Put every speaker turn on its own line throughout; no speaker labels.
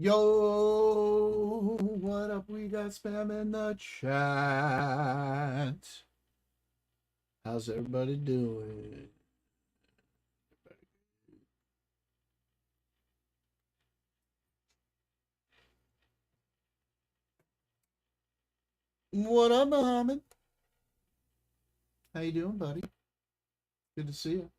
Yo, what up? We got spam in the chat. How's everybody doing? What up, Muhammad? How you doing, buddy? Good to see you.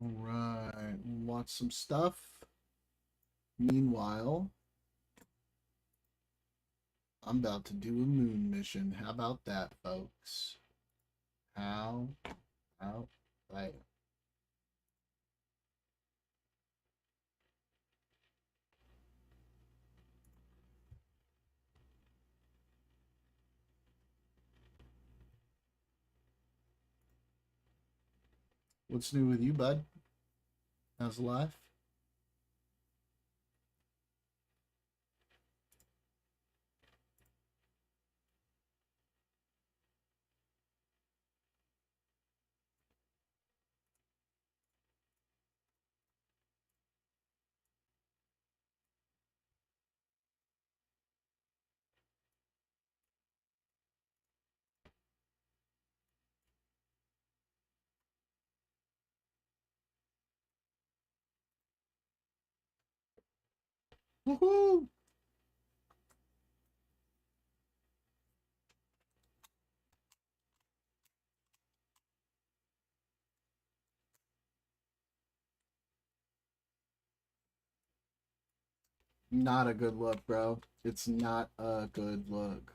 All right, watch some stuff. Meanwhile, I'm about to do a moon mission. How about that, folks? How about that? What's new with you, bud? How's life? Woohoo! Not a good look, bro. It's not a good look.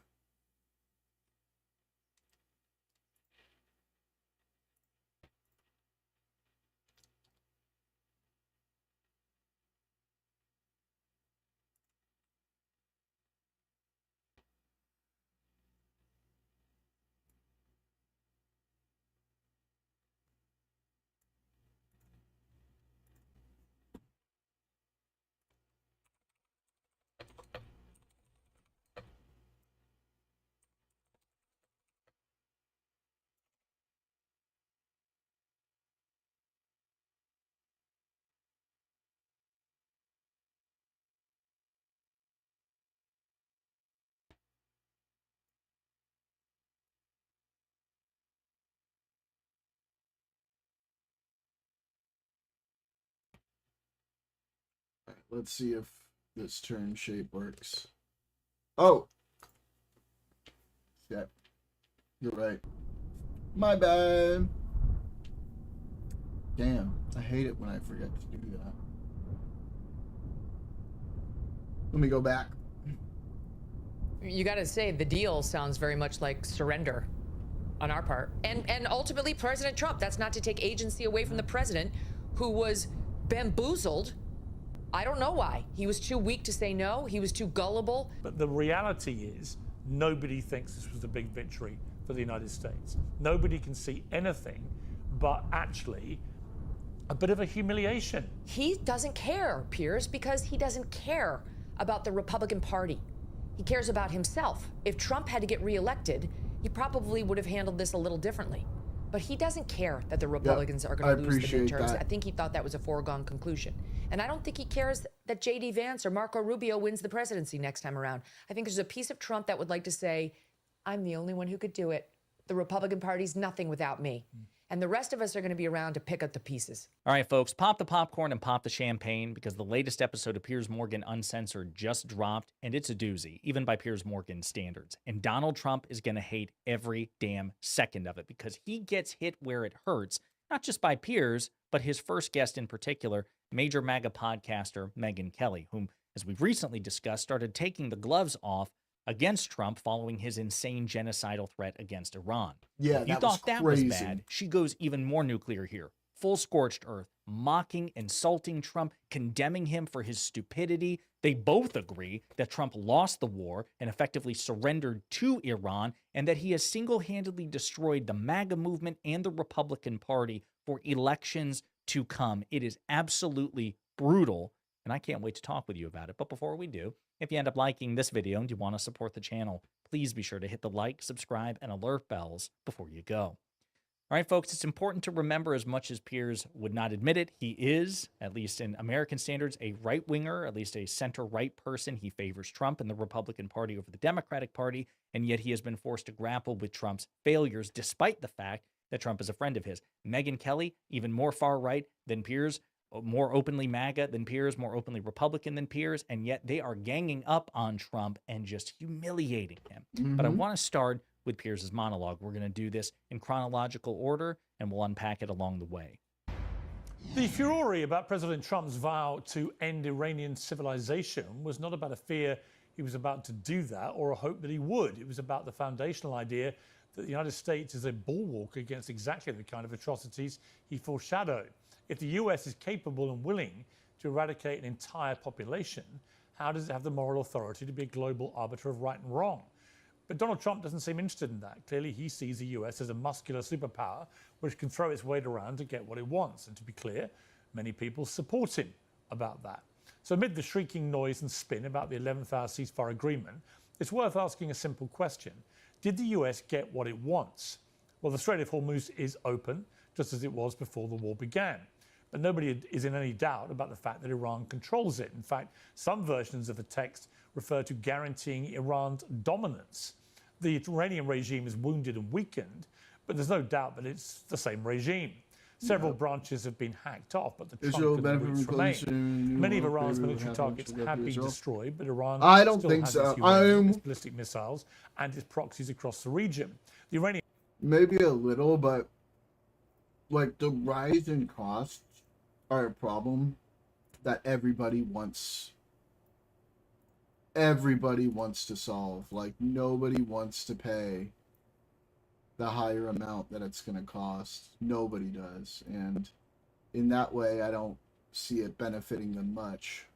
Let's see if this turn shape works. Oh! Yeah, you're right. My bad. Damn, I hate it when I forget to do that. Let me go back.
You got to say, the deal sounds very much like surrender on our part. And ultimately, President Trump, that's not to take agency away from the president, who was bamboozled. I don't know why. He was too weak to say no. He was too gullible.
But the reality is, nobody thinks this was a big victory for the United States. Nobody can see anything but actually a bit of a humiliation.
He doesn't care, Piers, because he doesn't care about the Republican Party. He cares about himself. If Trump had to get reelected, he probably would have handled this a little differently. But he doesn't care that the Republicans are going to lose the midterms.
That.
I think he thought that was a foregone conclusion. And I don't think he cares that J.D. Vance or Marco Rubio wins the presidency next time around. I think there's a piece of Trump that would like to say, I'm the only one who could do it. The Republican Party's nothing without me. And the rest of us are going to be around to pick up the pieces.
All right, folks, pop the popcorn and pop the champagne, because the latest episode of Piers Morgan Uncensored just dropped, and it's a doozy, even by Piers Morgan standards. And Donald Trump is going to hate every damn second of it, because he gets hit where it hurts, not just by Piers, but his first guest in particular, major MAGA podcaster Megyn Kelly, whom, as we've recently discussed, started taking the gloves off against Trump following his insane genocidal threat against Iran.
Yeah,
if you thought that was bad, she goes even more nuclear here. Full scorched earth, mocking, insulting Trump, condemning him for his stupidity. They both agree that Trump lost the war and effectively surrendered to Iran, and that he has single-handedly destroyed the MAGA movement and the Republican Party for elections to come. It is absolutely brutal, and I can't wait to talk with you about it. But before we do, if you end up liking this video and you want to support the channel, please be sure to hit the like, subscribe, and alert bells before you go. All right, folks, it's important to remember, as much as Piers would not admit it, he is, at least in American standards, a right-winger, at least a center-right person. He favors Trump and the Republican Party over the Democratic Party, and yet he has been forced to grapple with Trump's failures, despite the fact that Trump is a friend of his. Megyn Kelly, even more far-right than Piers, more openly MAGA than Piers, more openly Republican than Piers, and yet they are ganging up on Trump and just humiliating him. But I want to start with Piers's monologue. We're going to do this in chronological order, and we'll unpack it along the way.
The furore about President Trump's vow to end Iranian civilization was not about a fear he was about to do that or a hope that he would. It was about the foundational idea that the United States is a bulwark against exactly the kind of atrocities he foreshadowed. If the US is capable and willing to eradicate an entire population, how does it have the moral authority to be a global arbiter of right and wrong? But Donald Trump doesn't seem interested in that. Clearly, he sees the US as a muscular superpower which can throw its weight around to get what it wants. And to be clear, many people support him about that. So amid the shrieking noise and spin about the 11th hour ceasefire agreement, it's worth asking a simple question. Did the US get what it wants? Well, the Strait of Hormuz is open, just as it was before the war began. But nobody is in any doubt about the fact that Iran controls it. In fact, some versions of the text refer to guaranteeing Iran's dominance. The Iranian regime is wounded and weakened, but there's no doubt that it's the same regime. Several branches have been hacked off, but the trunk and the roots remain. Many of Iran's military targets have been destroyed, but Iran still has its uranium, its ballistic missiles, and its proxies across the region. The Iranian
maybe a little, but like the rise in costs are a problem that everybody wants to solve. Like, nobody wants to pay the higher amount that it's going to cost. Nobody does. And in that way, I don't see it benefiting them much,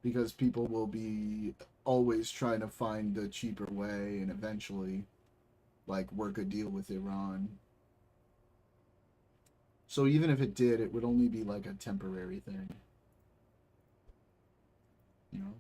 because people will be always trying to find the cheaper way and eventually like work a deal with Iran. So even if it did, it would only be like a temporary thing, you know?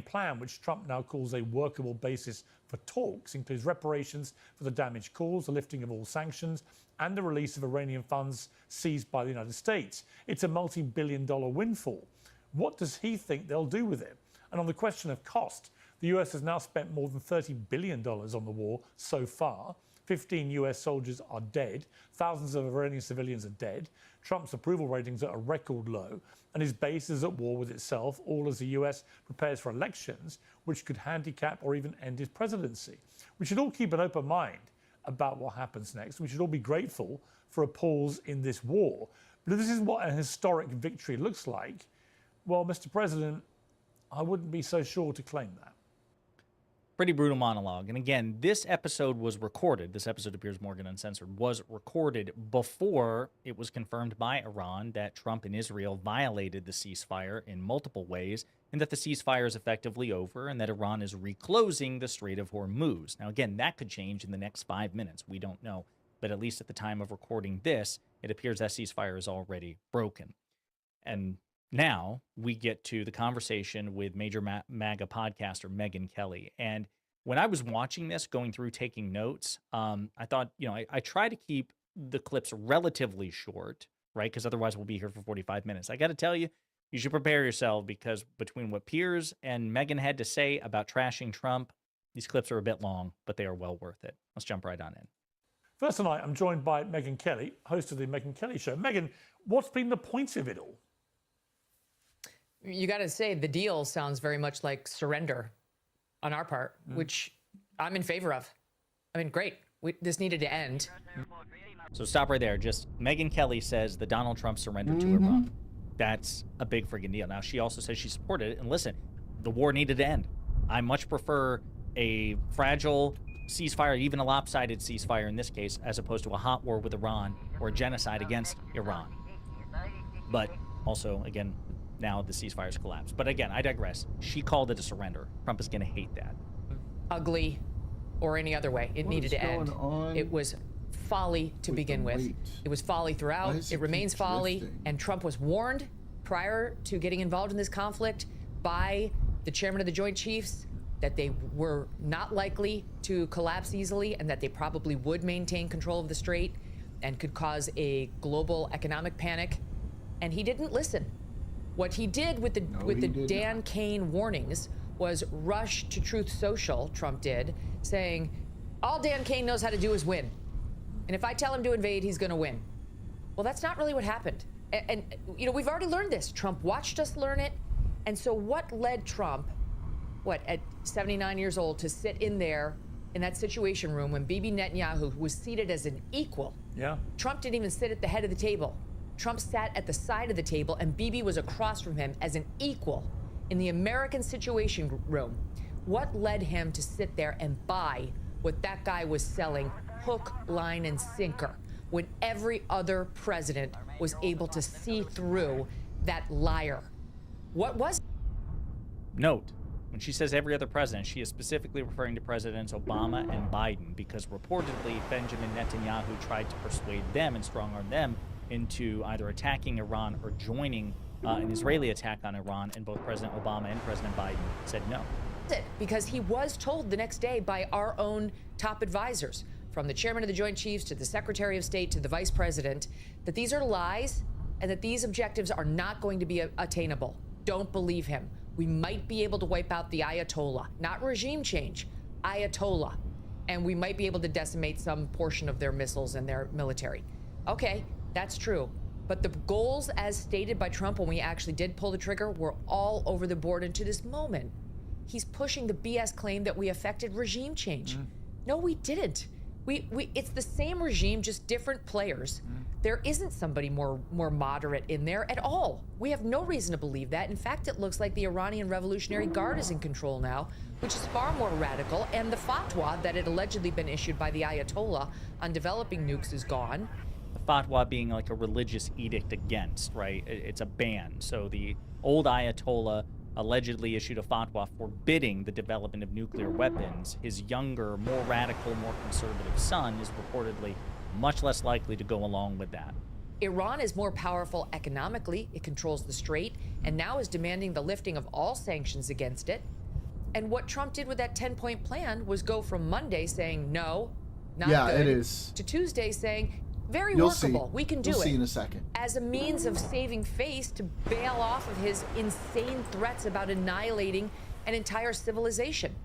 plan, which Trump now calls a workable basis for talks, includes reparations for the damage caused, the lifting of all sanctions, and the release of Iranian funds seized by the United States. It's a multi-billion-dollar windfall. What does he think they'll do with it? And on the question of cost, the US has now spent more than $30 billion on the war so far. 15 US soldiers are dead. Thousands of Iranian civilians are dead. Trump's approval ratings are at a record low, and his base is at war with itself, all as the US prepares for elections, which could handicap or even end his presidency. We should all keep an open mind about what happens next. We should all be grateful for a pause in this war. But if this is what a historic victory looks like, well, Mr. President, I wouldn't be so sure to claim that.
Pretty brutal monologue. And again, this episode was recorded. This episode of Piers Morgan Uncensored was recorded before it was confirmed by Iran that Trump and Israel violated the ceasefire in multiple ways, and that the ceasefire is effectively over, and that Iran is reclosing the Strait of Hormuz. Now, again, that could change in the next 5 minutes. We don't know. But at least at the time of recording this, it appears that ceasefire is already broken. And now we get to the conversation with major MAGA podcaster Megyn Kelly. And when I was watching this, going through, taking notes, I thought, I try to keep the clips relatively short, right? Because otherwise we'll be here for 45 minutes. I got to tell you, you should prepare yourself, because between what Piers and Megyn had to say about trashing Trump, these clips are a bit long, but they are well worth it. Let's jump right on in.
First tonight, I'm joined by Megyn Kelly, host of the Megyn Kelly Show. Megyn, what's been the point of it all?
You got to say, the deal sounds very much like surrender on our part, which I'm in favor of. I mean, great. This needed to end.
So stop right there. Just Megyn Kelly says the Donald Trump surrender to Iran. That's a big freaking deal. Now, she also says she supported it. And listen, the war needed to end. I much prefer a fragile ceasefire, even a lopsided ceasefire in this case, as opposed to a hot war with Iran or a genocide against Iran. But also, again, now the ceasefire's collapsed. But again, I digress. She called it a surrender. Trump is going to hate that.
Ugly, or any other way. It needed to end. It was folly to begin with. It was folly throughout. It remains folly. And Trump was warned prior to getting involved in this conflict by the chairman of the Joint Chiefs that they were not likely to collapse easily and that they probably would maintain control of the strait and could cause a global economic panic. And he didn't listen. What he did with the Dan Kane warnings was rush to Truth Social, Trump did, saying, all Dan Kane knows how to do is win. And if I tell him to invade, he's going to win. Well, that's not really what happened. And, you know, we've already learned this. Trump watched us learn it. And so what led Trump, at 79 years old, to sit in there in that Situation Room when Bibi Netanyahu was seated as an equal?
Yeah.
Trump didn't even sit at the head of the table. Trump sat at the side of the table, and Bibi was across from him as an equal in the American Situation Room. What led him to sit there and buy what that guy was selling, hook, line, and sinker, when every other president was able to see through that liar? What was?
Note, when she says every other president, she is specifically referring to Presidents Obama and Biden, because reportedly Benjamin Netanyahu tried to persuade them and strong-arm them into either attacking Iran or joining an Israeli attack on Iran, and both President Obama and President Biden said no.
Because he was told the next day by our own top advisors, from the chairman of the Joint Chiefs to the Secretary of State to the Vice President, that these are lies and that these objectives are not going to be attainable. Don't believe him. We might be able to wipe out the Ayatollah, not regime change, Ayatollah, and we might be able to decimate some portion of their missiles and their military. Okay, that's true. But the goals as stated by Trump when we actually did pull the trigger were all over the board. And to this moment, he's pushing the BS claim that we affected regime change. No, we didn't. It's the same regime, just different players. There isn't somebody more moderate in there at all. We have no reason to believe that. In fact, it looks like the Iranian Revolutionary Guard is in control now, which is far more radical. And the fatwa that had allegedly been issued by the Ayatollah on developing nukes is gone.
The fatwa being like a religious edict against, right? It's a ban. So the old Ayatollah allegedly issued a fatwa forbidding the development of nuclear weapons. His younger, more radical, more conservative son is reportedly much less likely to go along with that.
Iran is more powerful economically. It controls the strait and now is demanding the lifting of all sanctions against it. And what Trump did with that 10-point plan was go from Monday saying no, not good,
it is,
to Tuesday saying very
You'll
workable.
See.
We can do
You'll
it.
See in a second.
As a means of saving face to bail off of his insane threats about annihilating an entire civilization.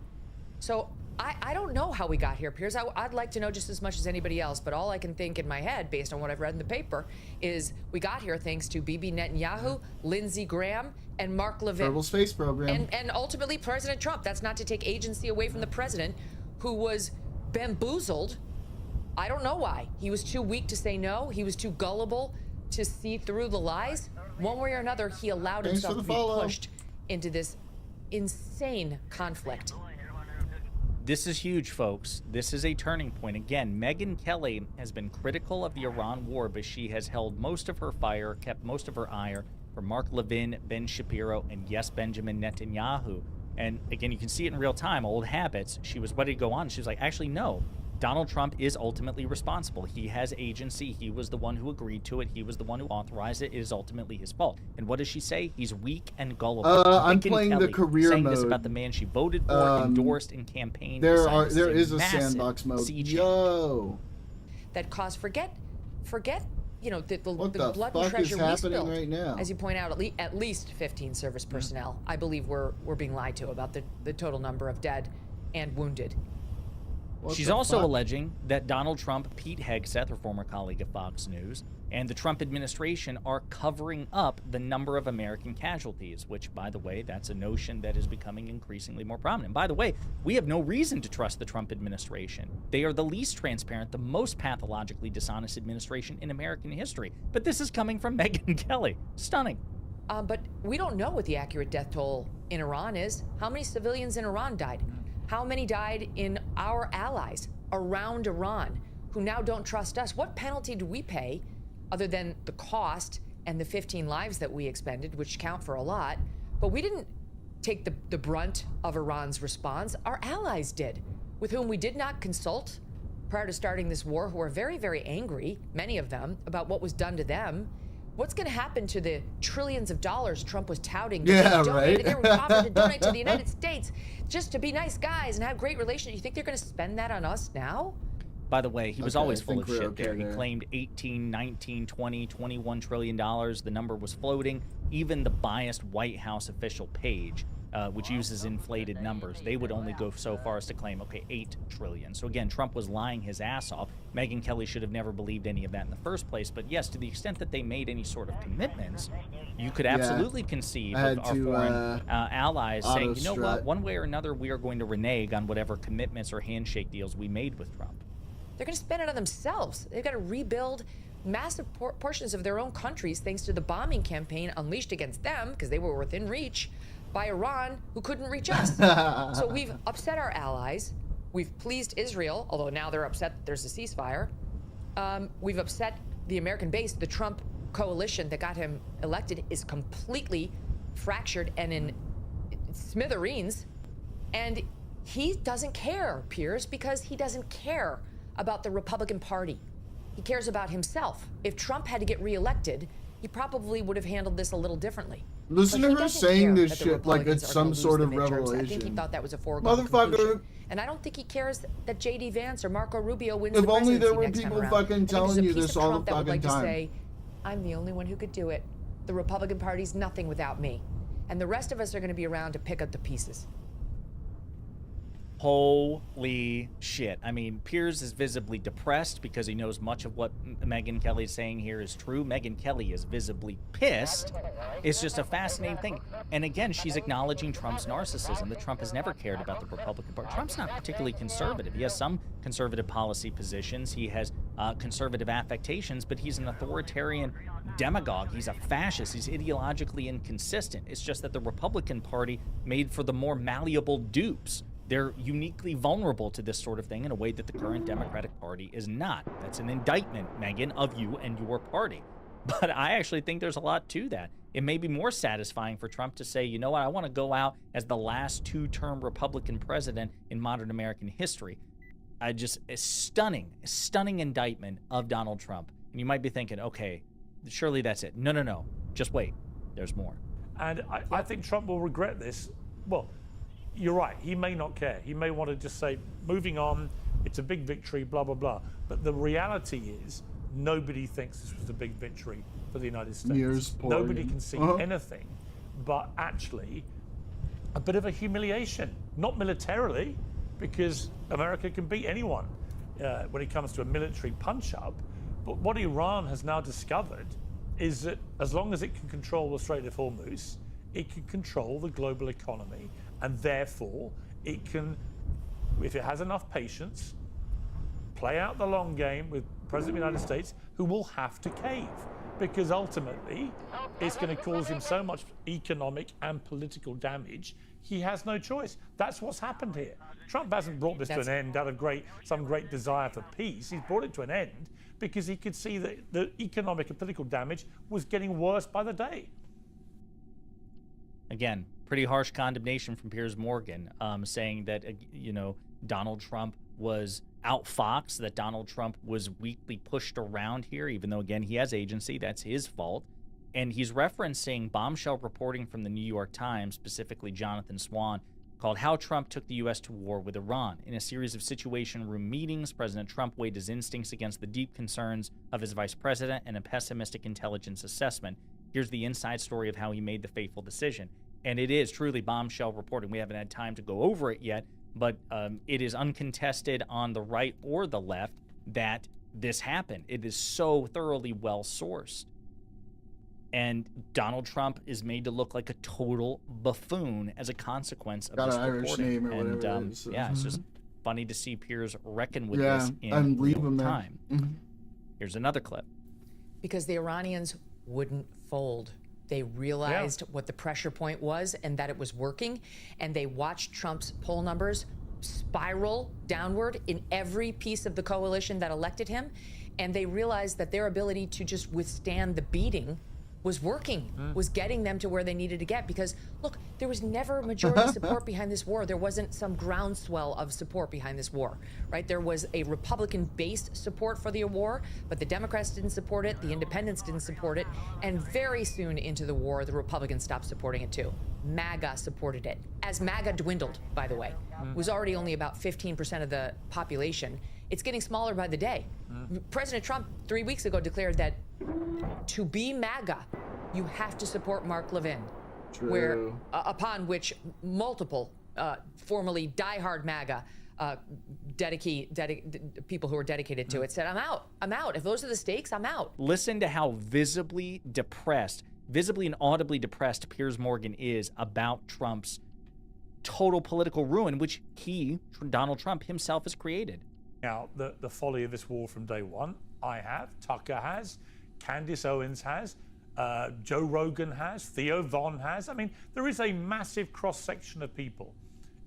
So I don't know how we got here, Piers. I'd like to know just as much as anybody else, but all I can think in my head, based on what I've read in the paper, is we got here thanks to Bibi Netanyahu, Lindsey Graham, and Mark Levin.
Verbal Space Program.
And ultimately President Trump. That's not to take agency away from the president, who was bamboozled. I don't know why. He was too weak to say no. He was too gullible to see through the lies. One way or another, he allowed himself to be pushed into this insane conflict.
This is huge, folks. This is a turning point. Again, Megyn Kelly has been critical of the Iran war, but she has held most of her fire, kept most of her ire for Mark Levin, Ben Shapiro, and yes, Benjamin Netanyahu. And again, you can see it in real time, old habits. She was ready to go on. She was like, actually, no. Donald Trump is ultimately responsible. He has agency. He was the one who agreed to it. He was the one who authorized it. It is ultimately his fault. And what does she say? He's weak and gullible.
I'm playing
Kelly
the career
saying
mode.
This about the man she voted for, endorsed, and campaigned.
There is a sandbox mode. Yo.
That caused forget. You know the blood
fuck
and treasure
is
we
happening
spilled.
right now?
As you point out, at least 15 service personnel, I believe, were being lied to about the total number of dead and wounded.
She's also alleging that Donald Trump, Pete Hegseth, her former colleague at Fox News, and the Trump administration are covering up the number of American casualties, which, by the way, that's a notion that is becoming increasingly more prominent. By the way, we have no reason to trust the Trump administration. They are the least transparent, the most pathologically dishonest administration in American history. But this is coming from Megyn Kelly. Stunning.
But we don't know what the accurate death toll in Iran is. How many civilians in Iran died? How many died in our allies around Iran who now don't trust us? What penalty do we pay other than the cost and the 15 lives that we expended, which count for a lot, but we didn't take the brunt of Iran's response. Our allies did, with whom we did not consult prior to starting this war, who are very, very angry, many of them, about what was done to them. What's going to happen to the trillions of dollars Trump was touting?
Yeah, right.
They were offered to donate to the United States just to be nice guys and have great relations. You think they're going to spend that on us now?
By the way, he was always full of shit
okay
there. He
there.
claimed 18, 19, 20, 21 trillion dollars. The number was floating. Even the biased White House official page, which uses inflated numbers, they would only go so far as to claim, okay, 8 trillion. So again, Trump was lying his ass off. Megyn Kelly should have never believed any of that in the first place. But yes, to the extent that they made any sort of commitments, you could absolutely conceive of our foreign allies saying, you know what, one way or another, we are going to renege on whatever commitments or handshake deals we made with Trump.
They're going to spend it on themselves. They've got to rebuild massive portions of their own countries thanks to the bombing campaign unleashed against them, because they were within reach, by Iran, who couldn't reach us. So we've upset our allies. We've pleased Israel, although now they're upset that there's a ceasefire. We've upset the American base. The Trump coalition that got him elected is completely fractured and in smithereens. And he doesn't care, Piers, because he doesn't care about the Republican Party. He cares about himself. If Trump had to get reelected, he probably would have handled this a little differently.
Listen
But
to
he
her
doesn't
saying
care
this
that the
shit like
Republicans
it's
are gonna
some
lose
sort
the
of
midterms. I think
revelation.
he thought that was a foregone
Motherfucker.
conclusion. And I don't think he cares that J.D. Vance or Marco Rubio wins
If
the
only there
presidency
were
next time
people
around.
fucking
I think
telling
there's a
you
piece
this
of
all
Trump
the
that would
fucking
like to
time.
say, I'm the only one who could do it. The Republican Party's nothing without me. And the rest of us are going to be around to pick up the pieces.
Holy shit. I mean, Piers is visibly depressed because he knows much of what Megyn Kelly is saying here is true. Megyn Kelly is visibly pissed. It's just a fascinating thing. And again, she's acknowledging Trump's narcissism, that Trump has never cared about the Republican Party. Trump's not particularly conservative. He has some conservative policy positions. He has conservative affectations, but he's an authoritarian demagogue. He's a fascist. He's ideologically inconsistent. It's just that the Republican Party made for the more malleable dupes. They're uniquely vulnerable to this sort of thing in a way that the current Democratic Party is not. That's an indictment, Megyn, of you and your party. But I actually think there's a lot to that. It may be more satisfying for Trump to say, you know what, I want to go out as the last two-term Republican president in modern American history. A stunning indictment of Donald Trump. And you might be thinking, okay, surely that's it. No. Just wait. There's more.
And I think Trump will regret this. Well, you're right. He may not care. He may want to just say, moving on, it's a big victory, blah, blah, blah. But the reality is, nobody thinks this was a big victory for the United States. Nobody can see anything but actually a bit of a humiliation. Not militarily, because America can beat anyone when it comes to a military punch-up. But what Iran has now discovered is that as long as it can control the Strait of Hormuz, it can control the global economy, and therefore it can, if it has enough patience, play out the long game with the President of the United States, who will have to cave, because ultimately it's going to cause him so much economic and political damage, he has no choice. That's what's happened here. Trump hasn't brought this to an end out of some great desire for peace. He's brought it to an end because he could see that the economic and political damage was getting worse by the day.
Again, pretty harsh condemnation from Piers Morgan, saying that, Donald Trump was outfoxed, that Donald Trump was weakly pushed around here, even though, again, he has agency. That's his fault. And he's referencing bombshell reporting from the New York Times, specifically Jonathan Swan, called How Trump Took the U.S. to War with Iran. In a series of Situation Room meetings, President Trump weighed his instincts against the deep concerns of his vice president and a pessimistic intelligence assessment. Here's the inside story of how he made the fateful decision. And it is truly bombshell reporting. We haven't had time to go over it yet, but it is uncontested on the right or the left that this happened. It is so thoroughly well-sourced. And Donald Trump is made to look like a total buffoon as a consequence of this reporting.
Irish name or
and
whatever it is.
yeah, it's just funny to see Piers reckon with this in real time. Here's another clip.
Because the Iranians wouldn't fold. They realized what the pressure point was and that it was working, and they watched Trump's poll numbers spiral downward in every piece of the coalition that elected him, and they realized that their ability to just withstand the beating was working, was getting them to where they needed to get. Because look, there was never majority support behind this war. There wasn't some groundswell of support behind this war, right? There was a Republican-based support for the war, but the Democrats didn't support it, the independents didn't support it, and very soon into the war, the Republicans stopped supporting it too. MAGA supported it. As MAGA dwindled, by the way, was already only about 15% of the population. It's getting smaller by the day. President Trump 3 weeks ago declared that to be MAGA, you have to support Mark Levin.
True.
Where upon which multiple formerly diehard MAGA people who are dedicated to it said, I'm out. If those are the stakes, I'm out.
Listen to how visibly and audibly depressed Piers Morgan is about Trump's total political ruin, which Donald Trump himself, has created.
Now, the folly of this war from day one, I have, Tucker has, Candace Owens has, Joe Rogan has, Theo Von has. I mean, there is a massive cross-section of people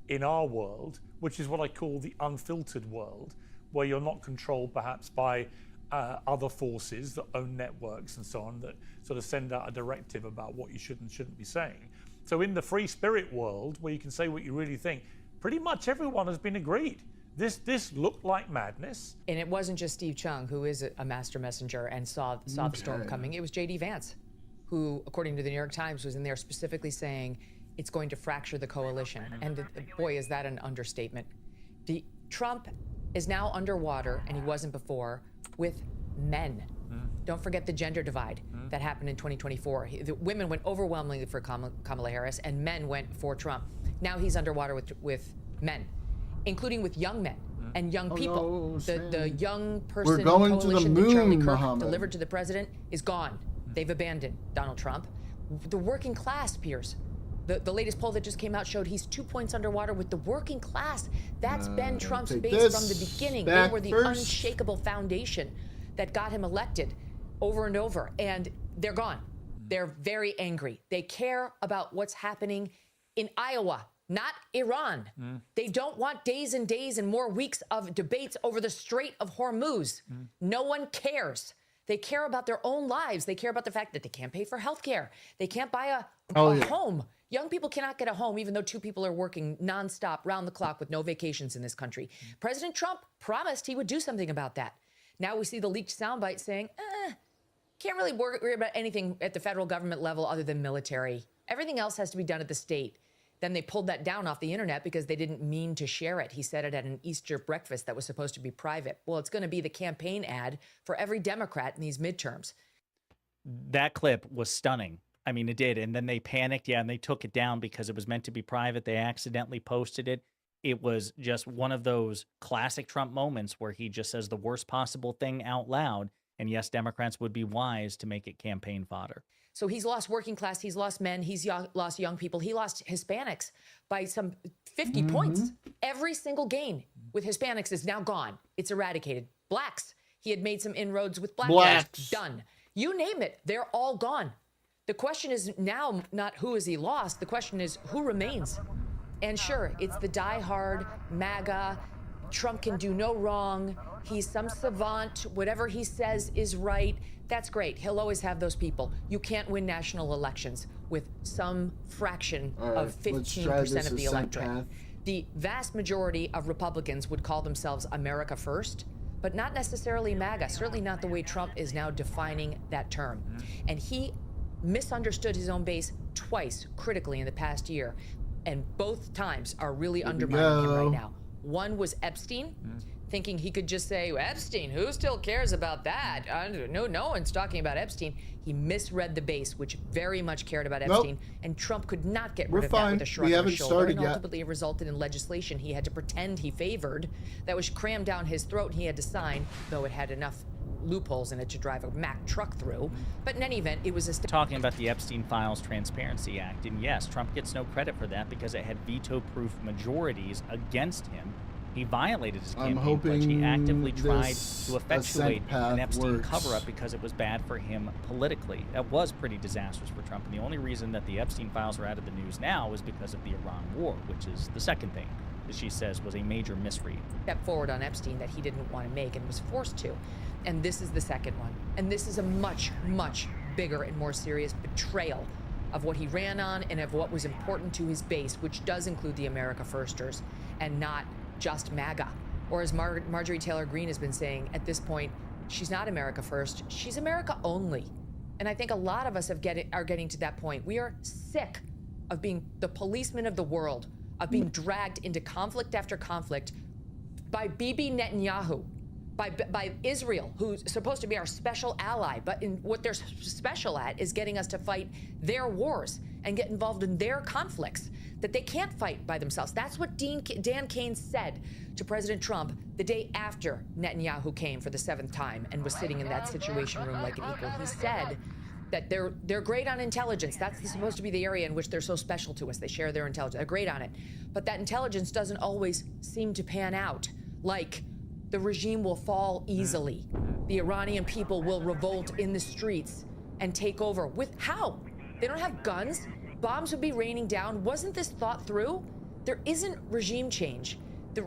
in our world, which is what I call the unfiltered world, where you're not controlled perhaps by other forces that own networks and so on, that sort of send out a directive about what you should and shouldn't be saying. So in the free spirit world, where you can say what you really think, pretty much everyone has been agreed. This looked like madness.
And it wasn't just Steve Chung, who is a master messenger and saw the storm coming. It was J.D. Vance, who, according to the New York Times, was in there specifically saying it's going to fracture the coalition. And boy, is that an understatement. Trump is now underwater, and he wasn't before, with men. Don't forget the gender divide that happened in 2024. The women went overwhelmingly for Kamala Harris, and men went for Trump. Now he's underwater with men, including with young men and young people. The young person coalition that Charlie Kirk delivered to the president is gone. They've abandoned Donald Trump. The working class, Piers. The latest poll that just came out showed he's 2 points underwater with the working class. That's been Trump's base from the beginning. They were the unshakable foundation that got him elected over and over, and they're gone. They're very angry. They care about what's happening in Iowa, not Iran. They don't want days and days and more weeks of debates over the Strait of Hormuz. No one cares. They care about their own lives. They care about the fact that they can't pay for health care. They can't buy a home. Young people cannot get a home, even though two people are working nonstop, round the clock, with no vacations in this country. President Trump promised he would do something about that. Now we see the leaked soundbite saying, can't really worry about anything at the federal government level other than military. Everything else has to be done at the state. Then they pulled that down off the internet because they didn't mean to share it. He said it at an Easter breakfast that was supposed to be private. Well, it's going to be the campaign ad for every Democrat in these midterms.
That clip was stunning. I mean, it did. And then they panicked, and they took it down because it was meant to be private. They accidentally posted it. It was just one of those classic Trump moments where he just says the worst possible thing out loud. And yes, Democrats would be wise to make it campaign fodder.
So he's lost working class, he's lost men, he's lost young people, he lost Hispanics by some 50 points. Every single gain with Hispanics is now gone. It's eradicated. Blacks, he had made some inroads with blacks. Done. You name it, they're all gone. The question is now not who has he lost, the question is who remains. And sure, it's the diehard MAGA, Trump can do no wrong, he's some savant, whatever he says is right. That's great. He'll always have those people. You can't win national elections with some fraction of 15% of the electorate. The vast majority of Republicans would call themselves America First, but not necessarily MAGA, certainly not the way Trump is now defining that term. And he misunderstood his own base twice critically in the past year, and both times are really undermining him right now. One was Epstein, thinking he could just say, Epstein, who still cares about that? No one's talking about Epstein. He misread the base, which very much cared about Epstein, and Trump could not get rid of that with a shrug of his shoulder, and ultimately it resulted in legislation he had to pretend he favored that was crammed down his throat, and he had to sign, though it had enough loopholes in it to drive a Mack truck through. But in any event, it was
talking about the Epstein Files Transparency Act, and yes, Trump gets no credit for that because it had veto-proof majorities against him. He violated his campaign pledge. He actively tried to effectuate an Epstein cover-up because it was bad for him politically. That was pretty disastrous for Trump, and the only reason that the Epstein files are out of the news now is because of the Iran war, which is the second thing that she says was a major misread.
Step forward on Epstein that he didn't want to make and was forced to. And this is the second one. And this is a much, much bigger and more serious betrayal of what he ran on and of what was important to his base, which does include the America Firsters and not just MAGA. Or as Marjorie Taylor Greene has been saying, at this point, she's not America First, she's America only. And I think a lot of us are getting to that point. We are sick of being the policemen of the world, of being dragged into conflict after conflict by Bibi Netanyahu, by Israel, who's supposed to be our special ally, but in what they're special at is getting us to fight their wars and get involved in their conflicts that they can't fight by themselves. That's what Dan Kane said to President Trump the day after Netanyahu came for the 7th time and was sitting in that situation room like an equal. He said that they're great on intelligence. That's supposed to be the area in which they're so special to us. They share their intelligence. They're great on it. But that intelligence doesn't always seem to pan out. Like, the regime will fall easily. The Iranian people will revolt in the streets and take over. With how? They don't have guns. Bombs would be raining down. Wasn't this thought through? There isn't regime change. The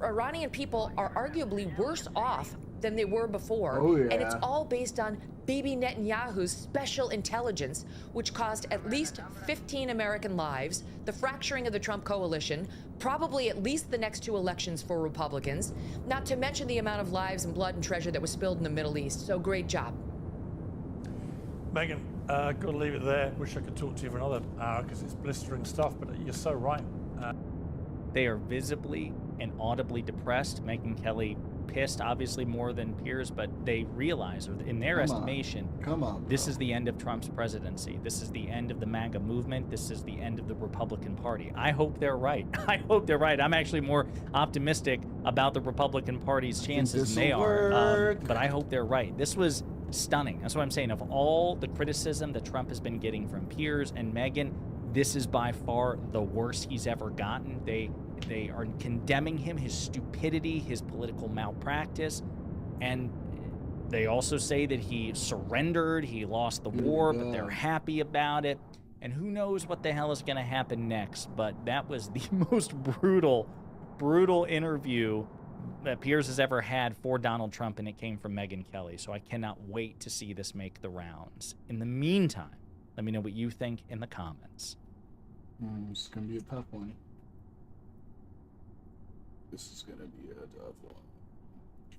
Iranian people are arguably worse off than they were before.
Oh, yeah.
And it's all based on Bibi Netanyahu's special intelligence, which cost at least 15 American lives, the fracturing of the Trump coalition, probably at least the next 2 elections for Republicans, not to mention the amount of lives and blood and treasure that was spilled in the Middle East. So great job.
Megan, got to leave it there. Wish I could talk to you for another hour because it's blistering stuff, but you're so right.
They are visibly and audibly depressed. Megyn Kelly pissed, obviously more than Piers, but they realize, or in their estimation, this is the end of Trump's presidency. This is the end of the MAGA movement. This is the end of the Republican Party. I hope they're right. I hope they're right. I'm actually more optimistic about the Republican Party's chances than they are. But I hope they're right. This was stunning. That's what I'm saying. Of all the criticism that Trump has been getting from Piers and Megyn, this is by far the worst he's ever gotten. They are condemning him, his stupidity, his political malpractice, and they also say that he surrendered, he lost the war, but they're happy about it. And who knows what the hell is going to happen next, but that was the most brutal interview that Piers has ever had for Donald Trump, and it came from Megyn Kelly. So I cannot wait to see this make the rounds. In the meantime, let me know what you think in the comments.
It's going to be a tough one. This is going to be a tough one.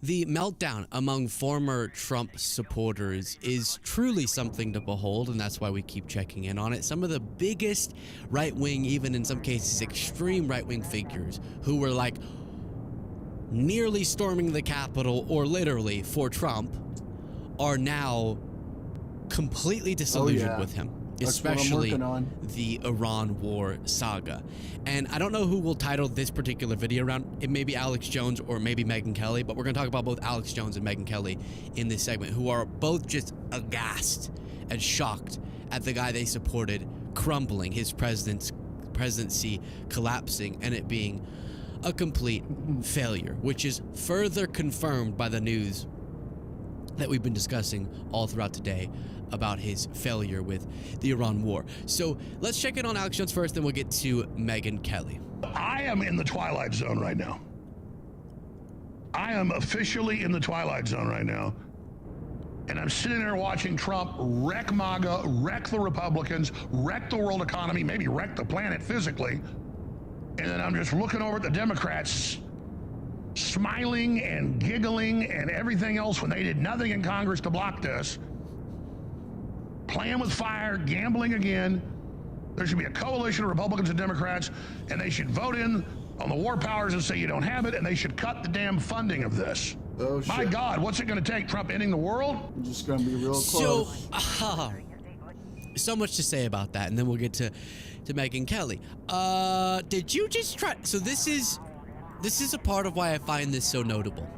The meltdown among former Trump supporters is truly something to behold, and that's why we keep checking in on it. Some of the biggest right-wing, even in some cases extreme right-wing figures who were like nearly storming the Capitol or literally for Trump are now completely disillusioned with him. Especially the Iran war saga. And I don't know who will title this particular video around. It may be Alex Jones or maybe Megyn Kelly, but we're going to talk about both Alex Jones and Megyn Kelly in this segment, who are both just aghast and shocked at the guy they supported crumbling, his presidency collapsing, and it being a complete failure, which is further confirmed by the news that we've been discussing all throughout today about his failure with the Iran war. So let's check in on Alex Jones first, then we'll get to Megyn Kelly.
I am in the twilight zone right now. I am officially in the twilight zone right now. And I'm sitting there watching Trump wreck MAGA, wreck the Republicans, wreck the world economy, maybe wreck the planet physically. And then I'm just looking over at the Democrats smiling and giggling and everything else when they did nothing in Congress to block this. Playing with fire, gambling again. There should be a coalition of Republicans and Democrats, and they should vote in on the war powers and say you don't have it, and they should cut the damn funding of this.
Oh, shit.
My God, what's it going to take? Trump ending the world?
I'm just going to be real close.
So much to say about that, and then we'll get to Megyn Kelly. Did you just try? So this is a part of why I find this so notable.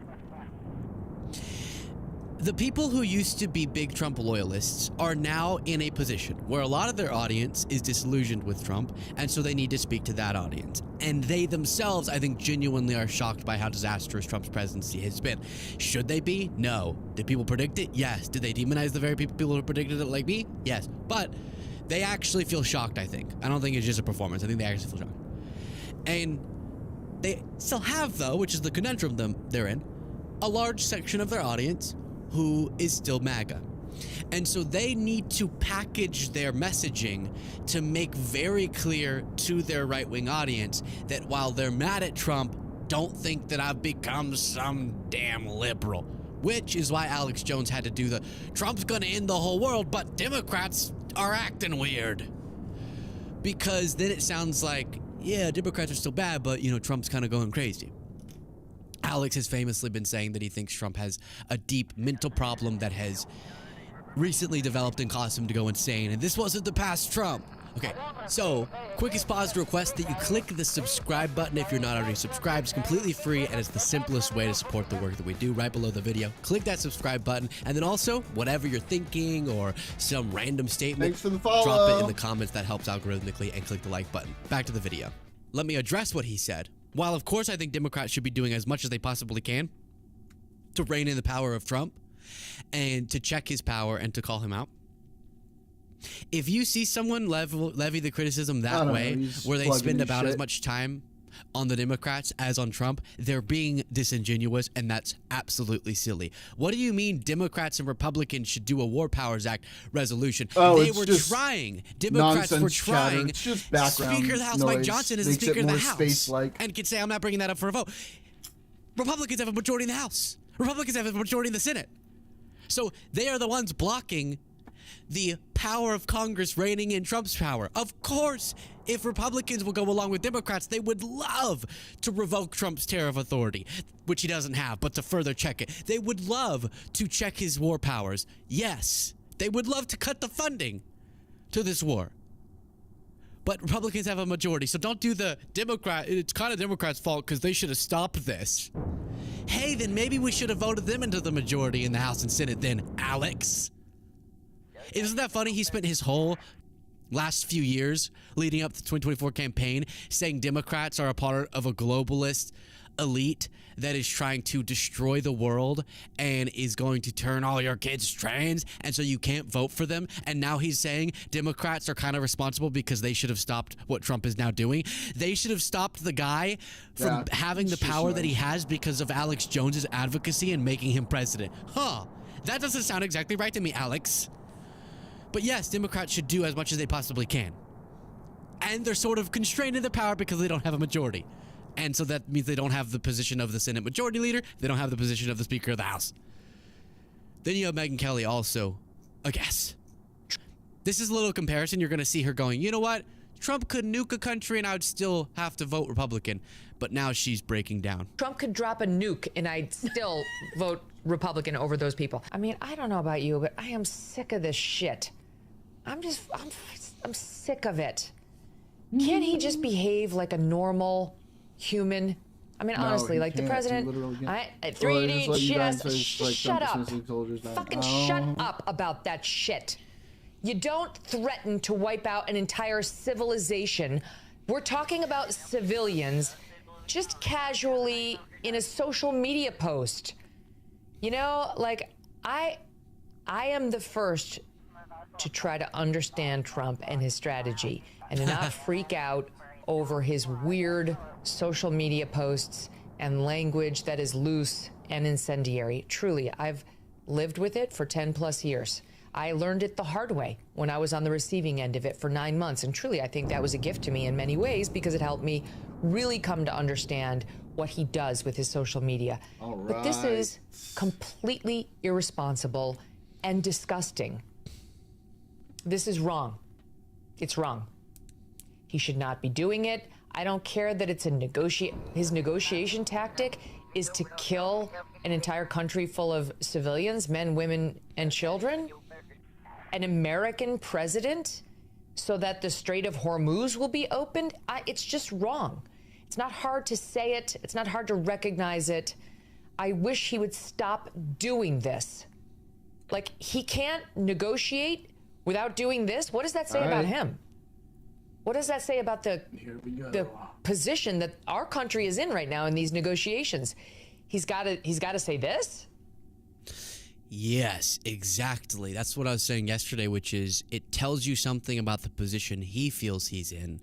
The people who used to be big Trump loyalists are now in a position where a lot of their audience is disillusioned with Trump, and so they need to speak to that audience. And they themselves, I think, genuinely are shocked by how disastrous Trump's presidency has been. Should they be? No. Did people predict it? Yes. Did they demonize the very people who predicted it like me? Yes. But they actually feel shocked, I think. I don't think it's just a performance. I think they actually feel shocked. And they still have, though, which is the conundrum they're in, a large section of their audience who is still MAGA. And so they need to package their messaging to make very clear to their right-wing audience that while they're mad at Trump, don't think that I've become some damn liberal. Which is why Alex Jones had to do the Trump's gonna end the whole world, but Democrats are acting weird. Because then it sounds like, yeah, Democrats are still bad, but, you know, Trump's kind of going crazy. Alex has famously been saying that he thinks Trump has a deep mental problem that has recently developed and caused him to go insane, and this wasn't the past Trump. Okay, so quickest pause to request that you click the subscribe button if you're not already subscribed. It's completely free, and it's the simplest way to support the work that we do right below the video. Click that subscribe button, and then also, whatever you're thinking or some random statement,
Thanks for the follow.
drop it in the comments. That helps algorithmically, and click the like button. Back to the video. Let me address what he said. While of course I think Democrats should be doing as much as they possibly can to rein in the power of Trump and to check his power and to call him out, if you see someone levy the criticism that way, where they spend about as much time on the Democrats as on Trump, they're being disingenuous, and that's absolutely silly. What do you mean Democrats and Republicans should do a War Powers Act resolution?
Oh,
they were trying. Democrats were trying.
It's just background
Speaker of the House
noise.
Mike Johnson is the
Makes
Speaker
it
of the
more
House
space-like.
and can say, I'm not bringing that up for a vote. Republicans have a majority in the House. Republicans have a majority in the Senate. So they are the ones blocking the power of Congress reigning in Trump's power. Of course, if Republicans will go along with Democrats, they would love to revoke Trump's tariff authority, which he doesn't have, but to further check it. They would love to check his war powers. Yes, they would love to cut the funding to this war. But Republicans have a majority, so don't do the it's kind of Democrats' fault because they should have stopped this. Hey, then maybe we should have voted them into the majority in the House and Senate then, Alex. Isn't that funny? He spent his whole last few years leading up to the 2024 campaign saying Democrats are a part of a globalist elite that is trying to destroy the world and is going to turn all your kids trans, and so you can't vote for them. And now he's saying Democrats are kind of responsible because they should have stopped what Trump is now doing. They should have stopped the guy from having the power that he has because of Alex Jones's advocacy and making him president. Huh. That doesn't sound exactly right to me, Alex. But yes, Democrats should do as much as they possibly can. And they're sort of constrained in their power because they don't have a majority. And so that means they don't have the position of the Senate Majority Leader. They don't have the position of the Speaker of the House. Then you have Megyn Kelly also a guess. This is a little comparison. You're going to see her going, you know what? Trump could nuke a country and I would still have to vote Republican. But now she's breaking down.
Trump could drop a nuke and I'd still vote Republican over those people. I mean, I don't know about you, but I am sick of this shit. I'm sick of it. Can't he just behave like a normal human? I mean, honestly, like the president, 3D chess, shut up. Fucking shut up about that shit. You don't threaten to wipe out an entire civilization. We're talking about civilians just casually in a social media post. You know, like I am the first to try to understand Trump and his strategy and to not freak out over his weird social media posts and language that is loose and incendiary. Truly, I've lived with it for 10 plus years. I learned it the hard way when I was on the receiving end of it for 9 months. And truly, I think that was a gift to me in many ways because it helped me really come to understand what he does with his social media. But this is completely irresponsible and disgusting. This is wrong. It's wrong. He should not be doing it. I don't care that it's his negotiation tactic is to kill an entire country full of civilians, men, women, and children. An American president so that the Strait of Hormuz will be opened. It's just wrong. It's not hard to say it. It's not hard to recognize it. I wish he would stop doing this. Like, he can't negotiate without doing this. What does that say about him? What does that say about the position that our country is in right now in these negotiations? He's got to say this?
Yes, exactly. That's what I was saying yesterday, which is it tells you something about the position he feels he's in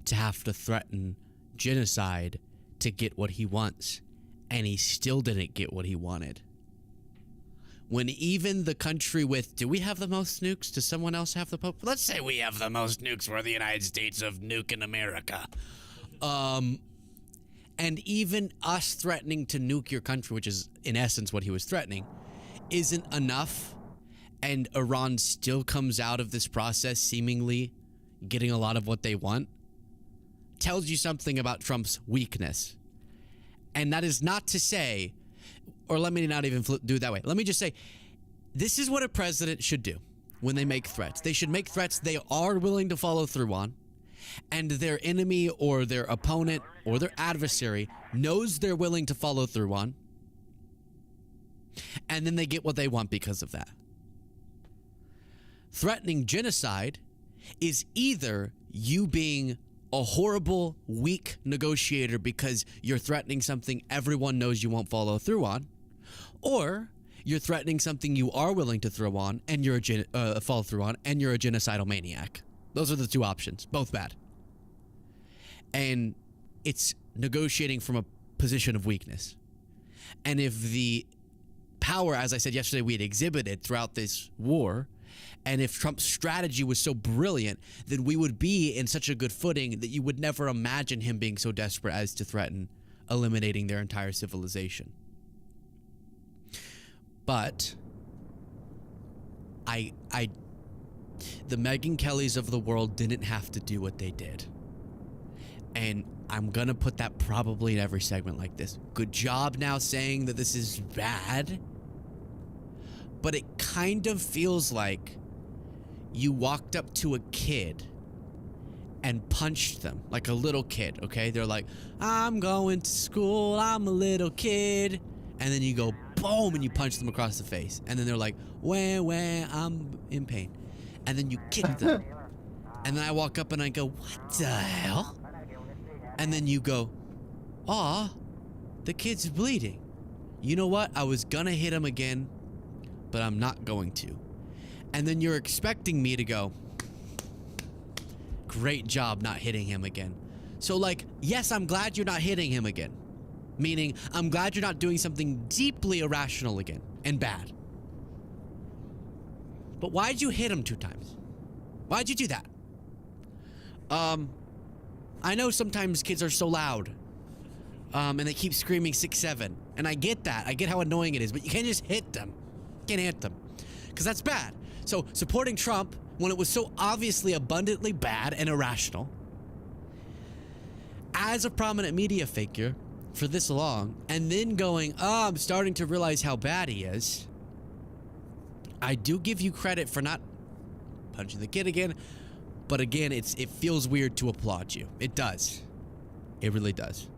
to have to threaten genocide to get what he wants. And he still didn't get what he wanted. when even the country with, do we have the most nukes? Does someone else have the Pope? Let's say we have the most nukes. We're the United States of nuke in America. And even us threatening to nuke your country, which is in essence what he was threatening, isn't enough. And Iran still comes out of this process seemingly getting a lot of what they want. Tells you something about Trump's weakness. And that is not to say, or let me not even do it that way. Let me just say, this is what a president should do when they make threats. They should make threats they are willing to follow through on, and their enemy or their opponent or their adversary knows they're willing to follow through on, and then they get what they want because of that. Threatening genocide is either you being a horrible, weak negotiator because you're threatening something everyone knows you won't follow through on, or you're threatening something you are willing to throw on and you're follow through on, and you're a genocidal maniac. Those are the two options, both bad. And it's negotiating from a position of weakness. And if the power, as I said yesterday, we had exhibited throughout this war, and if Trump's strategy was so brilliant, then we would be in such a good footing that you would never imagine him being so desperate as to threaten eliminating their entire civilization. But the Megyn Kellys of the world didn't have to do what they did. And I'm gonna put that probably in every segment like this. Good job now saying that this is bad. But it kind of feels like you walked up to a kid and punched them like a little kid, okay? They're like, I'm going to school, I'm a little kid. And then you go, boom, and you punch them across the face. And then they're like, wah, I'm in pain. And then you kick them. And then I walk up and I go, what the hell? And then you go, aw, the kid's bleeding. You know what? I was gonna hit him again, but I'm not going to. And then you're expecting me to go, great job not hitting him again. So like, yes, I'm glad you're not hitting him again. Meaning, I'm glad you're not doing something deeply irrational again and bad. But why'd you hit him 2 times? Why'd you do that? I know sometimes kids are so loud. And they keep screaming 6-7. And I get that. I get how annoying it is. But you can't just hit them. You can't hit them. Because that's bad. So supporting Trump when it was so obviously abundantly bad and irrational, as a prominent media figure for this long, and then going, oh, I'm starting to realize how bad he is. I do give you credit for not punching the kid again, but again, it feels weird to applaud you. It does. It really does.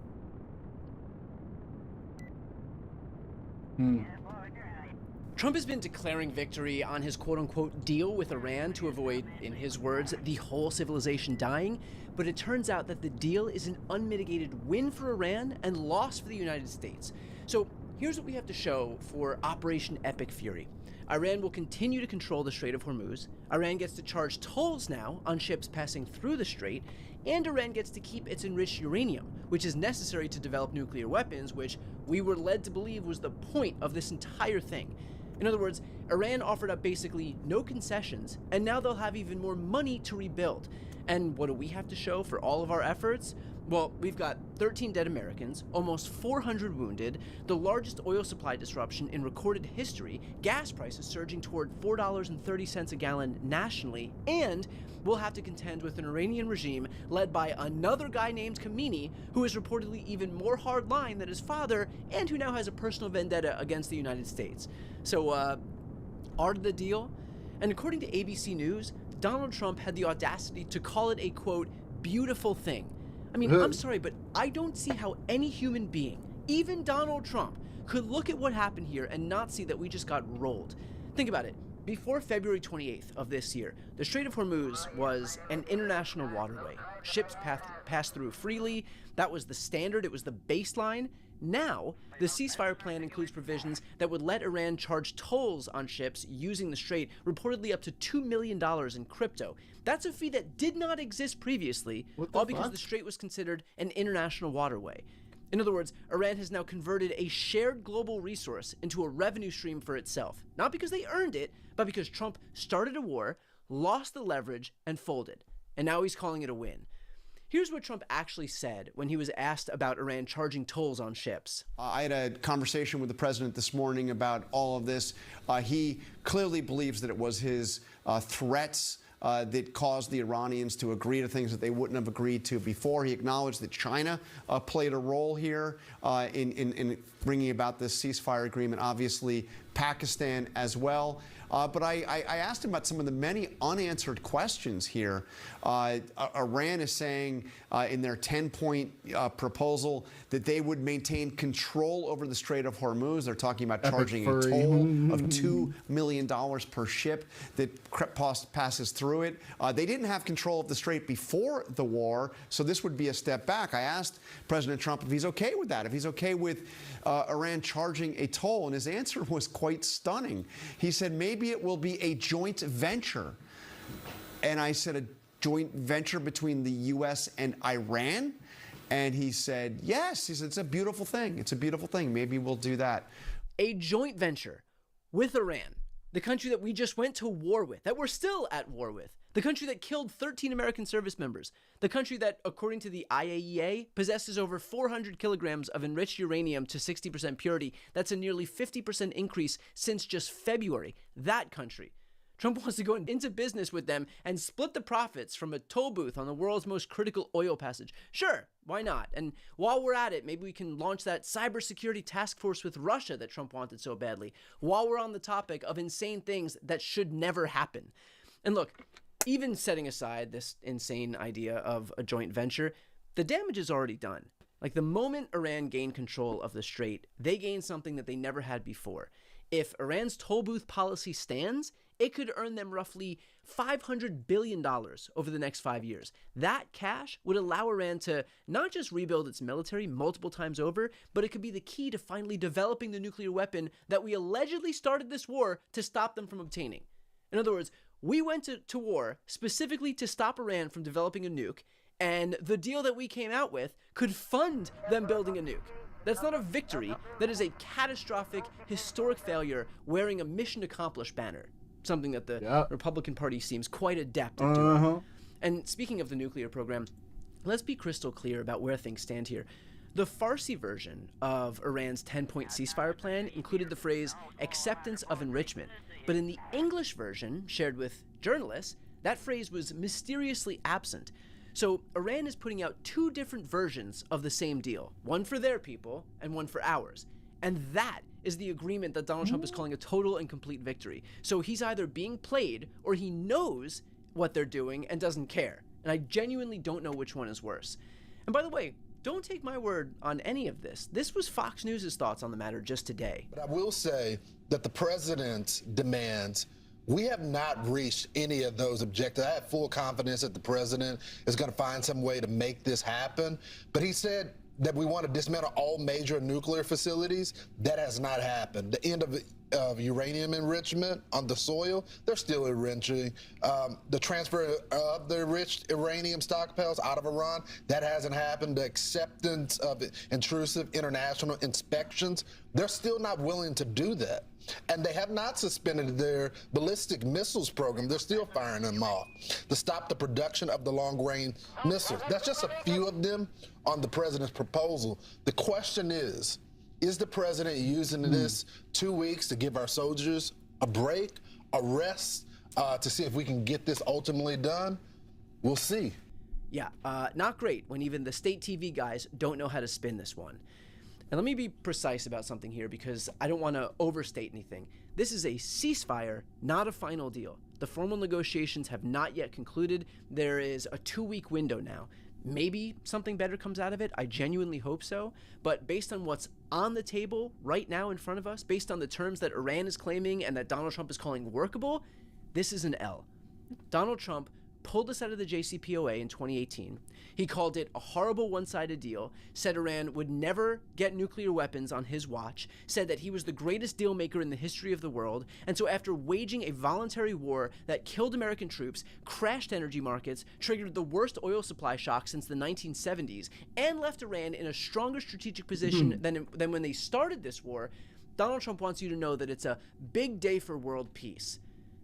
Trump has been declaring victory on his quote-unquote deal with Iran to avoid, in his words, the whole civilization dying, but it turns out that the deal is an unmitigated win for Iran and loss for the United States. So here's what we have to show for Operation Epic Fury. Iran will continue to control the Strait of Hormuz, Iran gets to charge tolls now on ships passing through the strait, and Iran gets to keep its enriched uranium, which is necessary to develop nuclear weapons, which we were led to believe was the point of this entire thing. In other words, Iran offered up basically no concessions, and now they'll have even more money to rebuild. And what do we have to show for all of our efforts? Well, we've got 13 dead Americans, almost 400 wounded, the largest oil supply disruption in recorded history, gas prices surging toward $4.30 a gallon nationally, and we'll have to contend with an Iranian regime led by another guy named Khamenei, who is reportedly even more hardline than his father, and who now has a personal vendetta against the United States. So, art of the deal? And according to ABC News, Donald Trump had the audacity to call it a, quote, beautiful thing. I mean, I'm sorry, but I don't see how any human being, even Donald Trump, could look at what happened here and not see that we just got rolled. Think about it. Before February 28th of this year, the Strait of Hormuz was an international waterway. Ships passed through freely. That was the standard. It was the baseline. Now, the ceasefire plan includes provisions that would let Iran charge tolls on ships using the strait, reportedly up to $2 million in crypto. That's a fee that did not exist previously, all because the strait was considered an international waterway. In other words, Iran has now converted a shared global resource into a revenue stream for itself. Not because they earned it, but because Trump started a war, lost the leverage, and folded. And now he's calling it a win. Here's what Trump actually said when he was asked about Iran charging tolls on ships.
I had a conversation with the president this morning about all of this. He clearly believes that it was his threats that caused the Iranians to agree to things that they wouldn't have agreed to before. He acknowledged that China played a role here in bringing about this ceasefire agreement, obviously Pakistan as well. But I asked him about some of the many unanswered questions here. Iran is saying in their 10-point proposal that they would maintain control over the Strait of Hormuz. They're talking about charging a toll of $2 million per ship that passes through it. They didn't have control of the strait before the war, so this would be a step back. I asked President Trump if he's okay with that, if he's okay with Iran charging a toll, and his answer was quite stunning. He said maybe it will be a joint venture. And I said, a joint venture between the U.S. and Iran? And he said, yes. He said, it's a beautiful thing. It's a beautiful thing. Maybe we'll do that.
A joint venture with Iran, the country that we just went to war with, that we're still at war with, the country that killed 13 American service members, the country that, according to the IAEA, possesses over 400 kilograms of enriched uranium to 60% purity. That's a nearly 50% increase since just February. That country. Trump wants to go into business with them and split the profits from a toll booth on the world's most critical oil passage. Sure, why not? And while we're at it, maybe we can launch that cybersecurity task force with Russia that Trump wanted so badly, while we're on the topic of insane things that should never happen. And look, even setting aside this insane idea of a joint venture, the damage is already done. Like, the moment Iran gained control of the strait, they gained something that they never had before. If Iran's toll booth policy stands, it could earn them roughly $500 billion over the next 5 years. That cash would allow Iran to not just rebuild its military multiple times over, but it could be the key to finally developing the nuclear weapon that we allegedly started this war to stop them from obtaining. In other words, we went to war specifically to stop Iran from developing a nuke, and the deal that we came out with could fund them building a nuke. That's not a victory. That is a catastrophic, historic failure wearing a mission accomplished banner. Something that the Republican Party seems quite adept at doing. And speaking of the nuclear program, let's be crystal clear about where things stand here. The Farsi version of Iran's 10-point ceasefire plan included the phrase acceptance of enrichment. But in the English version, shared with journalists, that phrase was mysteriously absent. So Iran is putting out two different versions of the same deal, one for their people and one for ours. And that is the agreement that Donald Trump is calling a total and complete victory. So he's either being played or he knows what they're doing and doesn't care. And I genuinely don't know which one is worse. And by the way, don't take my word on any of this. This was Fox News' thoughts on the matter just today.
But I will say that the president's demands, we have not reached any of those objectives. I have full confidence that the president is going to find some way to make this happen. But he said that we want to dismantle all major nuclear facilities. That has not happened. The end of uranium enrichment on the soil, they're still enriching. The transfer of the enriched uranium stockpiles out of Iran, that hasn't happened. The acceptance of intrusive international inspections, they're still not willing to do that. And they have not suspended their ballistic missiles program. They're still firing them off to stop the production of the long-range missiles. That's just a few of them on the president's proposal. The question is the president using this 2 weeks to give our soldiers a break, a rest, to see if we can get this ultimately done? We'll see.
Yeah, not great when even the state TV guys don't know how to spin this one. And let me be precise about something here because I don't want to overstate anything. This is a ceasefire, not a final deal. The formal negotiations have not yet concluded. There is a 2-week window now. Maybe something better comes out of it. I genuinely hope so. But based on what's on the table right now in front of us, based on the terms that Iran is claiming and that Donald Trump is calling workable, this is an L. Donald Trump pulled us out of the JCPOA in 2018. He called it a horrible one-sided deal, said Iran would never get nuclear weapons on his watch, said that he was the greatest deal maker in the history of the world, and so after waging a voluntary war that killed American troops, crashed energy markets, triggered the worst oil supply shock since the 1970s, and left Iran in a stronger strategic position than when they started this war, Donald Trump wants you to know that it's a big day for world peace.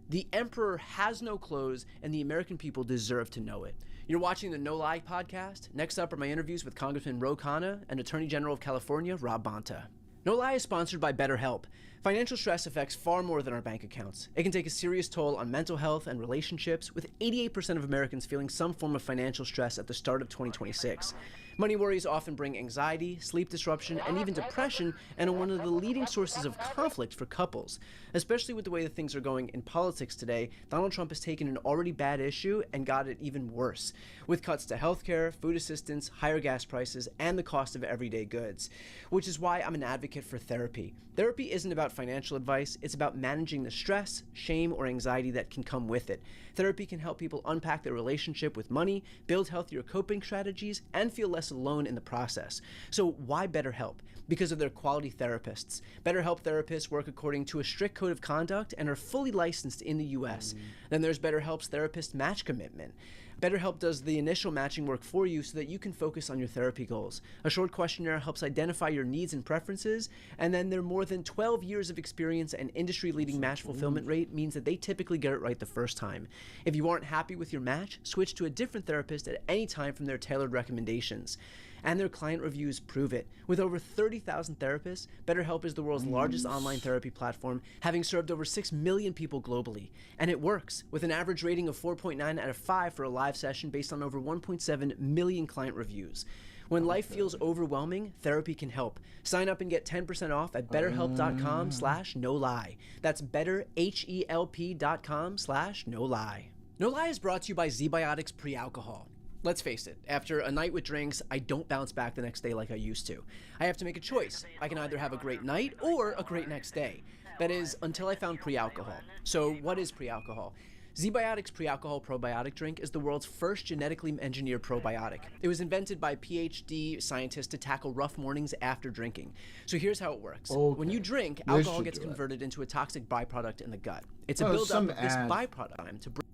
The emperor has no clothes, and the American people deserve to know it. You're watching the No Lie podcast. Next up are my interviews with Congressman Ro Khanna and Attorney General of California, Rob Bonta. No Lie is sponsored by BetterHelp. Financial stress affects far more than our bank accounts. It can take a serious toll on mental health and relationships, with 88% of Americans feeling some form of financial stress at the start of 2026. Money worries often bring anxiety, sleep disruption, and even depression, and are one of the leading sources of conflict for couples. Especially with the way that things are going in politics today, Donald Trump has taken an already bad issue and got it even worse, with cuts to healthcare, food assistance, higher gas prices, and the cost of everyday goods. Which is why I'm an advocate for therapy. Therapy isn't about financial advice, it's about managing the stress, shame, or anxiety that can come with it. Therapy can help people unpack their relationship with money, build healthier coping strategies, and feel less alone in the process. So why BetterHelp? Because of their quality therapists. BetterHelp therapists work according to a strict code of conduct and are fully licensed in the US. Then there's BetterHelp's therapist match commitment. BetterHelp does the initial matching work for you so that you can focus on your therapy goals. A short questionnaire helps identify your needs and preferences, and then their more than 12 years of experience and industry-leading match fulfillment rate means that they typically get it right the first time. If you aren't happy with your match, switch to a different therapist at any time from their tailored recommendations. And their client reviews prove it. With over 30,000 therapists, BetterHelp is the world's largest online therapy platform, having served over 6 million people globally. And it works, with an average rating of 4.9 out of 5 for a live session based on over 1.7 million client reviews. When life feels overwhelming, therapy can help. Sign up and get 10% off at betterhelp.com/nolie. That's betterhelp.com/nolie. No Lie is brought to you by ZBiotics Pre-Alcohol. Let's face it, after a night with drinks, I don't bounce back the next day like I used to. I have to make a choice. I can either have a great night or a great next day. That is, until I found pre-alcohol. So what is pre-alcohol? ZBiotics Pre-Alcohol Probiotic Drink is the world's first genetically engineered probiotic. It was invented by PhD scientists to tackle rough mornings after drinking. So here's how it works.
Okay.
To drink, alcohol gets converted into a toxic byproduct in the gut. It's a buildup of this byproduct to bring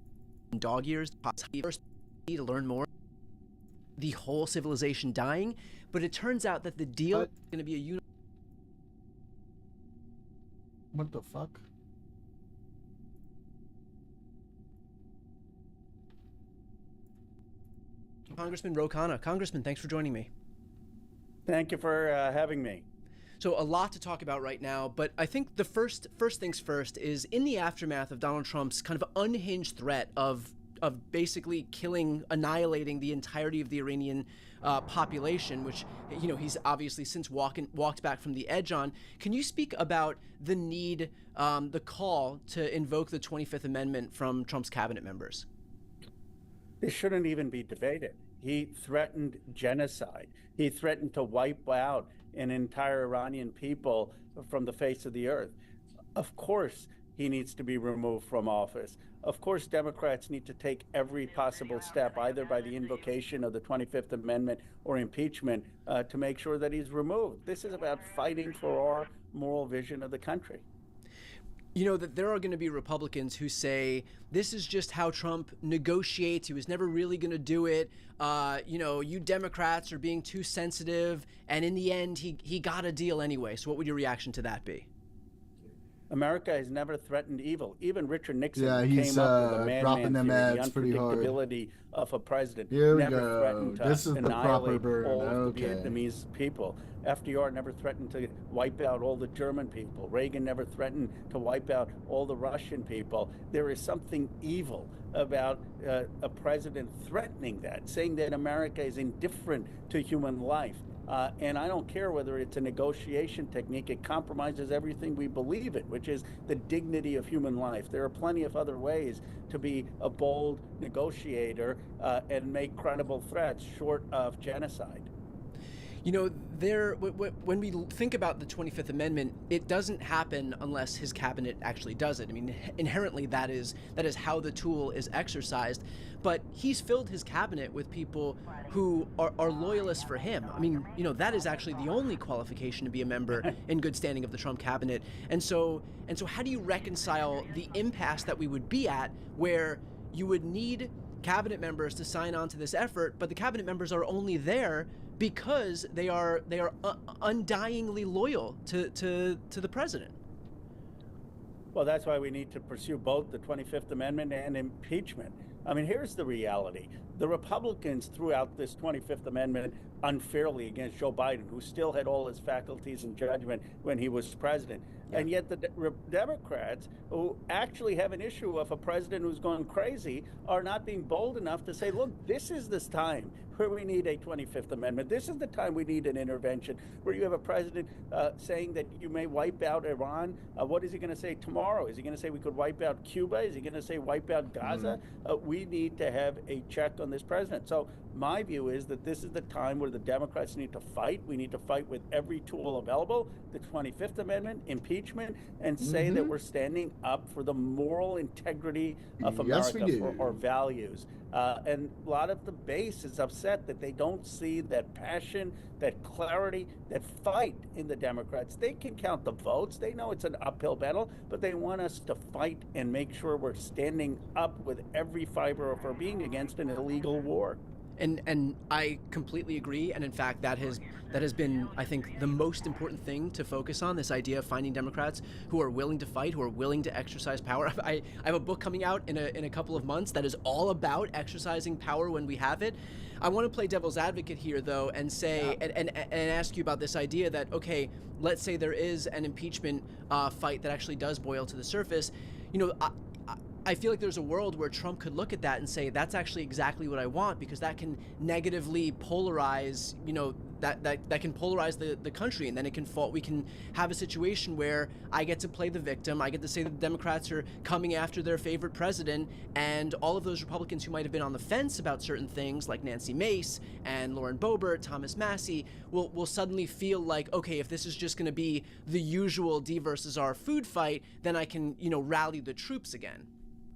dog years, to learn more. The whole civilization dying, but it turns out that the deal is going to be a
What the fuck?
Congressman Ro Khanna. Congressman, thanks for joining me.
Thank you for having me.
So a lot to talk about right now, but I think the first things first is in the aftermath of Donald Trump's kind of unhinged threat of basically annihilating the entirety of the Iranian population, which, you know, he's obviously since walked back from the edge on. Can you speak about the need, the call to invoke the 25th Amendment from Trump's cabinet members?
This shouldn't even be debated. He threatened genocide. He threatened to wipe out an entire Iranian people from the face of the earth. Of course, he needs to be removed from office. Of course, Democrats need to take every possible step, either by the invocation of the 25th Amendment or impeachment, to make sure that he's removed. This is about fighting for our moral vision of the country.
You know, that there are going to be Republicans who say this is just how Trump negotiates. He was never really going to do it. You know, you Democrats are being too sensitive. And in the end, he got a deal anyway. So what would your reaction to that be?
America has never threatened evil. Even Richard Nixon
he's
came up with a
dropping them
theory,
ads
the
pretty hard.
unpredictability of a president.
Here we
never
go.
threatened to
This is the proper
annihilate
burn.
all
Okay.
the Vietnamese people. FDR never threatened to wipe out all the German people. Reagan never threatened to wipe out all the Russian people. There is something evil about a president threatening that, saying that America is indifferent to human life. And I don't care whether it's a negotiation technique. It compromises everything we believe in, which is the dignity of human life. There are plenty of other ways to be a bold negotiator and make credible threats short of genocide.
You know, when we think about the 25th Amendment, it doesn't happen unless his cabinet actually does it. I mean, inherently that is how the tool is exercised. But he's filled his cabinet with people who are loyalists for him. I mean, you know, that is actually the only qualification to be a member in good standing of the Trump cabinet. And so how do you reconcile the impasse that we would be at, where you would need cabinet members to sign on to this effort, but the cabinet members are only there because they are undyingly loyal to the president?
Well, that's why we need to pursue both the 25th Amendment and impeachment. I mean, here's the reality. The Republicans threw out this 25th Amendment unfairly against Joe Biden, who still had all his faculties and judgment when he was president. Yeah. And yet the Democrats, who actually have an issue of a president who's gone crazy, are not being bold enough to say, look, this is this time where we need a 25th Amendment. This is the time we need an intervention, where you have a president saying that you may wipe out Iran. What is he going to say tomorrow? Is he going to say we could wipe out Cuba? Is he going to say wipe out Gaza? We need to have a check on this president. So my view is that this is the time where the Democrats need to fight. We need to fight with every tool available, the 25th Amendment, impeachment, and say that we're standing up for the moral integrity of America, for our values. And a lot of the base is upset that they don't see that passion, that clarity, that fight in the Democrats. They can count the votes. They know it's an uphill battle, but they want us to fight and make sure we're standing up with every fiber of our being against an illegal war.
And I completely agree. And in fact, that has been, I think, the most important thing to focus on, this idea of finding Democrats who are willing to fight, who are willing to exercise power. I have a book coming out in a couple of months that is all about exercising power when we have it. I want to play devil's advocate here, though, and say and ask you about this idea that, okay, let's say there is an impeachment fight that actually does boil to the surface. You know, I feel like there's a world where Trump could look at that and say, that's actually exactly what I want, because that can negatively polarize, you know, that can polarize the country, and then we can have a situation where I get to play the victim. I get to say that the Democrats are coming after their favorite president, and all of those Republicans who might have been on the fence about certain things, like Nancy Mace and Lauren Boebert, Thomas Massey, will suddenly feel like, okay, if this is just going to be the usual D versus R food fight, then I can, you know, rally the troops again.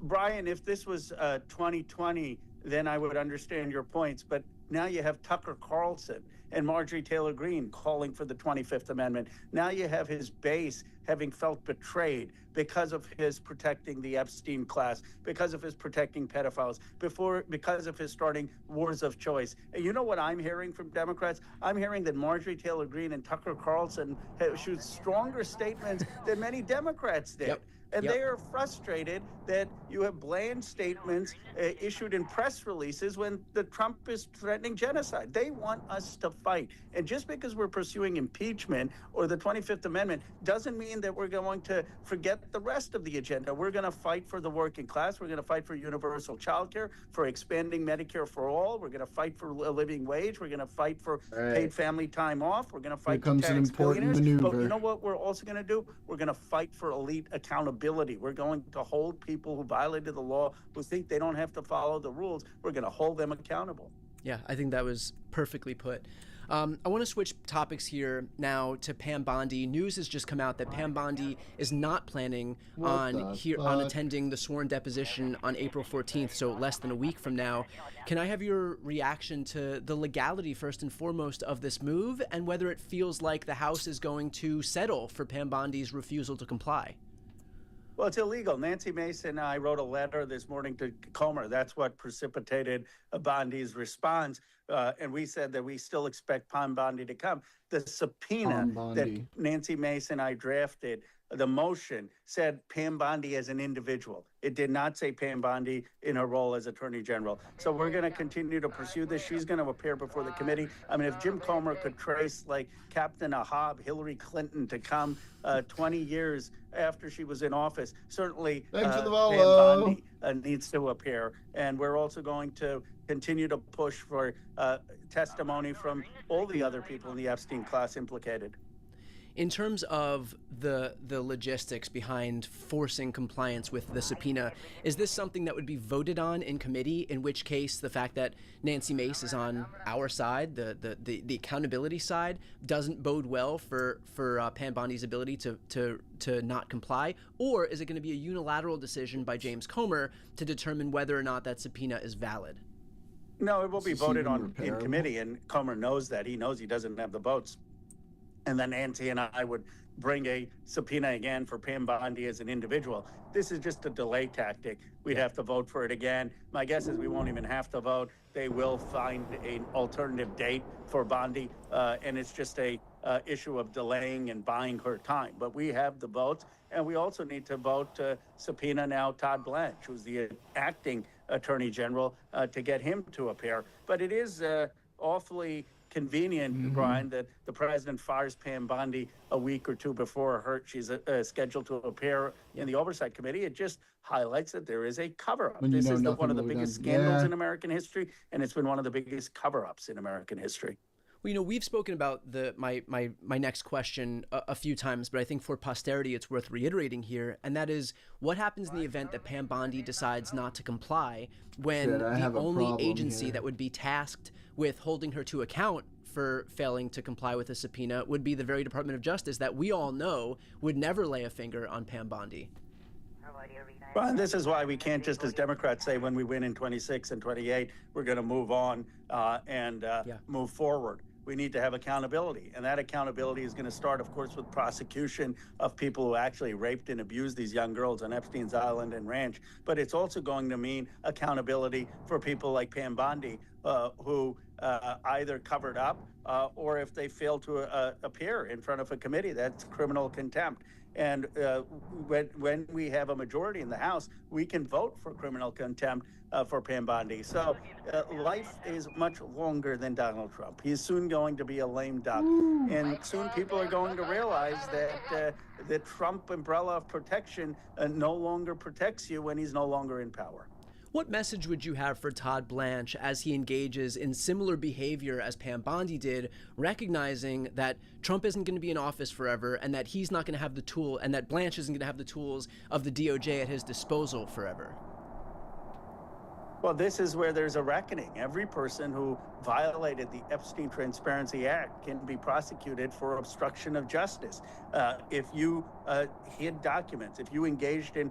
Brian, if this was 2020, then I would understand your points. But now you have Tucker Carlson and Marjorie Taylor Greene calling for the 25th Amendment. Now you have his base having felt betrayed because of his protecting the Epstein class, because of his protecting pedophiles, because of his starting wars of choice. And you know what I'm hearing from Democrats? I'm hearing that Marjorie Taylor Greene and Tucker Carlson have issued stronger statements than many Democrats did.
Yep.
And they are frustrated that you have bland statements issued in press releases when the Trump is threatening genocide. They want us to fight. And just because we're pursuing impeachment or the 25th Amendment doesn't mean that we're going to forget the rest of the agenda. We're going to fight for the working class. We're going to fight for universal child care, for expanding Medicare for all. We're going to fight for a living wage. We're going to fight for paid family time off. We're going to fight to tax billionaires. But you know what we're also going to do? We're going to fight for elite accountability. We're going to hold people who violated the law, who think they don't have to follow the rules. We're going to hold them accountable.
Yeah, I think that was perfectly put. I want to switch topics here now to Pam Bondi. News has just come out that Pam Bondi is not planning on attending the sworn deposition on April 14th, so less than a week from now. Can I have your reaction to the legality, first and foremost, of this move, and whether it feels like the House is going to settle for Pam Bondi's refusal to comply?
Well, it's illegal. Nancy Mason and I wrote a letter this morning to Comer. That's what precipitated Bondi's response. And we said that we still expect Pam Bondi to come. The subpoena that Nancy Mason and I drafted, the motion said Pam Bondi as an individual. It did not say Pam Bondi in her role as Attorney General. So we're going to continue to pursue this. She's going to appear before the committee. I mean, if Jim Comer could trace like Captain Ahab, Hillary Clinton to come 20 years after she was in office, certainly Pam Bondi needs to appear. And we're also going to continue to push for testimony from all the other people in the Epstein class implicated.
In terms of the logistics behind forcing compliance with the subpoena, is this something that would be voted on in committee, in which case the fact that Nancy Mace is on our side, the accountability side, doesn't bode well for Pam Bondi's ability to not comply? Or is it going to be a unilateral decision by James Comer to determine whether or not that subpoena is valid?
No, it will be voted on in committee, and Comer knows that. He knows he doesn't have the votes. And then Nancy and I would bring a subpoena again for Pam Bondi as an individual. This is just a delay tactic. We'd have to vote for it again. My guess is we won't even have to vote. They will find an alternative date for Bondi, and it's just a issue of delaying and buying her time. But we have the votes, and we also need to vote to subpoena now Todd Blanche, who's the acting Attorney General, to get him to appear. But it is awfully convenient, Brian, that the president fires Pam Bondi a week or two before she's scheduled to appear in the Oversight Committee. It just highlights that there is a cover-up. This is one of the biggest scandals in American history, and it's been one of the biggest cover-ups in American history.
Well, we've spoken about my next question a few times, but I think for posterity it's worth reiterating here, and that is, what happens in the event that Pam Bondi decides not to comply when the only agency that would be tasked with holding her to account for failing to comply with a subpoena would be the very Department of Justice that we all know would never lay a finger on Pam Bondi?
Well, and this is why we can't just, as Democrats, say when we win in 26 and 28, we're going to move on and move forward. We need to have accountability, and that accountability is going to start, of course, with prosecution of people who actually raped and abused these young girls on Epstein's Island and Ranch. But it's also going to mean accountability for people like Pam Bondi, who either covered up or if they fail to appear in front of a committee. That's criminal contempt. And when we have a majority in the House, we can vote for criminal contempt for Pam Bondi. So life is much longer than Donald Trump. He's soon going to be a lame duck. And soon people are going to realize that the Trump umbrella of protection no longer protects you when he's no longer in power.
What message would you have for Todd Blanche as he engages in similar behavior as Pam Bondi did, recognizing that Trump isn't going to be in office forever and that he's not going to have the tool, and that Blanche isn't going to have the tools of the DOJ at his disposal forever?
Well, this is where there's a reckoning. Every person who violated the Epstein Transparency Act can be prosecuted for obstruction of justice. If you hid documents, if you engaged in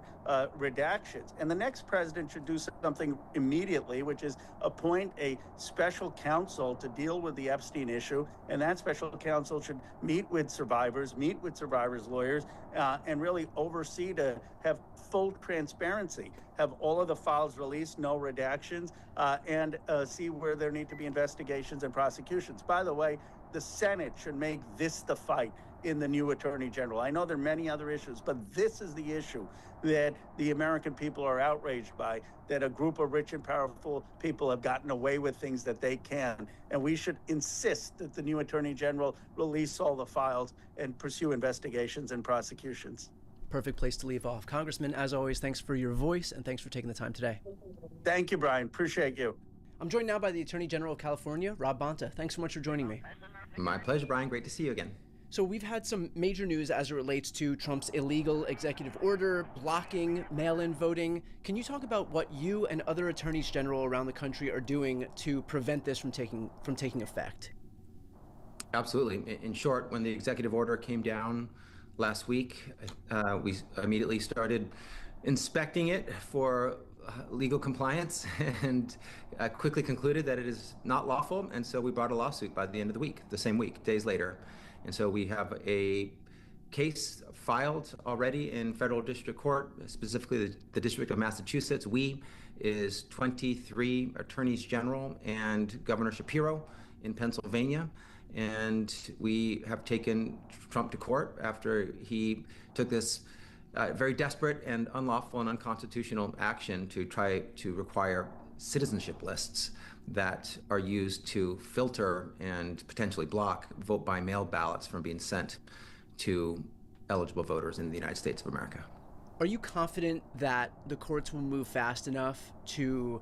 redactions. And the next president should do something immediately, which is appoint a special counsel to deal with the Epstein issue. And that special counsel should meet with survivors lawyers, and really oversee to have full transparency, have all of the files released, no redactions, and see where there need to be investigations and prosecutions. By the way, the Senate should make this the fight in the new Attorney General. I know there are many other issues, but this is the issue that the American people are outraged by, that a group of rich and powerful people have gotten away with things that they can. And we should insist that the new Attorney General release all the files and pursue investigations and prosecutions.
Perfect place to leave off. Congressman, as always, thanks for your voice and thanks for taking the time today.
Thank you, Brian. Appreciate you.
I'm joined now by the Attorney General of California, Rob Bonta. Thanks so much for joining me.
My pleasure, Brian. Great to see you again.
So we've had some major news as it relates to Trump's illegal executive order blocking mail-in voting. Can you talk about what you and other attorneys general around the country are doing to prevent this from taking effect?
Absolutely. In short, when the executive order came down last week, we immediately started inspecting it for legal compliance and quickly concluded that it is not lawful. And so we brought a lawsuit by the end of the week, the same week, days later. And so we have a case filed already in federal district court, specifically the District of Massachusetts. We is 23 attorneys general and Governor Shapiro in Pennsylvania. And we have taken Trump to court after he took this very desperate and unlawful and unconstitutional action to try to require citizenship lists that are used to filter and potentially block vote by mail ballots from being sent to eligible voters in the United States of America.
Are you confident that the courts will move fast enough to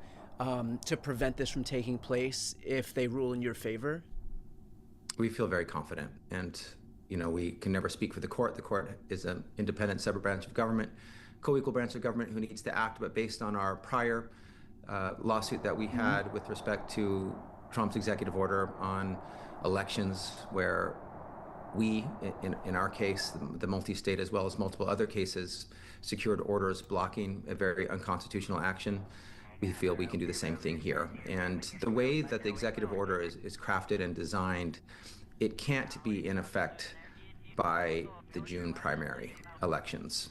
prevent this from taking place if they rule in your favor?
We feel very confident. And, we can never speak for the court. The court is an independent, separate branch of government, co-equal branch of government who needs to act. But based on our prior lawsuit that we had with respect to Trump's executive order on elections, where we, in our case, the multi-state, as well as multiple other cases, secured orders blocking a very unconstitutional action, we feel we can do the same thing here. And the way that the executive order is crafted and designed, it can't be in effect by the June primary elections,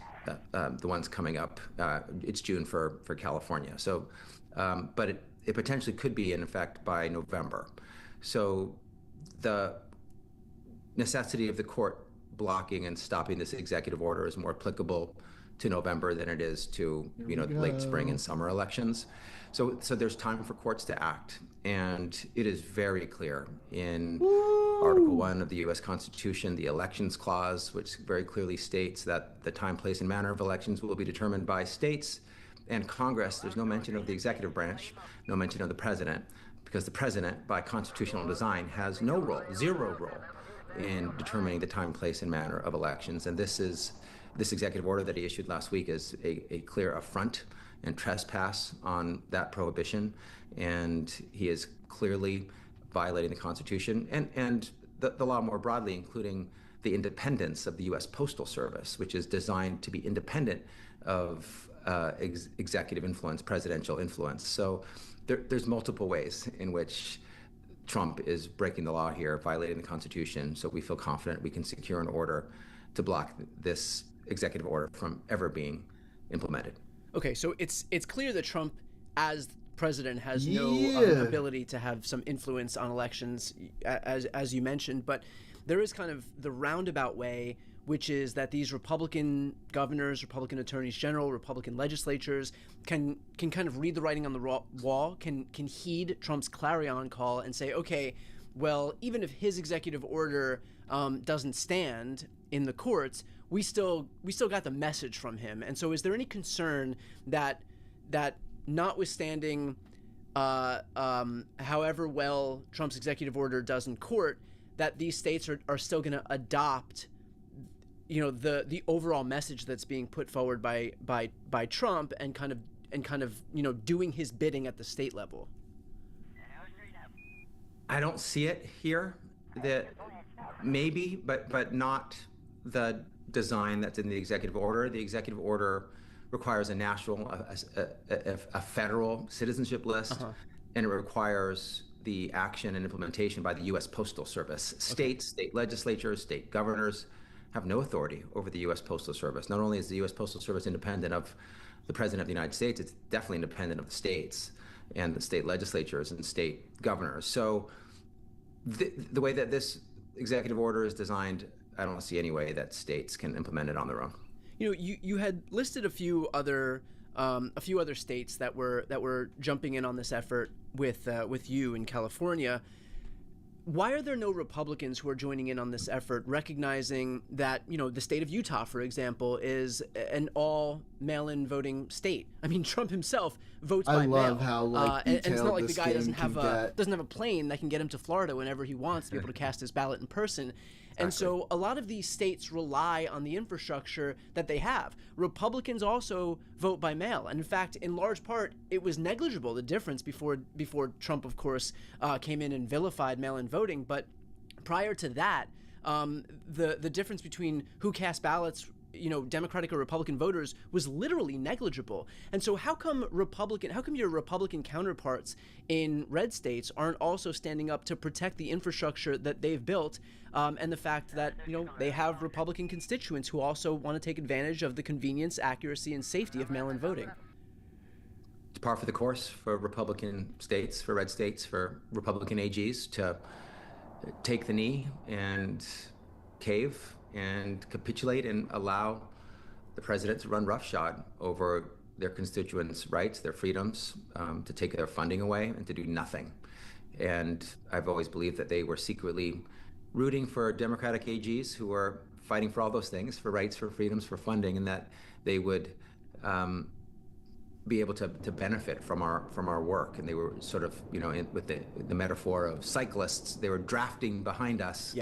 the ones coming up. It's June for California. So, but it potentially could be in effect by November. So the necessity of the court blocking and stopping this executive order is more applicable to November than it is to late spring and summer elections. So there's time for courts to act, and it is very clear in Article 1 of the U.S. Constitution, the Elections Clause, which very clearly states that the time, place, and manner of elections will be determined by states and Congress. There's no mention of the executive branch, no mention of the president, because the president, by constitutional design, has no role, zero role in determining the time, place, and manner of elections. And this executive order that he issued last week is a clear affront and trespass on that prohibition, and he is clearly violating the Constitution and the law more broadly, including the independence of the U.S. Postal Service, which is designed to be independent of executive influence, presidential influence. So there's multiple ways in which Trump is breaking the law here, violating the Constitution. So we feel confident we can secure an order to block this executive order from ever being implemented.
Okay, so it's clear that Trump, as president, has no ability to have some influence on elections, as you mentioned. But there is kind of the roundabout way, which is that these Republican governors, Republican attorneys general, Republican legislatures can kind of read the writing on the wall, can heed Trump's clarion call and say, okay, well, even if his executive order doesn't stand in the courts, we still got the message from him. And so is there any concern that notwithstanding however well Trump's executive order does in court, that these states are still going to adopt the overall message that's being put forward by Trump and kind of doing his bidding at the state level?
I don't see it here. That maybe, but not the design that's in the executive order. The executive order requires a national, a federal citizenship list, and it requires the action and implementation by the U.S. Postal Service. States, state legislatures, state governors have no authority over the U.S. Postal Service. Not only is the U.S. Postal Service independent of the President of the United States, it's definitely independent of the states and the state legislatures and state governors. So the way that this executive order is designed, I don't see any way that states can implement it on their own.
You had listed a few other states that were jumping in on this effort with you in California. Why are there no Republicans who are joining in on this effort, recognizing that, the state of Utah, for example, is an all mail-in voting state? I mean, Trump himself votes by mail.
I love how
and it's not like
this
the guy
game
doesn't have a plane that can get him to Florida whenever he wants to be able to cast his ballot in person. Exactly. And so a lot of these states rely on the infrastructure that they have. Republicans also vote by mail. And in fact, in large part, it was negligible, the difference before Trump, of course, came in and vilified mail-in voting. But prior to that, the difference between who cast ballots, Democratic or Republican voters, was literally negligible. And so how come your Republican counterparts in red states aren't also standing up to protect the infrastructure that they've built, and the fact that they have Republican constituents who also want to take advantage of the convenience, accuracy, and safety of mail-in voting?
It's par for the course for Republican states, for red states, for Republican AGs to take the knee and cave and capitulate and allow the president to run roughshod over their constituents' rights, their freedoms, to take their funding away and to do nothing. And I've always believed that they were secretly rooting for Democratic AGs who are fighting for all those things, for rights, for freedoms, for funding, and that they would be able to benefit from our work. And they were sort of, with the metaphor of cyclists, they were drafting behind us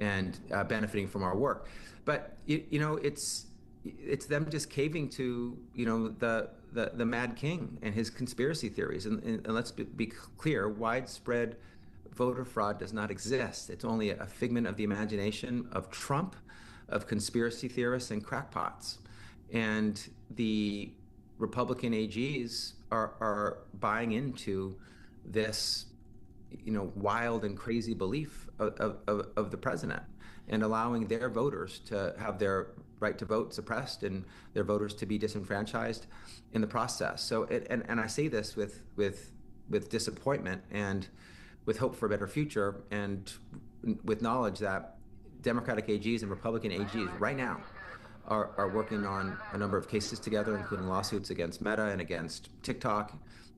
and benefiting from our work. But you know, it's them just caving to, you know, the Mad King and his conspiracy theories. And let's be clear: widespread voter fraud does not exist. It's only a figment of the imagination of Trump, of conspiracy theorists and crackpots. And the Republican AGs are buying into this, you know, wild and crazy belief of the president, and allowing their voters to have their right to vote suppressed and their voters to be disenfranchised in the process. So, and I say this with disappointment and with hope for a better future, and with knowledge that Democratic AGs and Republican AGs right now are working on a number of cases together, including lawsuits against Meta and against TikTok,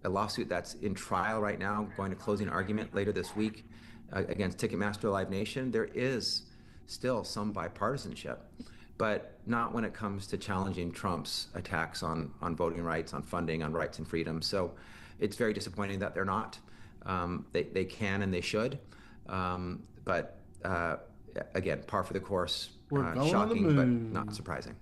a lawsuit that's in trial right now, going to closing argument later this week against Ticketmaster, Live Nation. There is still some bipartisanship, but not when it comes to challenging Trump's attacks on voting rights, on funding, on rights and freedoms. So it's very disappointing that they're not. They can and they should, but again, par for the course. Shocking, but not surprising.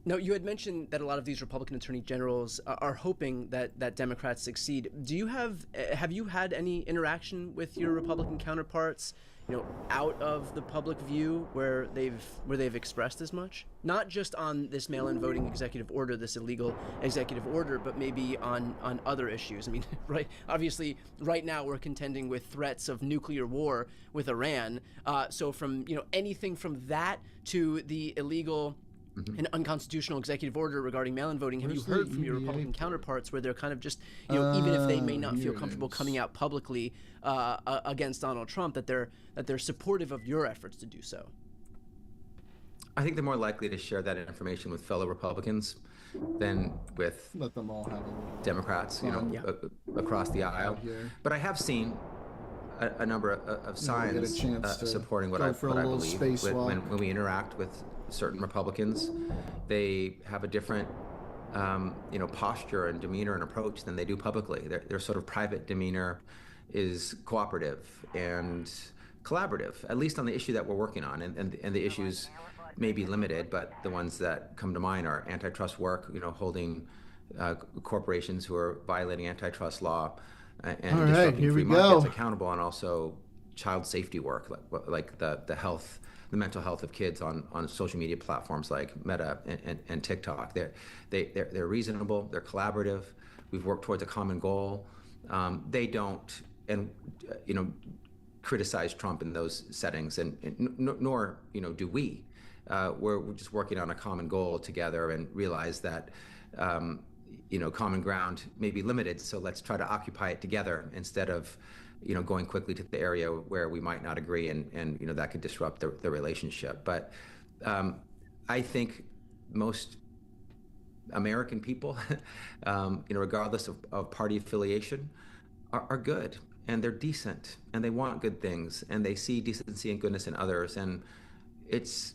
Now, you had mentioned that a lot of these Republican attorney generals are hoping that Democrats succeed. Do you have you had any interaction with your Republican counterparts, you know, out of the public view where they've expressed as much? Not just on this mail-in voting executive order, this illegal executive order, but maybe on other issues. I mean, right? Obviously, right now we're contending with threats of nuclear war with Iran. So from, you know, anything from that to the illegal an unconstitutional executive order regarding mail-in voting. Have you heard from your Republican counterparts where they're kind of just, you know, even if they may not feel comfortable coming out publicly against Donald Trump, that they're supportive of your efforts to do so?
I think they're more likely to share that information with fellow Republicans than with
let them all have a
Democrats, you know, across the aisle. But I have seen a number of signs supporting what I believe. When we interact with certain Republicans, they have a different you know, posture and demeanor and approach than they do publicly. Their sort of private demeanor is cooperative and collaborative, at least on the issue that we're working on. And the issues may be limited, but the ones that come to mind are antitrust work, you know, holding corporations who are violating antitrust law and disrupting free markets accountable, and also child safety work, like the health, the mental health of kids on social media platforms like Meta and TikTok. They're reasonable, they're collaborative. We've worked towards a common goal. They don't, and you know, criticize Trump in those settings, and nor, you know, do we. We're just working on a common goal together and realize that you know, common ground may be limited, so let's try to occupy it together instead of, you know, going quickly to the area where we might not agree, and you know, that could disrupt the relationship. But I think most American people, you know, regardless of party affiliation, are good, and they're decent, and they want good things, and they see decency and goodness in others, and it's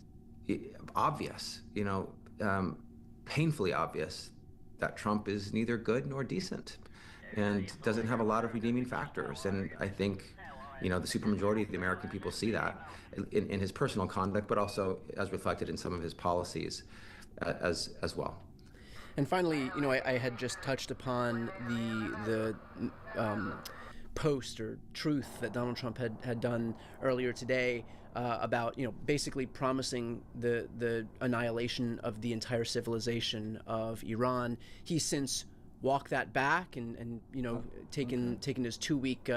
obvious, you know, painfully obvious, that Trump is neither good nor decent and doesn't have a lot of redeeming factors. And I think, you know, the supermajority of the American people see that in his personal conduct, but also as reflected in some of his policies as well.
And finally, you know, I had just touched upon the post or truth that Donald Trump had done earlier today about, you know, basically promising the annihilation of the entire civilization of Iran. He's since walked that back and you know, taken his two week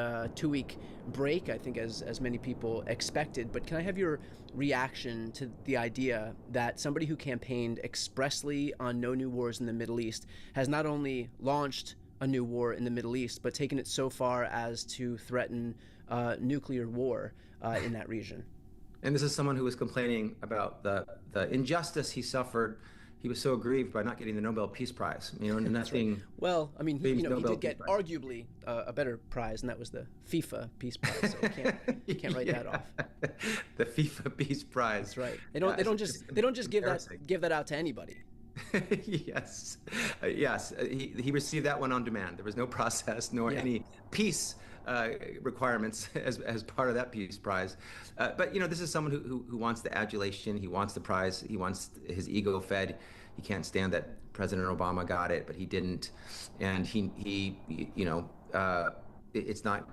break, I think, as many people expected. But can I have your reaction to the idea that somebody who campaigned expressly on no new wars in the Middle East has not only launched a new war in the Middle East, but taken it so far as to threaten nuclear war in that region?
And this is someone who was complaining about the injustice he suffered. He was so aggrieved by not getting the Nobel Peace Prize. You know, nothing.
Right. Well, I mean, he did get arguably a better prize, and that was the FIFA Peace Prize. So you can't write that off.
The FIFA Peace Prize.
That's right. They don't just give that out to anybody.
Yes. He received that one on demand. There was no process nor any piece requirements as part of that peace prize. But this is someone who wants the adulation. He wants the prize. He wants his ego fed. He can't stand that President Obama got it, but he didn't, and it's not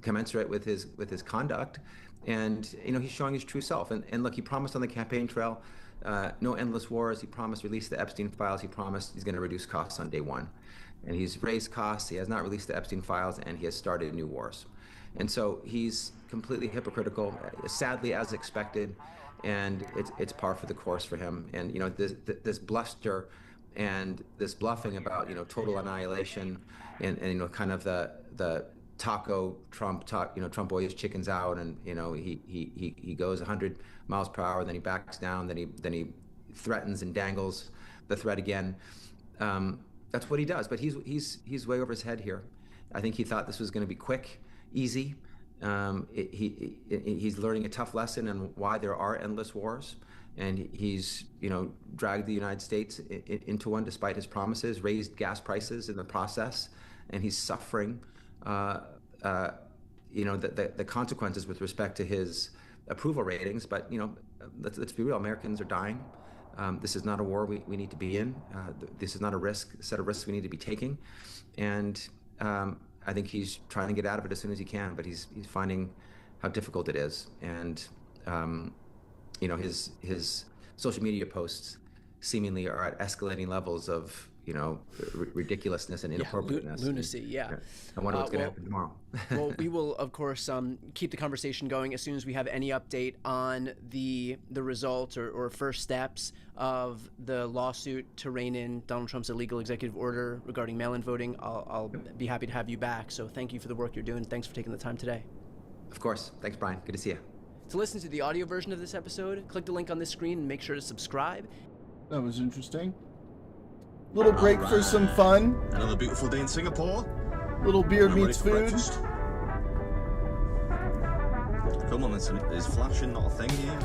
commensurate with his conduct, and he's showing his true self. And look, he promised on the campaign trail, no endless wars. He promised release the Epstein files. He promised he's going to reduce costs on day one, and he's raised costs. He has not released the Epstein files, and he has started new wars. And so he's completely hypocritical, sadly as expected, and it's par for the course for him. And this bluster and this bluffing about total annihilation and kind of the taco Trump Trump always chickens out, and he goes 100 miles per hour, then he backs down, then he threatens and dangles the threat again. That's what he does, but he's way over his head here. I think he thought this was going to be quick, easy. He's learning a tough lesson on why there are endless wars, and he's dragged the United States into one despite his promises, raised gas prices in the process, and he's suffering the consequences with respect to his approval ratings. But let's be real, Americans are dying. This is not a war we need to be in. This is not a set of risks we need to be taking, and I think he's trying to get out of it as soon as he can, but he's finding how difficult it is. And his social media posts seemingly are at escalating levels of ridiculousness and inappropriateness.
Lunacy, yeah.
I wonder what's going to happen tomorrow.
Well, we will, of course, keep the conversation going as soon as we have any update on the results or first steps of the lawsuit to rein in Donald Trump's illegal executive order regarding mail-in voting. I'll be happy to have you back. So thank you for the work you're doing. Thanks for taking the time today.
Of course. Thanks, Brian. Good to see you.
To listen to the audio version of this episode, click the link on this screen and make sure to subscribe.
That was interesting. Little break for some fun.
Another beautiful day in Singapore.
Little beard meets food.
Breakfast. Come on, is flashing not a thing here?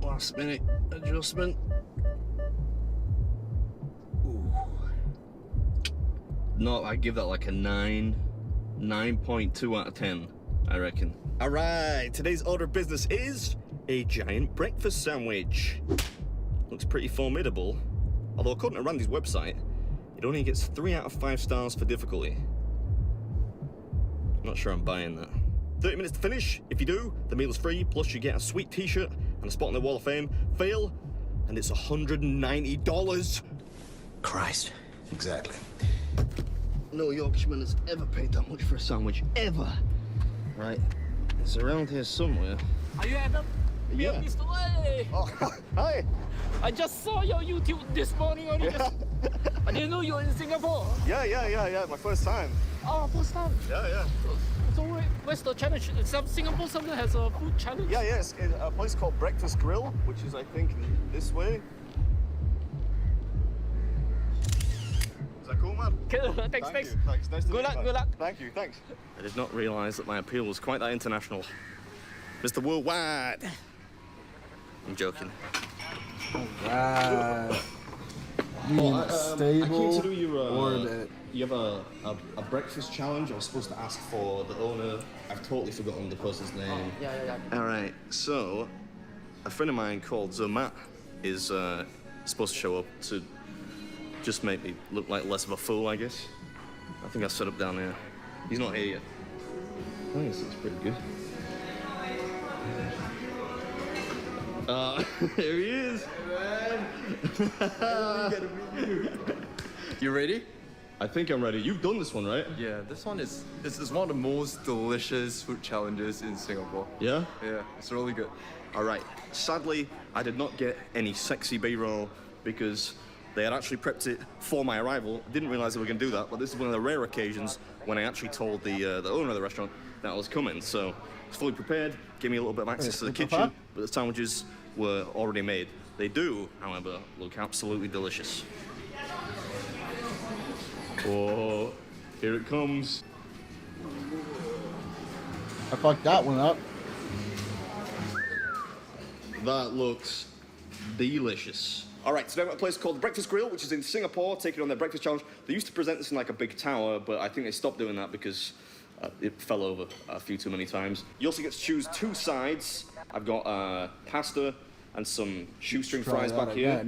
Last minute adjustment. Ooh. No, I give that like a 9.2 out of 10, I reckon. All right, today's order of business is a giant breakfast sandwich. Looks pretty formidable, although according to Randy's website, it only gets 3 out of 5 stars for difficulty. Not sure I'm buying that. 30 minutes to finish. If you do, the meal is free, plus you get a sweet t-shirt and a spot on the Wall of Fame. Fail, and it's $190.
Christ. Exactly.
No Yorkshireman has ever paid that much for a sandwich, ever. Right, it's around here somewhere.
Are you Adam?
Yeah. Oh, hi.
I just saw your YouTube this morning only. I didn't know you were in Singapore.
Yeah, my first time.
Oh, first time?
Yeah.
So where's the challenge? Singapore something has a food challenge?
Yeah, it's a place called Breakfast Grill, which is, I think, this way. Is that cool, man?
Thanks.
Thanks. Nice to meet you, man.
Good luck.
Thank you, thanks. I did not realise that my appeal was quite that international. Mr. Worldwide. I'm joking.
Right.
I came to do your
orbit.
You have a breakfast challenge. I was supposed to ask for the owner. I've totally forgotten the person's name.
Yeah.
All right, so a friend of mine called Matt is supposed to show up to just make me look like less of a fool, I guess. I think I set up down there. He's not here yet. I think it's pretty good. There he is.
You ready?
I think I'm ready. You've done this one, right?
Yeah, this is one of the most delicious food challenges in Singapore.
Yeah?
Yeah, it's really good.
All right. Sadly, I did not get any sexy B-roll because they had actually prepped it for my arrival. I didn't realize they were going to do that, but this is one of the rare occasions when I actually told the owner of the restaurant that I was coming. So I was fully prepared, gave me a little bit of access to the kitchen, but the sandwiches were already made. They do, however, look absolutely delicious. Oh, here it comes.
I fucked that one up.
That looks delicious. All right, so now we're at a place called the Breakfast Grill, which is in Singapore, taking on their breakfast challenge. They used to present this in like a big tower, but I think they stopped doing that because it fell over a few too many times. You also get to choose 2 sides. I've got pasta and some shoestring fries back here.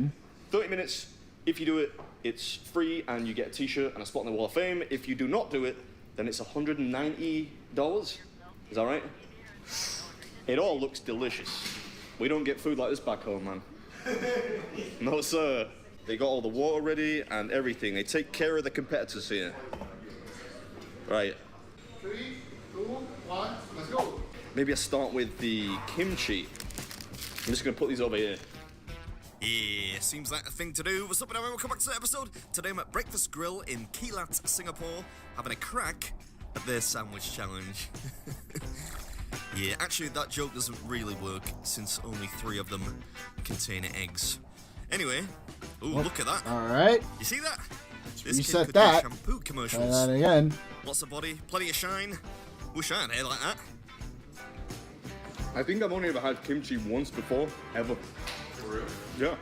30 minutes. If you do it, it's free and you get a t-shirt and a spot in the Wall of Fame. If you do not do it, then it's $190. Is that right? It all looks delicious. We don't get food like this back home, man. No, sir. They got all the water ready and everything. They take care of the competitors here. Right.
3, 2, 1, let's go.
Maybe I start with the kimchi. I'm just gonna put these over here.
Yeah, seems like a thing to do. What's up, everyone? Welcome back to the episode. Today I'm at Breakfast Grill in Keelat, Singapore, having a crack at their sandwich challenge. Yeah, actually that joke doesn't really work since only 3 of them contain eggs. Anyway, look at that.
All right.
You see that?
Let's
This kid
reset
could
that.
do shampoo commercials.
Try that again.
Lots of body, plenty of shine. Wish I had hair like that.
I think I've only ever had kimchi once before, ever.
For real?
Yeah.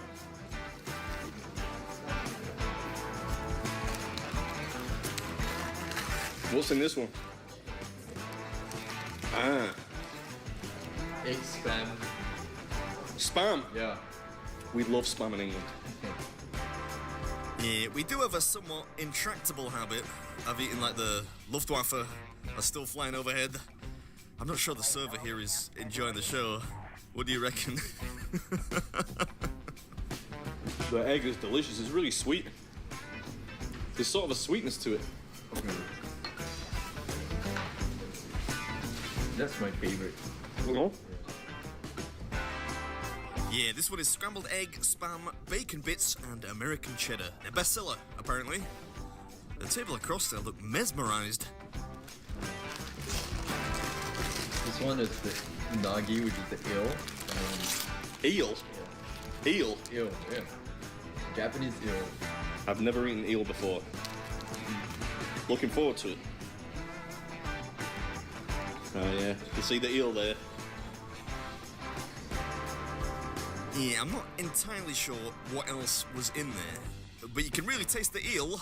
What's in this one?
Egg spam.
Spam?
Yeah.
We love spam in England.
Yeah, we do have a somewhat intractable habit of eating like the Luftwaffe are still flying overhead. I'm not sure the server here is enjoying the show. What do you reckon?
The egg is delicious. It's really sweet. There's sort of a sweetness to it.
That's my favorite.
Oh.
Yeah, this one is scrambled egg, spam, bacon bits, and American cheddar. A bestseller, apparently. The table across there look mesmerized.
This one is the unagi, which is the eel.
Eel?
Yeah.
Eel?
Eel, yeah. Japanese eel.
I've never eaten eel before. Looking forward to it. Oh yeah, you can see the eel there.
Yeah, I'm not entirely sure what else was in there, but you can really taste the eel.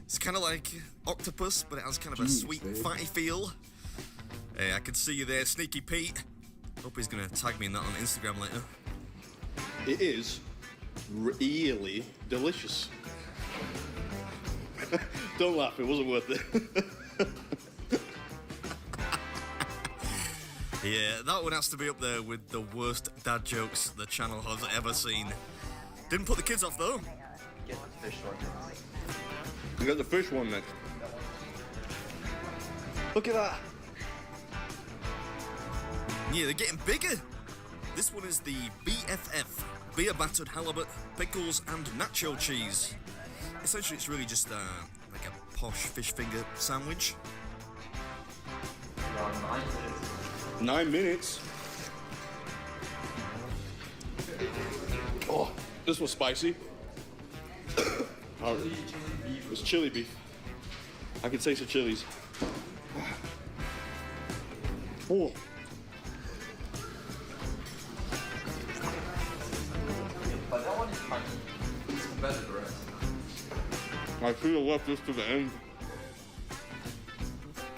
It's kind of like octopus, but it has kind of a sweet, fatty feel. Hey, I can see you there, Sneaky Pete. Hope he's gonna tag me in that on Instagram later.
It is really delicious. Don't laugh, it wasn't worth it.
Yeah, that one has to be up there with the worst dad jokes the channel has ever seen. Didn't put the kids off though.
Get the fish one.
You got the fish one next. Look at that.
Yeah, they're getting bigger. This one is the BFF, beer battered halibut, pickles, and nacho cheese. Essentially, it's really just like a posh fish finger sandwich.
9 minutes.
9 minutes. Oh, this was spicy. Oh, it was chili beef. I can taste the chilies. Oh.
But that one is tiny. It's compared to the rest.
I should have left this to the end.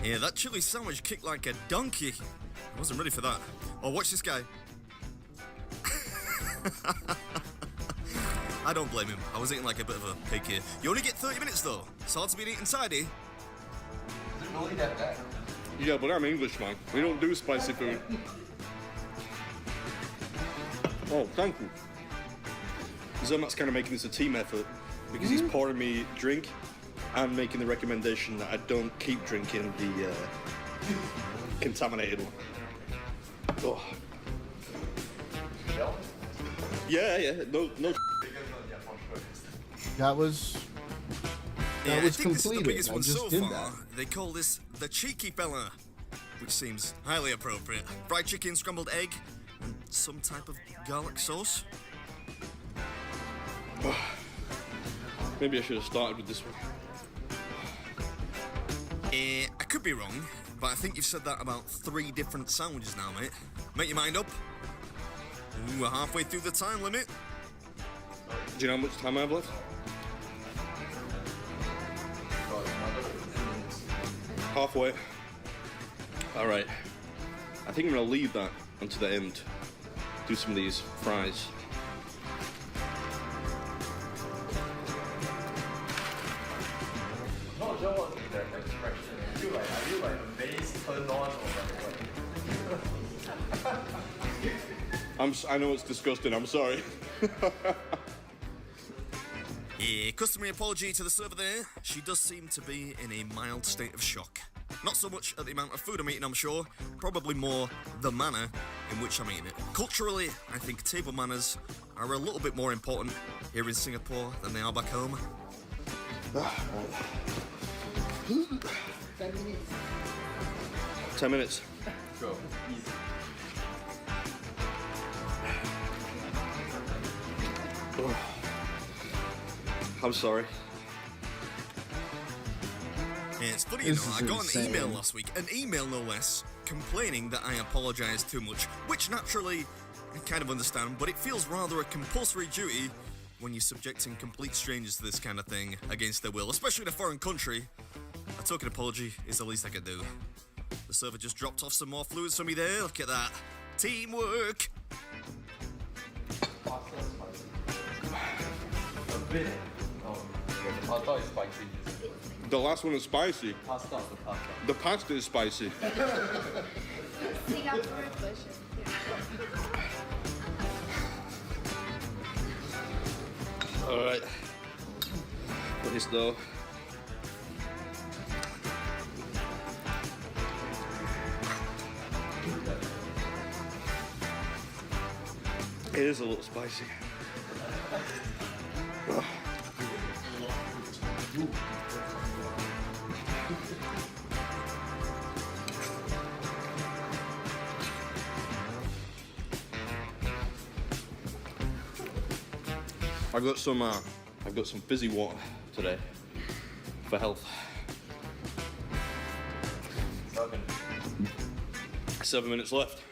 Yeah, that chili sandwich kicked like a donkey. I wasn't ready for that. Oh, watch this guy. I don't blame him. I was eating like a bit of a pig here. You only get 30 minutes though. It's hard to be eating tidy.
Is it really that bad?
Yeah, but I'm English, man. We don't do spicy food. Oh, thank you. Zermatt's kind of making this a team effort because he's pouring me drink and making the recommendation that I don't keep drinking the contaminated one. Oh. Yeah, no.
That was
Yeah, I think
completed.
this is the biggest
I
one
just
so
did
far.
that.
They call this the cheeky fella, which seems highly appropriate. Fried chicken, scrambled egg, and some type of garlic sauce.
Maybe I should have started with this one.
I could be wrong, but I think you've said that about 3 different sandwiches now, mate. Make your mind up. We're halfway through the time limit.
Do you know how much time I have left? Halfway. All right. I think I'm gonna leave that until the end. Do some of these fries. I know it's disgusting. I'm sorry.
A customary apology to the server there. She does seem to be in a mild state of shock. Not so much at the amount of food I'm eating, I'm sure. Probably more the manner in which I'm eating it. Culturally, I think table manners are a little bit more important here in Singapore than they are back home.
10 minutes.
Go. Easy.
I'm sorry.
Yeah, it's funny, you know, I got an email last week, an email no less, complaining that I apologise too much, which naturally I kind of understand, but it feels rather a compulsory duty when you're subjecting complete strangers to this kind of thing against their will, especially in a foreign country. A token apology is the least I could do. The server just dropped off some more fluids for me there, look at that. Teamwork!
Pasta is spicy.
The last one is spicy.
Pasta.
The pasta is spicy.
Singapore version.
All right. Put this though. It is a little spicy. I've got some fizzy water today for health. 7 minutes left.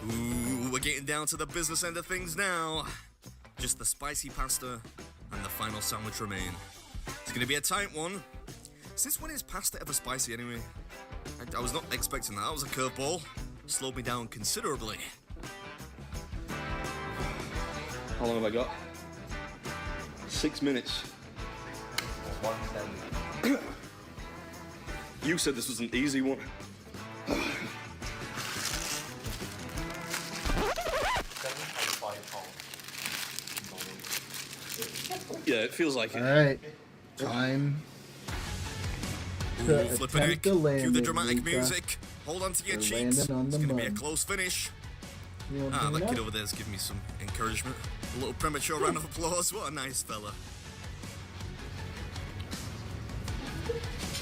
Ooh, we're getting down to the business end of things now. Just the spicy pasta and the final sandwich remain. It's gonna be a tight one. Since when is pasta ever spicy anyway? I was not expecting that. That was a curveball. Slowed me down considerably.
How long have I got? 6 minutes. You said this was an easy one. Yeah, it feels like it.
All right, time to attempt to land
Cue the
it,
dramatic
Luca.
music. Hold on to your
We're
cheeks. It's
landing on the
gonna be a
mud.
close finish.
You want
Ah,
to
that
hang
kid
up?
over there is giving me some encouragement. A little premature round of applause. What a nice fella.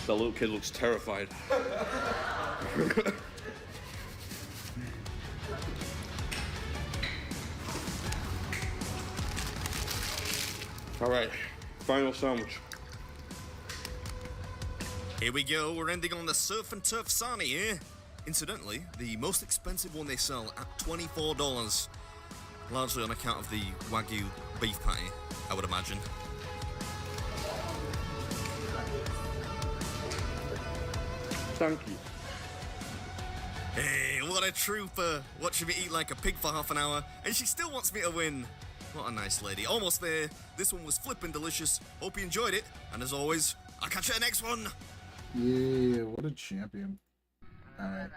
That little kid looks terrified. All right, final sandwich.
Here we go. We're ending on the surf and turf sarnie here. Incidentally, the most expensive one they sell at $24. Largely on account of the Wagyu beef patty, I would imagine.
Thank you.
Hey, what a trooper. Watching me eat like a pig for half an hour, and she still wants me to win. What a nice lady. Almost there. This one was flippin' delicious. Hope you enjoyed it. And as always, I'll catch you at the next one.
Yeah, what a champion. All right.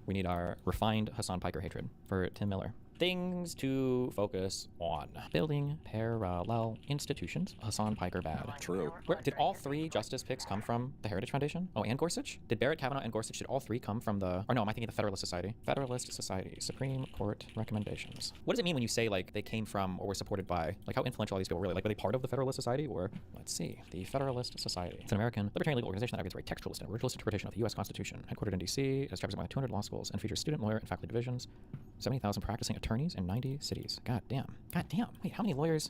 We need our refined Hassan Piker hatred for Tim Miller. Things to focus on. Building parallel institutions. Hassan Piker bad. True. Where did all three justice picks come from the Heritage Foundation? Oh, and Gorsuch? Did Barrett, Kavanaugh, and Gorsuch, did all three come from the... Or no, am I thinking of the Federalist Society? Federalist Society. Supreme Court recommendations. What does it mean when you say, like, they came from or were supported by... Like, how influential are these people really? Like, were they part of the Federalist Society? Or, let's see, the Federalist Society. It's an American libertarian legal organization that advocates for a textualist and originalist interpretation of the U.S. Constitution. Headquartered in D.C., it has more than 200 law schools and features student, lawyer, and faculty divisions, 70,000 practicing attorneys,
attorneys in 90 cities. God damn. God damn. Wait, how many lawyers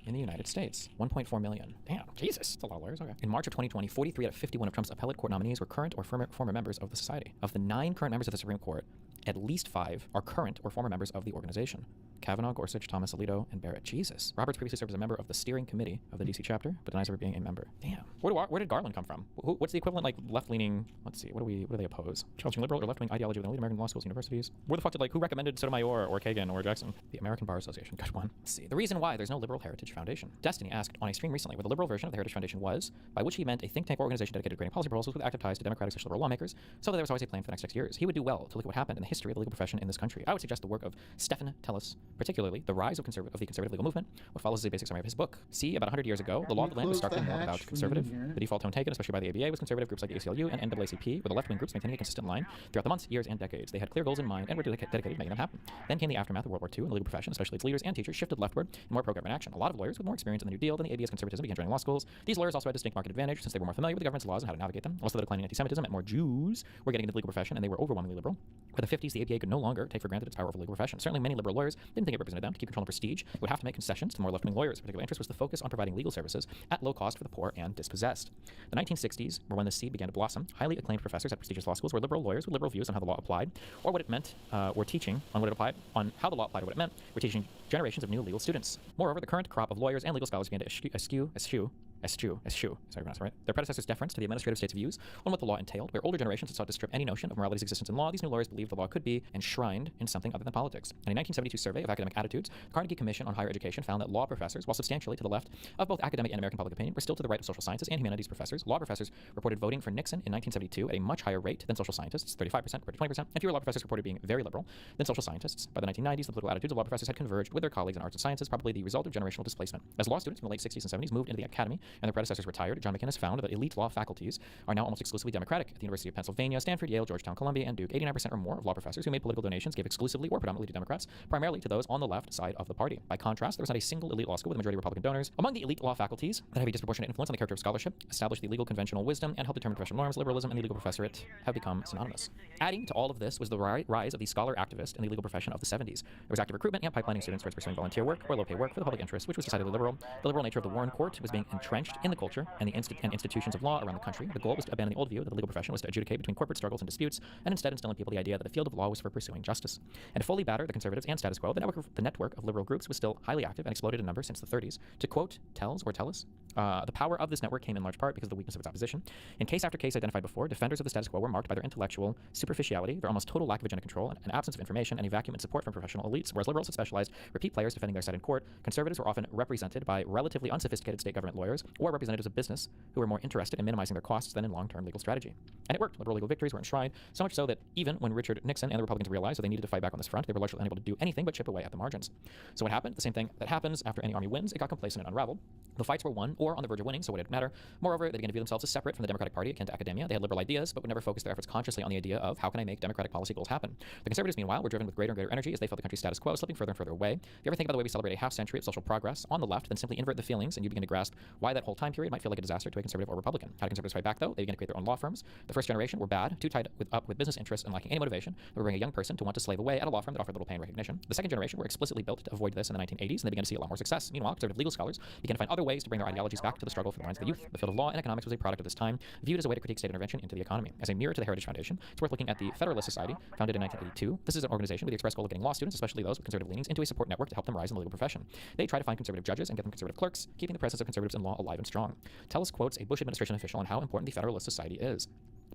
in the United States? 1.4 million. Damn, Jesus. That's a lot of lawyers. Okay. In March of 2020, 43 out of 51 of Trump's appellate court nominees were current or former members of the society. Of the 9 current members of the Supreme Court, at least 5 are current or former members of the organization. Kavanaugh, Gorsuch, Thomas, Alito, and Barrett. Jesus. Roberts previously served as a member of the steering committee of the D.C. chapter, but denies ever being a member. Damn. Where did Garland come from? What's the equivalent, like, left-leaning, let's see, what do they oppose? Challenging liberal or left-wing ideology within elite American law schools and universities? Where the fuck did, who recommended Sotomayor or Kagan or Jackson? The American Bar Association. Good one. Let's see. The reason why there's no Liberal Heritage Foundation. Destiny asked on a stream recently where the liberal version of the Heritage Foundation was, by which he meant a think tank organization dedicated to creating policy proposals with active ties to Democratic/liberal lawmakers, so that there was always a plan for the next 6 years. He would do well to look at what happened in the history of the legal profession in this country. I would suggest the work of Stephen Tellis, particularly The Rise of the Conservative Legal Movement. What follows is a basic summary of his book. See, about 100 years ago, the law of the land was starkly more about conservative. The default tone taken, especially by the ABA, was conservative. Groups like the ACLU and NAACP were the left-wing groups maintaining a consistent line throughout the months, years, and decades. They had clear goals in mind and were dedicated to making them happen. Then came the aftermath of World War II, and the legal profession, especially its leaders and teachers, shifted leftward in more pro-government action. A lot of lawyers with more experience in the New Deal than the ABA's conservatism began joining law schools. These lawyers also had distinct market advantage since they were more familiar with the government's laws and how to navigate them. Also, the declining anti-Semitism meant more Jews were getting into the legal profession, and they were overwhelmingly liberal. By the 50s, the ABA could no longer take for granted its power over the legal profession. Certainly, many liberal lawyers didn't think it represented them. To keep control and prestige, it would have to make concessions to more left-wing lawyers. A particular interest was the focus on providing legal services at low cost for the poor and dispossessed. The 1960s were when the seed began to blossom. Highly acclaimed professors at prestigious law schools were liberal lawyers with liberal views on how the law applied, or what it meant, were teaching on what it applied, on how the law applied or what it meant. Were teaching generations of new legal students. Moreover, the current crop of lawyers and legal scholars began to eschew, sorry, I pronounced it right, their predecessors' deference to the administrative state's views on what the law entailed. Where older generations had sought to strip any notion of morality's existence in law, these new lawyers believed the law could be enshrined in something other than politics. In a 1972 survey of academic attitudes, the Carnegie Commission on Higher Education found that law professors, while substantially to the left of both academic and American public opinion, were still to the right of social sciences and humanities professors. Law professors reported voting for Nixon in 1972 at a much higher rate than social scientists, 35% compared to 20%, and fewer law professors reported being very liberal than social scientists. By the 1990s, the political attitudes of law professors had converged with their colleagues in arts and sciences, probably the result of generational displacement. As law students from the late 60s and 70s moved into the academy and their predecessors retired, John McInnes found that elite law faculties are now almost exclusively Democratic. At the University of Pennsylvania, Stanford, Yale, Georgetown, Columbia, and Duke, 89% or more of law professors who made political donations gave exclusively or predominantly to Democrats, primarily to those on the left side of the party. By contrast, there was not a single elite law school with a majority of Republican donors. Among the elite law faculties that have a disproportionate influence on the character of scholarship, establish the legal conventional wisdom, and help determine professional norms, liberalism and the legal professorate have become synonymous. Adding to all of this was the rise of the scholar activist in the legal profession of the 70s. There was active recruitment and pipelining students towards pursuing volunteer work or low-pay work for the public interest, which was decidedly liberal. The liberal nature of the Warren Court was being entrenched in the culture and the institutions of law around the country. The goal was to abandon the old view that the legal profession was to adjudicate between corporate struggles and disputes, and instead instill in people the idea that the field of law was for pursuing justice. And to fully batter the conservatives and status quo, the network of liberal groups was still highly active and exploded in number since the 30s. To quote Tellis, the power of this network came in large part because of the weakness of its opposition. In case after case identified before, defenders of the status quo were marked by their intellectual superficiality, their almost total lack of agenda control, an absence of information, and a vacuum in support from professional elites. Whereas liberals had specialized repeat players defending their side in court, conservatives were often represented by relatively unsophisticated state government lawyers or representatives of business who were more interested in minimizing their costs than in long-term legal strategy. And it worked. Liberal legal victories were enshrined, so much so that even when Richard Nixon and the Republicans realized that they needed to fight back on this front, they were largely unable to do anything but chip away at the margins. So what happened? The same thing that happens after any army wins. It got complacent and unraveled. The fights were won or on the verge of winning, so what did it matter? Moreover, they began to view themselves as separate from the Democratic Party, akin to academia. They had liberal ideas, but would never focus their efforts consciously on the idea of how can I make democratic policy goals happen. The conservatives, meanwhile, were driven with greater and greater energy as they felt the country's status quo slipping further and further away. If you ever think about the way we celebrate a half-century of social progress on the left, then simply invert the feelings and you begin to grasp why that whole time period might feel like a disaster to a conservative or Republican. How do conservatives fight back, though? They began to create their own law firms. The first generation were bad, too tied up with business interests and lacking any motivation. They would bring a young person to want to slave away at a law firm that offered little pay and recognition. The second generation were explicitly built to avoid this in the 1980s, and they began to see a lot more success. Meanwhile, conservative legal scholars began to find other ways to bring their ideologies back to the struggle for the minds of the youth. The field of law and economics was a product of this time, viewed as a way to critique state intervention into the economy. As a mirror to the Heritage Foundation, it's worth looking at the Federalist Society, founded in 1982. This is an organization with the express goal of getting law students, especially those with conservative leanings, into a support network to help them rise in the legal profession. They try to find conservative judges and get them conservative clerks, keeping the presence of conservatives in law alive and strong. Tellis quotes a Bush administration official on how important the Federalist Society is.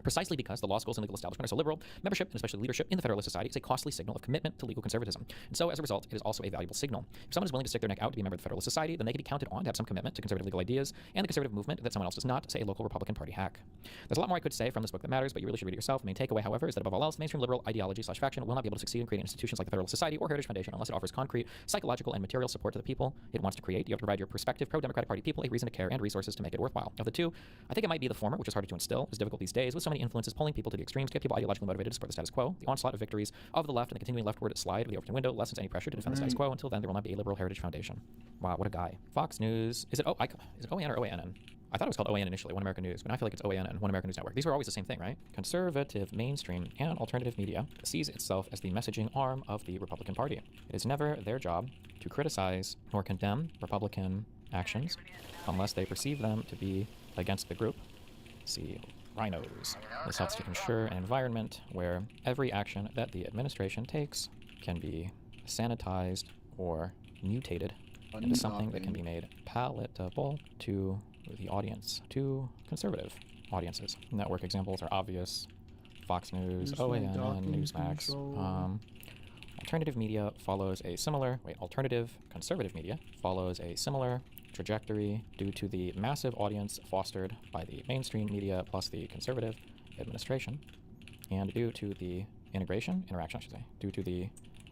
Precisely because the law schools and legal establishment are so liberal, membership, and especially leadership in the Federalist Society is a costly signal of commitment to legal conservatism. And so, as a result, it is also a valuable signal. If someone is willing to stick their neck out to be a member of the Federalist Society, then they can be counted on to have some commitment to conservative legal ideas and the conservative movement that someone else does not, say a local Republican Party hack. There's a lot more I could say from this book that matters, but you really should read it yourself. The main takeaway, however, is that above all else, mainstream liberal ideology/faction will not be able to succeed in creating institutions like the Federalist Society or Heritage Foundation unless it offers concrete, psychological, and material support to the people it wants to create. You have to provide your prospective pro-Democratic Party people a reason to care and resources to make it worthwhile. Of the two, I think it might be the former, which is harder to instill. It's difficult these days with so many influences pulling people to the extremes to get people ideologically motivated to support the status quo. The onslaught of victories of the left and the continuing leftward slide of the Overton window lessens any pressure to defend the status quo. Until then, there will not be a liberal Heritage Foundation. Wow, what a guy. Fox News. Is it OAN or OANN? I thought it was called OAN initially, One American News, but now I feel like it's OAN and One American News Network. These were always the same thing, right? Conservative, mainstream, and alternative media sees itself as the messaging arm of the Republican Party. It is never their job to criticize nor condemn Republican actions unless they perceive them to be against the group. See rhinos. This helps to ensure an environment where every action that the administration takes can be sanitized or mutated into something that can be made palatable to the audience, to conservative audiences. Network examples are obvious. Fox News, OAN, Newsmax. Alternative media follows a similar, conservative media follows a similar trajectory due to the massive audience fostered by the mainstream media plus the conservative administration, and due to the due to the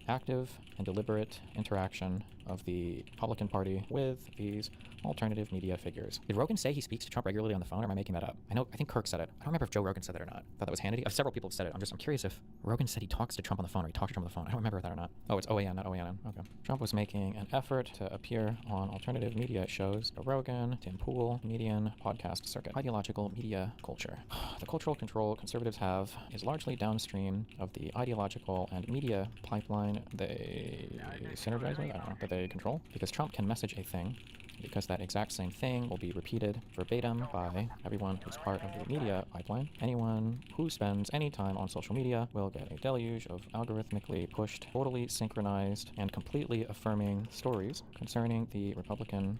active and deliberate interaction of the Republican Party with these alternative media figures. Did Rogan say he speaks to Trump regularly on the phone, or am I making that up? I think Kirk said it. I don't remember if Joe Rogan said that or not. I thought that was Hannity. Several people have said it. I'm curious if Rogan said he talks to Trump on the phone, or he talked to Trump on the phone. I don't remember that or not. Oh, it's OAN, not OANN. Okay. Trump was making an effort to appear on alternative media shows, Rogan, Tim Pool, Median, podcast circuit. Ideological media culture. The cultural control conservatives have is largely downstream of the ideological and media pipeline they synergize with, that they control, because Trump can message a thing, because that exact same thing will be repeated verbatim by everyone who's part of the media pipeline. Anyone who spends any time on social media will get a deluge of algorithmically pushed, totally synchronized, and completely affirming stories concerning the Republican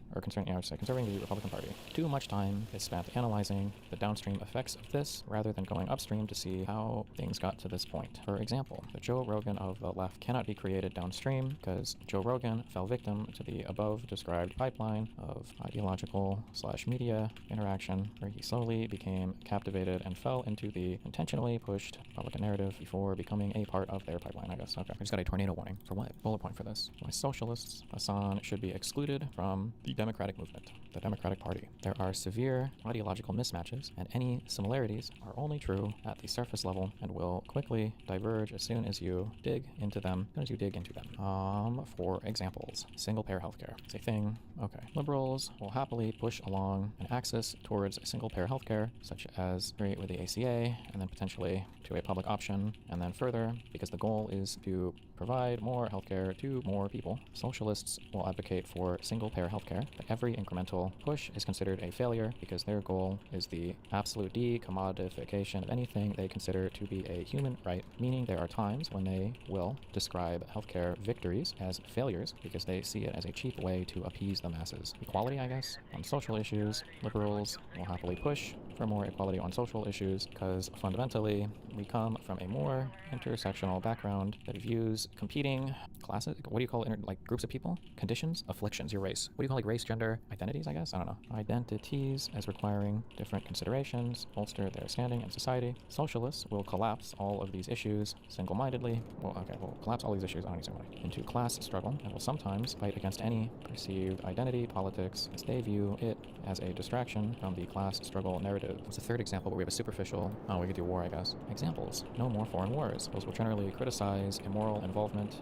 Party. Too much time is spent analyzing the downstream effects of this rather than going upstream to see how things got to this point. For example, the Joe Rogan of the left cannot be created downstream because Joe Rogan fell victim to the above described pipeline of ideological/media interaction, where he slowly became captivated and fell into the intentionally pushed Republican narrative before becoming a part of their pipeline, I guess. Okay. I just got a tornado warning. For what? Bullet point for this. Why socialists, Hassan, should be excluded from the Democratic movement, the Democratic Party. There are severe ideological mismatches, and any similarities are only true at the surface level and will quickly diverge as soon as you dig into them. For examples, single-payer healthcare. It's a thing. Okay. Liberals will happily push along an axis towards single-payer healthcare, such as with the ACA, and then potentially to a public option, and then further, because the goal is to provide more healthcare to more people. Socialists will advocate for single-payer healthcare, but every incremental push is considered a failure because their goal is the absolute decommodification of anything they consider to be a human right, meaning there are times when they will describe healthcare victories as failures because they see it as a cheap way to appease the masses. Equality, I guess. On social issues, liberals will happily push for more equality on social issues because fundamentally we come from a more intersectional background that views competing classes, what do you call it, like groups of people, conditions, afflictions, your race. What do you call race, gender, identities, I guess? I don't know. Identities as requiring different considerations, bolster their standing in society. Socialists will collapse all of these issues single-mindedly. We'll collapse all these issues, I don't need somebody, into class struggle, and will sometimes fight against any perceived identity politics as they view it as a distraction from the class struggle narrative. It's a third example where we have a superficial, we could do war, I guess. Examples. No more foreign wars. Those will generally criticize immoral involvement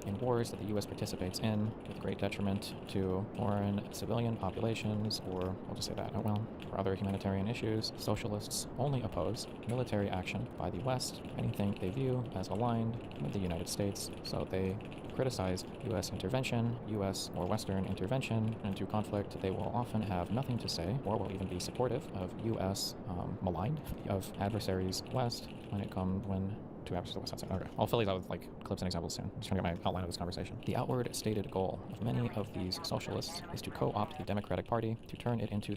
in wars that the U.S. participates in with great detriment to foreign civilian populations, or we'll just say that, for other humanitarian issues. Socialists only oppose military action by the West, anything they view as aligned with the United States, so they criticize U.S. intervention, U.S. or Western intervention into conflict. They will often have nothing to say, or will even be supportive of U.S. Maligned of adversaries West to adversaries the West outside. Okay. I'll fill these out with clips and examples soon. I'm just trying to get my outline of this conversation. The outward stated goal of many of these socialists is to co-opt the Democratic Party to turn it into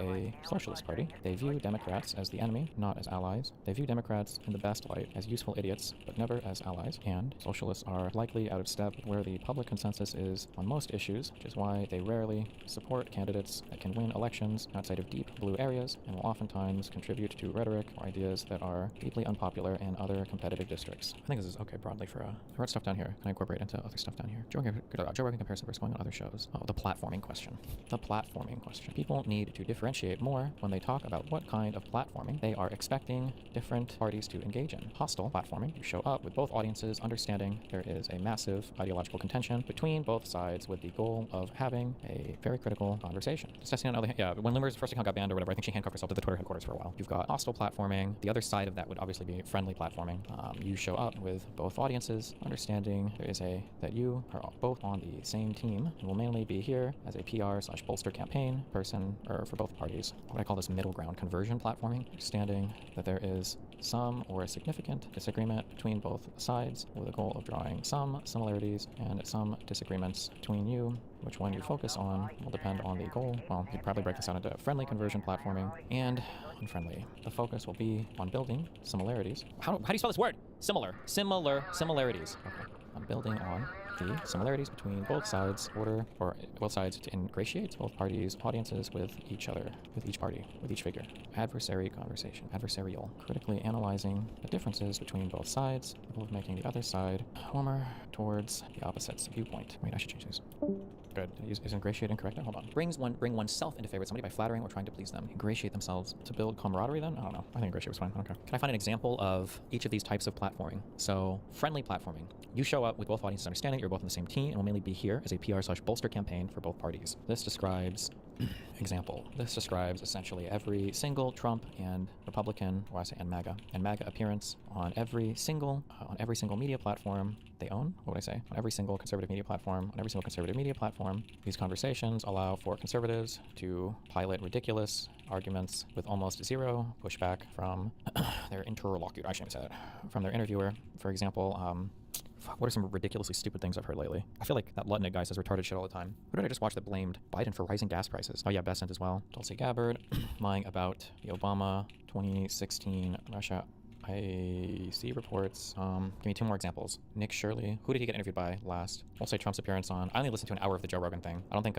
a socialist party. They view Democrats as the enemy, not as allies. They view Democrats in the best light as useful idiots, but never as allies. And socialists are likely out of step with where the public consensus is on most issues, which is why they rarely support candidates that can win elections outside of deep blue areas, and will oftentimes contribute to rhetoric or ideas that are deeply unpopular in other competitive districts. I think this is okay broadly for I wrote stuff down here. Can I incorporate into other stuff down here? Joe Rogan comparison versus going on other shows. Oh, the platforming question. The platforming question. People need to differentiate more when they talk about what kind of platforming they are expecting different parties to engage in. Hostile platforming, you show up with both audiences understanding there is a massive ideological contention between both sides with the goal of having a very critical conversation. Just testing on the other hand, yeah, when Loomer's first account got banned or whatever, I think she handcuffed herself to the Twitter headquarters for a while. You've got hostile platforming. The other side of that would obviously be friendly platforming. You show up with both audiences understanding there is that you are both on the same team and will mainly be here as a PR/bolster campaign person or for both parties. What do I call this? Middle ground conversion platforming. Understanding that there is some or a significant disagreement between both sides with the goal of drawing some similarities and some disagreements between you. Which one you focus on will depend on the goal. Well, you'd probably break this out into friendly conversion platforming and unfriendly. The focus will be on building similarities. How do you spell this word? Similarities. Okay. On building on the similarities between both sides both sides to ingratiate both parties' audiences with each other, with each party, with each figure. Adversary conversation. Adversarial. Critically analyzing the differences between both sides, with the goal of making the other side warmer towards the opposite's viewpoint. Wait, I should change these. Good. Is ingratiate incorrect? Hold on. Bring oneself into favor with somebody by flattering or trying to please them. Ingratiate themselves to build camaraderie then? I don't know. I think ingratiate was fine. Okay. Can I find an example of each of these types of platforming? So, friendly platforming. You show up with both audiences understanding you're both on the same team and will mainly be here as a PR/bolster campaign for both parties. This describes This describes essentially every single Trump and Republican, and MAGA appearance on every single media platform they own. What would I say? On every single conservative media platform. These conversations allow for conservatives to pilot ridiculous arguments with almost zero pushback from their interlocutor. I shouldn't say that. From their interviewer. For example, what are some ridiculously stupid things I've heard lately? I feel like that Lutnick guy says retarded shit all the time. Who did I just watch that blamed Biden for rising gas prices? Oh yeah, Besant as well. Tulsi Gabbard lying about the Obama 2016 Russia IC reports. Give me two more examples. Nick Shirley. Who did he get interviewed by last? We'll say Trump's appearance on. I only listened to an hour of the Joe Rogan thing. I don't think.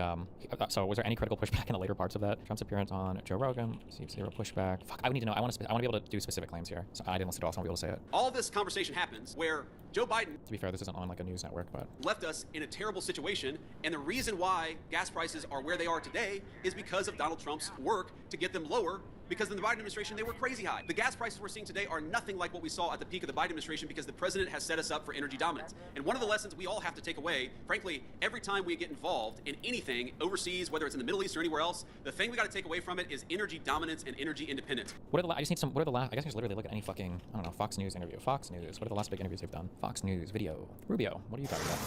So was there any critical pushback in the later parts of that? Trump's appearance on Joe Rogan. Received zero pushback. Fuck. I would need to know. I want to be able to do specific claims here. So I didn't listen to all, so I won't be able to say it.
All this conversation happens where Joe Biden.
To be fair, this isn't on like a news network, but
left us in a terrible situation, and the reason why gas prices are where they are today is because of Donald Trump's work to get them lower. Because in the Biden administration, they were crazy high. The gas prices we're seeing today are nothing like what we saw at the peak of the Biden administration because the president has set us up for energy dominance. And one of the lessons we all have to take away, frankly, every time we get involved in anything overseas, whether it's in the Middle East or anywhere else, the thing we got to take away from it is energy dominance and energy independence.
I guess I just literally look at any fucking, I don't know, Fox News interview. Fox News, what are the last big interviews they've done? Fox News, video. Rubio, what are you talking about?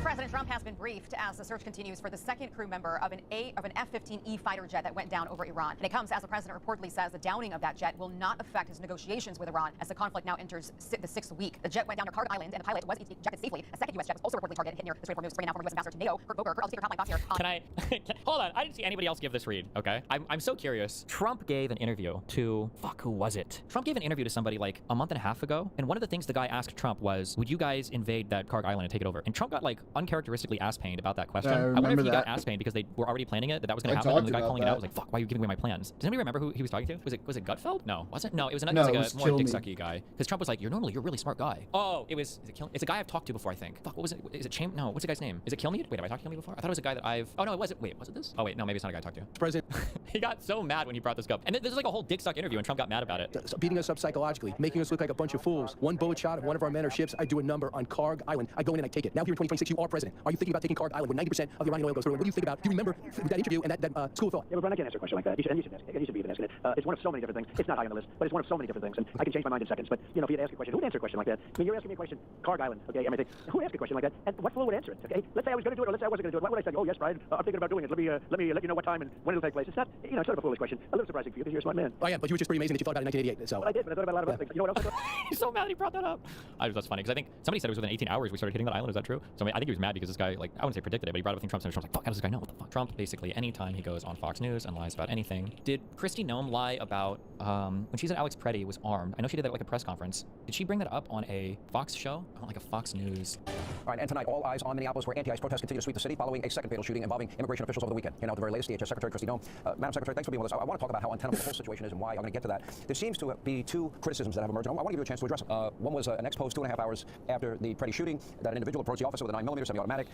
President Trump has been briefed as the search continues for the second crew member of an F-15E fighter jet that went down over Iran. And it comes as the president reportedly says the downing of that jet will not affect his negotiations with Iran as the conflict now enters the sixth week. The jet went down near Karg Island and the pilot was ejected safely. A second U.S. jet was also reportedly targeted, hit near the Strait of Hormuz. Bringing now former U.S. Ambassador to NATO, Kurt Volker. Kurt, I'll take your top line thoughts here.
Hold on, I didn't see anybody else give this read, okay? I'm so curious. Trump gave an interview to, who was it? Trump gave an interview to somebody like a month and a half ago, and one of the things the guy asked Trump was, would you guys invade that Karg Island and take it over? And Trump got like uncharacteristically ass-pained about that question. I wonder if he got ass-pained because they were already planning it, that was going to happen, and the guy calling it out was like, fuck, why are you giving away my plans? Does anybody remember who he was talking to? Was it Gutfeld? No, was it? No, it was a more dick sucky guy. Because Trump was like, you're a really smart guy. Oh, it's a guy I've talked to before, I think. Fuck, what was it? Is it No, what's the guy's name? Is it Kilmeade? Wait, have I talked to Kilmeade before? I thought it was a guy that oh no, it wasn't. Wait, was it this? Oh wait, no, maybe it's not a guy I talked to.
President.
He got so mad when he brought this up. And this is like a whole dick suck interview and Trump got mad about it.
Beating us up psychologically, making us look like a bunch of fools. One bullet shot of one of our men or ships, I do a number on Karg Island. I go in and I take it. Now here in 2026, you are president. Are you thinking about taking Karg Island when 90% of the Iranian oil goes through? What do you think about? Do you remember that interview and that school of thought?
Yeah, but Brian, I can't answer a question like that. You should be even asking it. It's one of so many different things. It's not high on the list, but it's one of so many different things. And I can change my mind in seconds. But, you know, if you had to ask a question, who would answer a question like that? I mean, you're asking me a question, Karg Island, okay? I mean, who would ask a question like that? And what fool would answer it, okay? Let's say I was going to do it, or let's say I wasn't going to do it. What would I say? Oh, yes, Brian, I'm thinking about doing it. Let me let you know what time and when it'll take place. It's not, it's sort of a foolish question. A little surprising for you because you're a smart man.
I am, but you were just pretty amazing that you thought about it in 1988. So.
Well, I did, but I thought about a lot of other things. You know what else I thought?
He's so mad he brought that up. That's funny, because I think somebody said it was within 18 hours we started hitting that island. Is that true? So I think he was mad because this guy, like, I wouldn't say predicted it, but he brought it up with Trump's and Trump's like, fuck, how does this guy know? What the fuck? Trump, basically, anytime he goes on Fox News and lies about anything. Did Kristi Noem some lie about when she said Alex Preddy was armed. I know she did that at like a press conference. Did she bring that up on a Fox show? I don't like a Fox News.
All right, and tonight, all eyes on Minneapolis, where anti-ICE protests continue to sweep the city following a second fatal shooting involving immigration officials over the weekend. Here now, at the very latest, DHS Secretary Kristi Noem. Madam Secretary, thanks for being with us. I want to talk about how untenable the whole situation is and why. I'm going to get to that. There seems to be two criticisms that have emerged, and I want to give you a chance to address them. One was an ex-post 2.5 hours after the Preddy shooting that an individual approached the officer with a 9mm semi-automatic.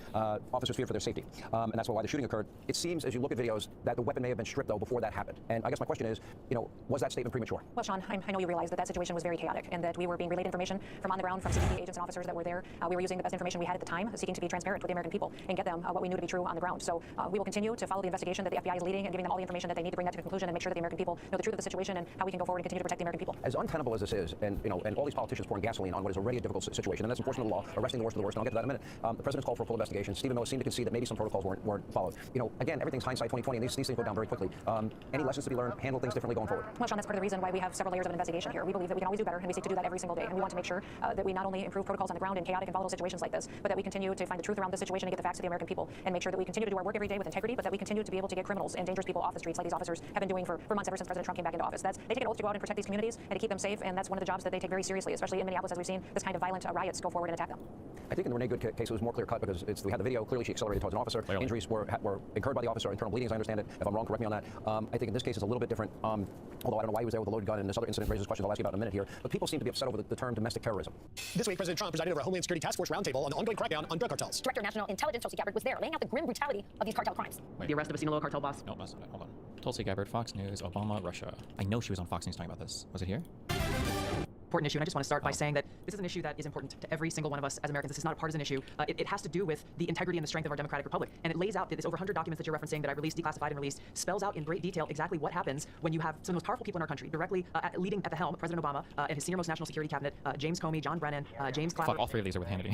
Officers feared for their safety, and that's why the shooting occurred. It seems, as you look at videos, that the weapon may have been stripped, though, before that happened. And I guess my question is, was that statement premature?
Well, Sean, I know you realize that situation was very chaotic and that we were being relayed information from on the ground from CBP agents and officers that were there. We were using the best information we had at the time, seeking to be transparent with the American people and get them what we knew to be true on the ground. So we will continue to follow the investigation that the FBI is leading and giving them all the information that they need to bring that to conclusion and make sure that the American people know the truth of the situation and how we can go forward and continue to protect the American people.
As untenable as this is, and and all these politicians pouring gasoline on what is already a difficult situation, and that's enforcement of the law, arresting the worst of the worst, and I'll get to that in a minute. The president's called for a full investigation. Stephen Miller seemed to concede that maybe some protocols weren't followed. Again, everything's hindsight 2020, and these things go down very quickly. Any lessons to be learned? Handle things differently going forward?
Well, Sean, that's part of the reason why we have several layers of an investigation here. We believe that we can always do better, and we seek to do that every single day. And we want to make sure that we not only improve protocols on the ground in chaotic and volatile situations like this, but that we continue to find the truth around this situation and get the facts to the American people, and make sure that we continue to do our work every day with integrity, but that we continue to be able to get criminals and dangerous people off the streets like these officers have been doing for months ever since President Trump came back into office. They take an oath to go out and protect these communities and to keep them safe, and that's one of the jobs that they take very seriously, especially in Minneapolis, as we've seen this kind of violent riots go forward and attack them.
I think in the Renee Good case it was more clear-cut because we had the video. Clearly, she accelerated towards an officer. Clearly. Injuries were incurred by the officer, internal bleeding, as I understand it. If I'm wrong, correct me on that. I think in this case it's a little bit different, although I don't know why he was there with a loaded gun, and this other incident raises questions I'll ask you about in a minute here. But people seem to be upset over the term domestic terrorism.
This week, President Trump presided over a Homeland Security Task Force roundtable on the ongoing crackdown on drug cartels.
Director of National Intelligence Tulsi Gabbard was there, laying out the grim brutality of these cartel crimes.
Wait.
The arrest of a Sinaloa cartel boss.
No, hold on. Tulsi Gabbard, Fox News, Obama, Russia. I know she was on Fox News talking about this. Was it here?
Important issue, and I just want to start by saying that this is an issue that is important to every single one of us as Americans. This is not a partisan issue. It has to do with the integrity and the strength of our democratic republic, and it lays out this over 100 documents that you're referencing that I released, declassified and released, spells out in great detail exactly what happens when you have some of the most powerful people in our country directly leading at the helm, President Obama and his senior most national security cabinet, James Comey, John Brennan, James Clapper.
Fuck, all three of these are with Hannity.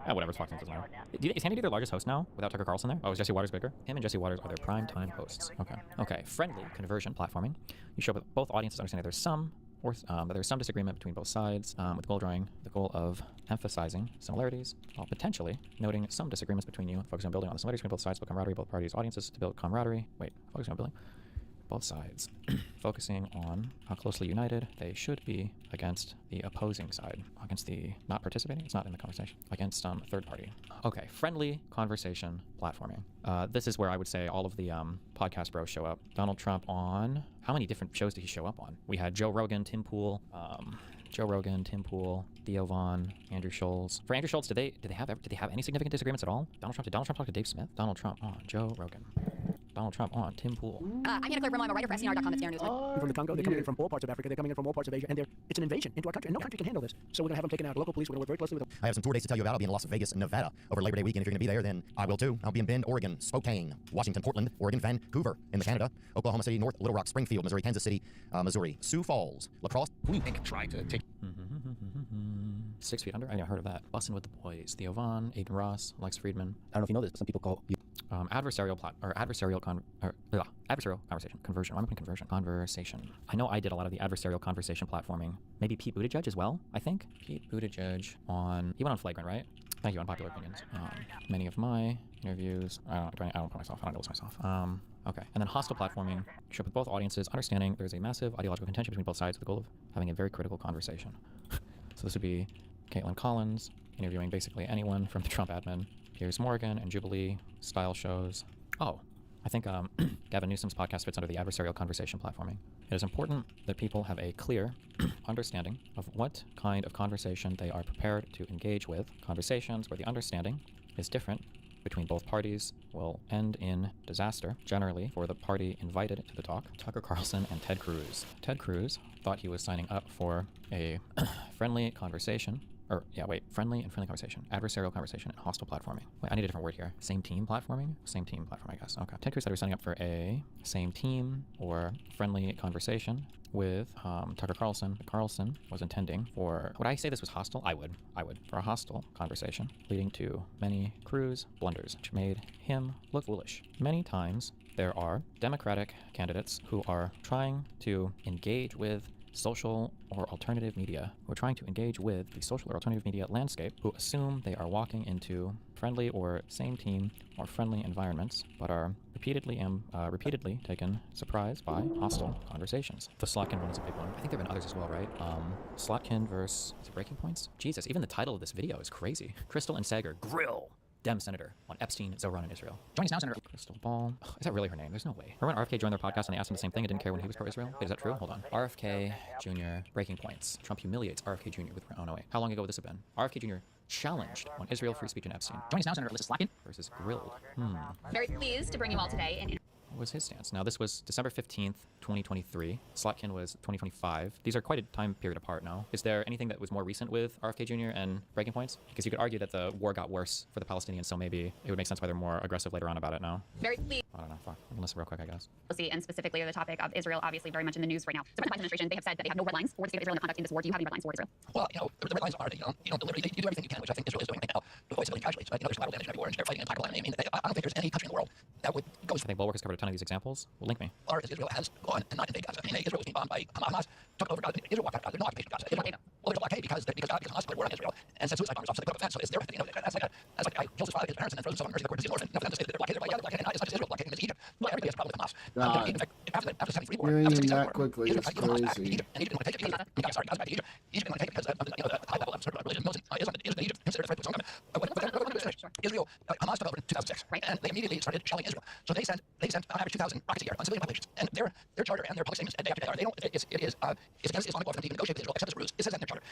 Whatever, Fox News doesn't matter. Is Hannity their largest host now, without Tucker Carlson there? Oh, is Jesse Waters bigger? Him and Jesse Waters are their prime time hosts. Okay. Friendly conversion platforming. You show both audiences understand that there's some disagreement between both sides, with goal drawing the goal of emphasizing similarities, while potentially noting some disagreements between you, focusing on building on the similarities between both sides, build camaraderie, both parties' audiences to build camaraderie. Focusing on building both sides, focusing on how closely united they should be against the opposing side, against the not participating, it's not in the conversation, against third party. Okay, friendly conversation platforming. This is where I would say all of the podcast bros show up. Donald Trump on, how many different shows did he show up on? We had Joe Rogan, Tim Pool, Theo Vaughn, Andrew Schultz. For Andrew Schultz, did they have any significant disagreements at all? Did Donald Trump talk to Dave Smith? Donald Trump on Joe Rogan. Donald Trump on Tim Pool.
I'm Hannah Claire Brimlow. I'm a writer for SNR.com and Sierra News.
From the Congo, they're coming in from all parts of Africa, they're coming in from all parts of Asia, and it's an invasion into our country, and no country can handle this. So we're going to have them taken out. Local police, we're going to work very closely with them.
I have some tour dates to tell you about. I'll be in Las Vegas, Nevada over Labor Day weekend. If you're going to be there, then I will too. I'll be in Bend, Oregon, Spokane, Washington, Portland, Oregon, Vancouver in the Canada, Oklahoma City, North Little Rock, Springfield, Missouri, Kansas City, Missouri, Sioux Falls, La Crosse. Who do you think tried to take?
6 Feet Under? I never heard of that. Bussin' with the Boys. Theo Vaughn, Aiden Ross, Lex Friedman.
I don't know if you know this, but some people call you
adversarial conversation. Conversion. Why am I putting conversion? Conversation. I know I did a lot of the adversarial conversation platforming. Maybe Pete Buttigieg as well, I think. Pete Buttigieg he went on Flagrant, right? Thank you, Unpopular Opinions. Many of my interviews, I don't put myself, I don't endorse myself. Okay, and then hostile platforming. Show up with both audiences, understanding there's a massive ideological contention between both sides with the goal of having a very critical conversation. So this would be Caitlin Collins interviewing basically anyone from the Trump admin, Piers Morgan and Jubilee style shows. Oh, I think Gavin Newsom's podcast fits under the adversarial conversation platforming. It is important that people have a clear understanding of what kind of conversation they are prepared to engage with. Conversations where the understanding is different between both parties will end in disaster, generally for the party invited to the talk. Tucker Carlson and Ted Cruz. Ted Cruz thought he was signing up for a friendly conversation. Friendly conversation, adversarial conversation, and hostile platforming. Wait, I need a different word here. Same team platforming? Same team platform, I guess. Okay. Ted Cruz said he was signing up for a same team or friendly conversation with Tucker Carlson. Carlson was intending for, would I say this was hostile? I would. For a hostile conversation, leading to many Cruz blunders, which made him look foolish. Many times, there are Democratic candidates who are trying to engage with social or alternative media who are trying to engage with the social or alternative media landscape, who assume they are walking into friendly or same team or friendly environments, but are repeatedly taken surprise by hostile conversations. The Slotkin one is a big one. I think there have been others as well, right? Slotkin versus Breaking Points? Jesus, even the title of this video is crazy. Crystal and Sager grill Dem senator on Epstein, Zohran, and Israel. Join us now, Senator. Crystal Ball. Ugh, is that really her name? There's no way. Remember when RFK joined their podcast and they asked him the same thing and didn't care when he was pro-Israel? Wait, is that true? Hold on. RFK Jr. Breaking Points. Trump humiliates RFK Jr. with... Oh, no, wait. How long ago would this have been? RFK Jr. challenged on Israel, free speech, and Epstein. Join us now, Senator Alyssa Slotkin versus grilled.
Very pleased to bring you all today in.
What was his stance? Now, this was December 15th, 2023. Slotkin was 2025. These are quite a time period apart now. Is there anything that was more recent with RFK Jr. and Breaking Points? Because you could argue that the war got worse for the Palestinians, so maybe it would make sense why they're more aggressive later on about it now.
Very pleased.
I don't know. Fuck. I'm gonna listen real quick, I guess.
And specifically the topic of Israel, obviously very much in the news right now. So, the Biden administration, they have said that they have no red lines for the state of Israel in the conduct in this war. Do you have any red lines for Israel?
Well, the red lines are that you don't deliberately do everything you can, which I think Israel is doing right now to avoid civilian tragedies. Right? There's collateral damage everywhere, and they're fighting an entire enemy. I don't think there's any country in the world that would go.
I think Bulwark has covered a ton of these examples. Well, link me.
Or Israel has gone and not invaded Gaza. I mean, Israel was being bombed by Hamas, took over Gaza. Israel walked out of Gaza. They're not occupation of Gaza. Well, there's a blockade because Hamas put war on Israel and sent suicide bombers off, so they put up a fence. So it's their thing. That's like a guy kills his father, his parents, and then throws himself on mercy. The court is the orphan. Now for them to say that they're blockaded, like, yeah, they're blockaded. It's not just Israel blockading, it's Egypt. Well, everybody has a problem with Hamas. In fact, after 73 war, after 67 war,
quickly,
Egypt
it's
tried to give Hamas back to
crazy.
Egypt, and Egypt didn't want to take it. Gaza back to Egypt. Egypt didn't want to take it because of the high level of sort of religion. Islam considered a threat to its own government. Israel, Hamas took over in 2006, right? And they immediately started shelling Israel. So they sent on average 2,000 rockets a year on civilian populations. And their charter and their public statements day after day are, it's against Islamic law for them to even negotiate with Israel, accept its rules. It says that in their charter.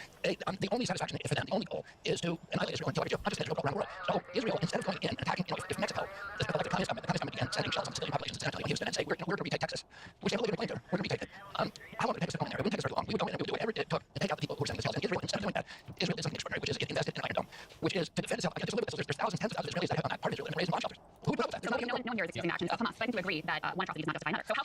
The only satisfaction for them, the only goal is to annihilate Israel and kill every Jew, not just Israel, but around the world. So Israel, instead of going in and attacking, if Mexico, the communist government began sending shells on civilian populations in San Antonio, Houston, and say, we're going to retake Texas, which they have a legitimate claim to. We're going to retake it. How long would it take us to go in there? It wouldn't take us very long. We would go in and we would do whatever it took to take out the people who were sending the shells. And Israel, instead of doing that, Israel did something extraordinary, which is it invested in an Iron Dome, which is to defend itself against Israel. So there's thousands, tens of thousands of Israelis that have on that part of Israel and raised bomb shelters. Who would put up with that?
No one here is excusing the actions of Hamas, but I think you agree that one atrocity does not justify another.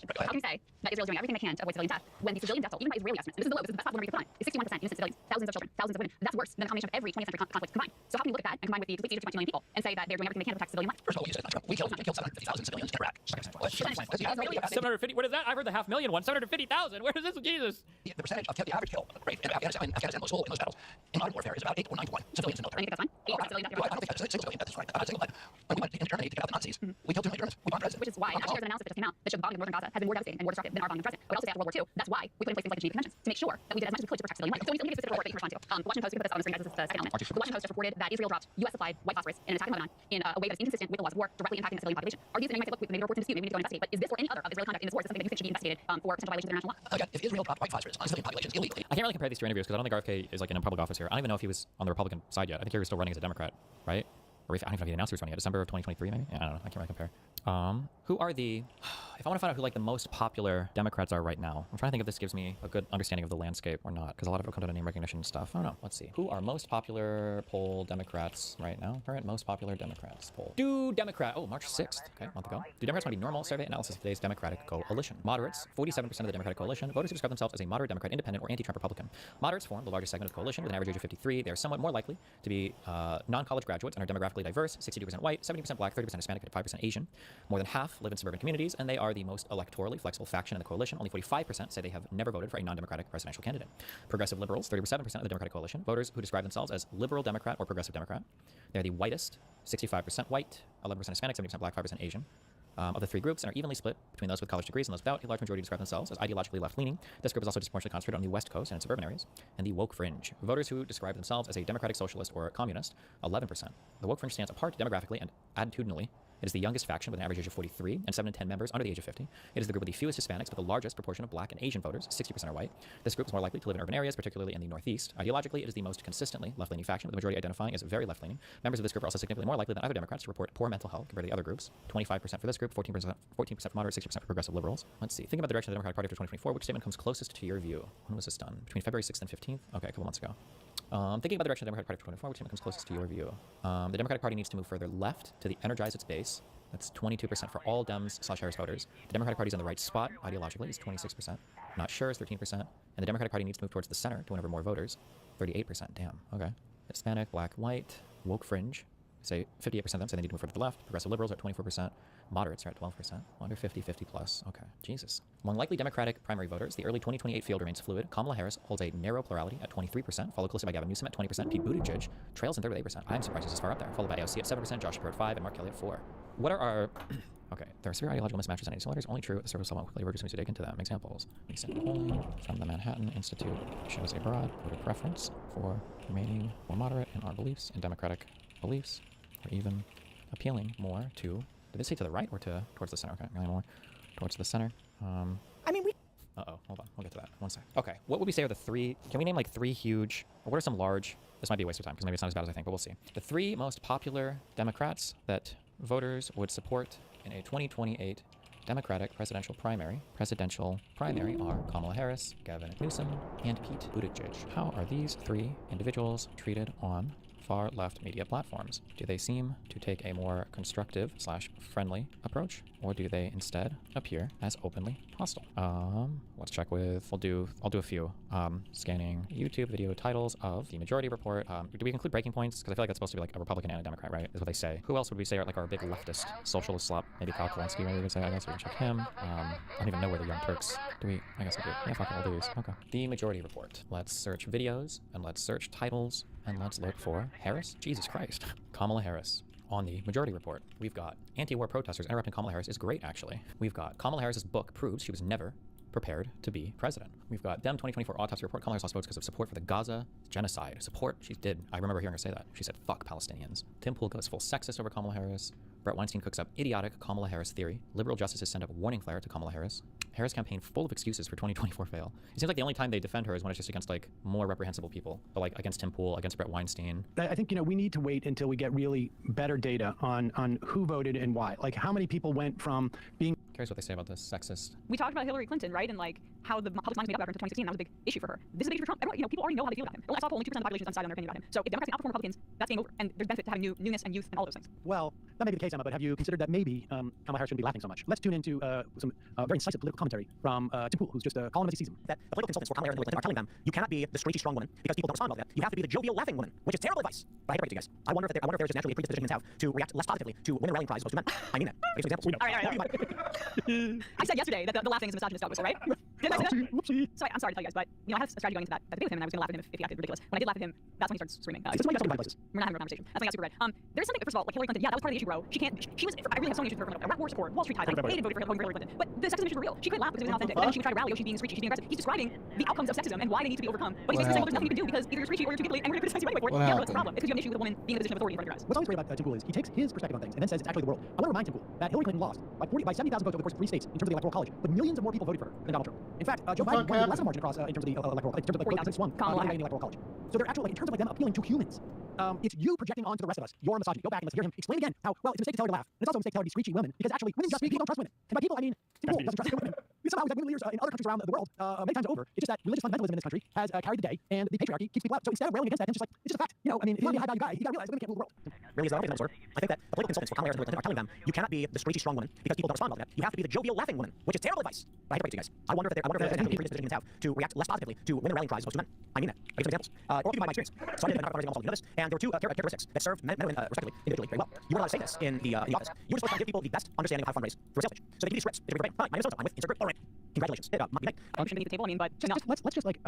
So how can you say that Israel is doing everything they can to avoid civilian death when the civilian death toll, even by Israeli estimates, and this is the low, this is the best number you can find, is 61% innocent civilians, thousands of children, thousands of women. That's worse than the combination of every 20th century conflict combined. So how can you look at that and combine with the complete siege of 2.2 million people and say that they're doing everything they can to protect civilian life?
First of all, we killed 750,000 civilians in Iraq.
750. What is that? I've heard the 500,000 one. 750,000. Where is this? Jesus.
The percentage of the average kill rate in Afghanistan, Mosul, in those battles, in modern warfare is about 8 or 9 to 1 civilians in military.
I think that's fine. 8 civilian death.
I don't think that's a single civilian death. That's right. Not a single death. When we went into Germany to get out the Nazis, we killed 2 million Germans. We bombed presidents.
Which is why, and actually there's an analysis that just came out that shows the bombing of northern Gaza has been more devastating and more destructive than our bombing of the president. I would also say after World War II, that's why we put in place things like the Geneva Conventions to make sure that we did as much as we could to protect civilian life. So let me give you a specific report that you can respond to. The Washington Post, we can put this on the screen, guys. This is the second element. The Washington Post just reported that Israel dropped U.S.-supplied white phosphorus in an attack in Lebanon in a way that is inconsistent with the laws of war, directly impacting the civilian population. Are these, and you might say, look, maybe the report's in dispute, maybe we need to go investigate, but is this or any other of Israeli conduct in this war something that you think should be investigated for potential violations of international law?
Again, if Israel dropped white phosphorus on civilian populations illegally.
I can't really compare these two interviews because I don't think RFK is like in a public office here. I don't even know if he was on the Republican side yet. I think he was still running as a Democrat, right? Or if, I don't even know if he announced he was running yet. December of 2023, maybe? Yeah, I don't know. I can't really compare. Who are the... If I want to find out who like the most popular Democrats are right now, I'm trying to think if this gives me a good understanding of the landscape or not, because a lot of it will come down to name recognition and stuff. I don't know. Let's see. Who are most popular poll Democrats right now? Current most popular Democrats poll. Do Democrat... Oh, March 6th. Okay, a month ago. Do Democrats want to be normal? Survey analysis of today's Democratic coalition. Moderates, 47% of the Democratic coalition. Voters who describe themselves as a moderate Democrat, independent, or anti-Trump Republican. Moderates form the largest segment of the coalition with an average age of 53. They are somewhat more likely to be non-college graduates and are demographically diverse. 62% white, 70% black, 30% Hispanic, 5% Asian. More than half live in suburban communities, and they are the most electorally flexible faction in the coalition. Only 45% say they have never voted for a non-democratic presidential candidate. Progressive liberals, 37% of the Democratic coalition. Voters who describe themselves as liberal Democrat or progressive Democrat. They're the whitest, 65% white, 11% Hispanic, 70% black, 5% Asian. Of the three groups, and are evenly split between those with college degrees and those without. A large majority describe themselves as ideologically left-leaning. This group is also disproportionately concentrated on the West Coast and in suburban areas. And the woke fringe. Voters who describe themselves as a democratic socialist or communist, 11%. The woke fringe stands apart demographically and attitudinally. It is the youngest faction with an average age of 43 and 7 in 10 members under the age of 50. It is the group with the fewest Hispanics, but the largest proportion of black and Asian voters, 60% are white. This group is more likely to live in urban areas, particularly in the Northeast. Ideologically, it is the most consistently left-leaning faction, with the majority identifying as very left-leaning. Members of this group are also significantly more likely than other Democrats to report poor mental health compared to the other groups. 25% for this group, 14% for moderate, 60% for progressive liberals. Let's see. Think about the direction of the Democratic Party after 2024. Which statement comes closest to your view? When was this done? Between February 6th and 15th? Okay, a couple months ago. Thinking about the direction of the Democratic Party after 2024, which statement comes closest to your view? The Democratic Party needs to move further left to energize its base. That's 22% for all Dems/Harris voters. The Democratic Party is on the right spot ideologically. It's 26%. Not sure is 13%. And the Democratic Party needs to move towards the center to win over more voters. 38%. Damn. Okay. Hispanic, black, white, woke fringe. Say 58% of them say they need to move further to the left. Progressive liberals are at 24%. Moderates are at 12%. Under 50, 50 plus. Okay. Jesus. Among likely Democratic primary voters, the early 2028 field remains fluid. Kamala Harris holds a narrow plurality at 23%, followed closely by Gavin Newsom at 20%. Pete Buttigieg trails in third with 8%. I'm surprised he's this far up there. Followed by AOC at 7%, Josh Shapiro at 5%, and Mark Kelly at 4%. What are our... Okay, there are severe ideological mismatches and anti-similarities only true at the surface level. Quickly, we're just going to dig into them. Examples. Recent polling from the Manhattan Institute shows a broad voter preference for remaining more moderate in our beliefs and democratic beliefs, or even appealing more to... Did they say to the right or towards the center? Okay, really more towards the center.
I mean, we...
Uh-oh, hold on. We'll get to that. One sec. Okay, what would we say are the three... Can we name like three huge... Or what are some large... This might be a waste of time because maybe it's not as bad as I think, but we'll see. The three most popular Democrats that voters would support in a 2028 Democratic presidential primary are Kamala Harris, Gavin Newsom, and Pete Buttigieg. How are these three individuals treated on far left media platforms? Do they seem to take a more constructive / friendly approach, or do they instead appear as openly hostile? Let's check with, I'll do a few. Scanning YouTube video titles of the Majority Report. Do we include breaking points? Because I feel like it's supposed to be like a Republican and a Democrat, right? Is what they say. Who else would we say are like our big leftist socialist slop? Maybe Kyle Kalinske, maybe we could say. I guess we can check him. I don't even know where the Young Turks. Do we? I guess I do. Yeah, fuck all these. Okay. The Majority Report. Let's search videos and let's search titles and let's look for Harris. Jesus Christ. Kamala Harris. On the Majority Report, we've got anti-war protesters interrupting Kamala Harris is great, actually. We've got Kamala Harris's book proves she was never prepared to be president. We've got Dem 2024 autopsy report. Kamala Harris lost votes because of support for the Gaza genocide. Support, she did. I remember hearing her say that. She said, fuck Palestinians. Tim Pool goes full sexist over Kamala Harris. Brett Weinstein cooks up idiotic Kamala Harris theory. Liberal justices send up warning flare to Kamala Harris. Harris campaign full of excuses for 2024 fail. It seems like the only time they defend her is when it's just against like more reprehensible people, but like against Tim Pool, against Brett Weinstein.
I think, we need to wait until we get really better data on who voted and why. Like how many people went from being...
Curious what they say about this sexist.
We talked about Hillary Clinton, right? And like how the public's mind was made up after 2016. That was a big issue for her. This is a big issue for Trump. Everyone, people already know how they feel about him. I saw only 2% of the population undecided on their opinion about him. So if Democrats can outperform Republicans, that's game over. And there's benefit to having newness and youth and all those things.
Well, that may be the case, Emma, but have you considered that maybe Kamala Harris shouldn't be laughing so much? Let's tune into some very incisive political commentary from Tim Pool, who's just calling them as he sees them. That the political consultants for Kamala Harris and Hillary Clinton are telling them, you cannot be the screechy strong woman because people don't respond well to that. You have to be the jovial laughing woman, which is terrible advice. But I hate to break it to you guys. I wonder if there's just naturally a predisposition humans have to react less positively to women rallying cries as opposed to men. I mean that. Give some examples.
All right. I said yesterday that the laughing is a misogynist dog whistle, right? Didn't I say that? So I'm sorry to tell you guys, but I have a strategy going into that debate with him, and I was going to laugh at him if he acted ridiculous. When I did laugh at him, that's when he starts screaming. We're not having a conversation. That's when I got super red. There's something, first of all, like Hillary Clinton, yeah, that was part of the issue, bro. She was, I really have so many issues with her. Iraq war support, Wall Street ties, I hated voting for Hillary Clinton. But the sexism issues were real. She couldn't laugh because it was inauthentic. And then she would try to rally, she's being screechy, she's being aggressive. He's describing the outcomes of sexism and why they need to be overcome. But he's basically saying, well, there's nothing you can do because either you're screechy or you're too giggly, and we're going to criticize you anyway for it. Yeah, that's the problem. It's because you have an issue with a woman being in a position of authority in front of your eyes.
What's always great about Tim Pool is he takes his perspective on things and then says it's actually the world. I want to remind Tim Pool that Hillary Clinton lost by 70,000 votes over the course of 3 states in terms of the Electoral College, but millions of more people voted for her than Donald Trump. In fact, Joe Biden won less of a margin across in terms of the Electoral College, in terms of like votes won in the Electoral College. So they're actually, like, in terms of like them appealing to humans, it's you projecting onto the rest of us your misogyny. Go back and let's hear him explain again how, well, it's a mistake to tell her to laugh. And it's also a mistake to tell her to be screechy women because actually women just speak, people don't trust women. And by people, I mean Tim Pool doesn't trust women. Somehow he's had women leaders in other countries around the world many times over. It's just that religious fundamentalism in this country has carried the day, and the patriarchy keeps people out. So instead of railing against that, it's just a fact. I mean, if you want to be a high value guy, you gotta realize women can't rule the world. Really is the only thing I think that the political consultants for Kamala Harris and Hillary Clinton are telling them you cannot be the screechy strong woman because people don't respond well to that. You have to be the jovial laughing woman, which is terrible advice. But I hate to break it to you guys. I wonder if there's any predisposition humans have to react less positively to women rallying cries as opposed to men. I mean that. I give some examples. Or even my experience. So I did a fundraising also, you know this, and there were two characteristics that served men and women respectively, individually, very well. You weren't allowed to say this in the office. You were supposed to give people the best understanding of how to fundraise through a sales pitch. So they give you scripts. They bring fine, my name is so-and-so, I'm with insert group. All right. Congratulations. Might be nice.
Beneath the table, I mean, but
let's just like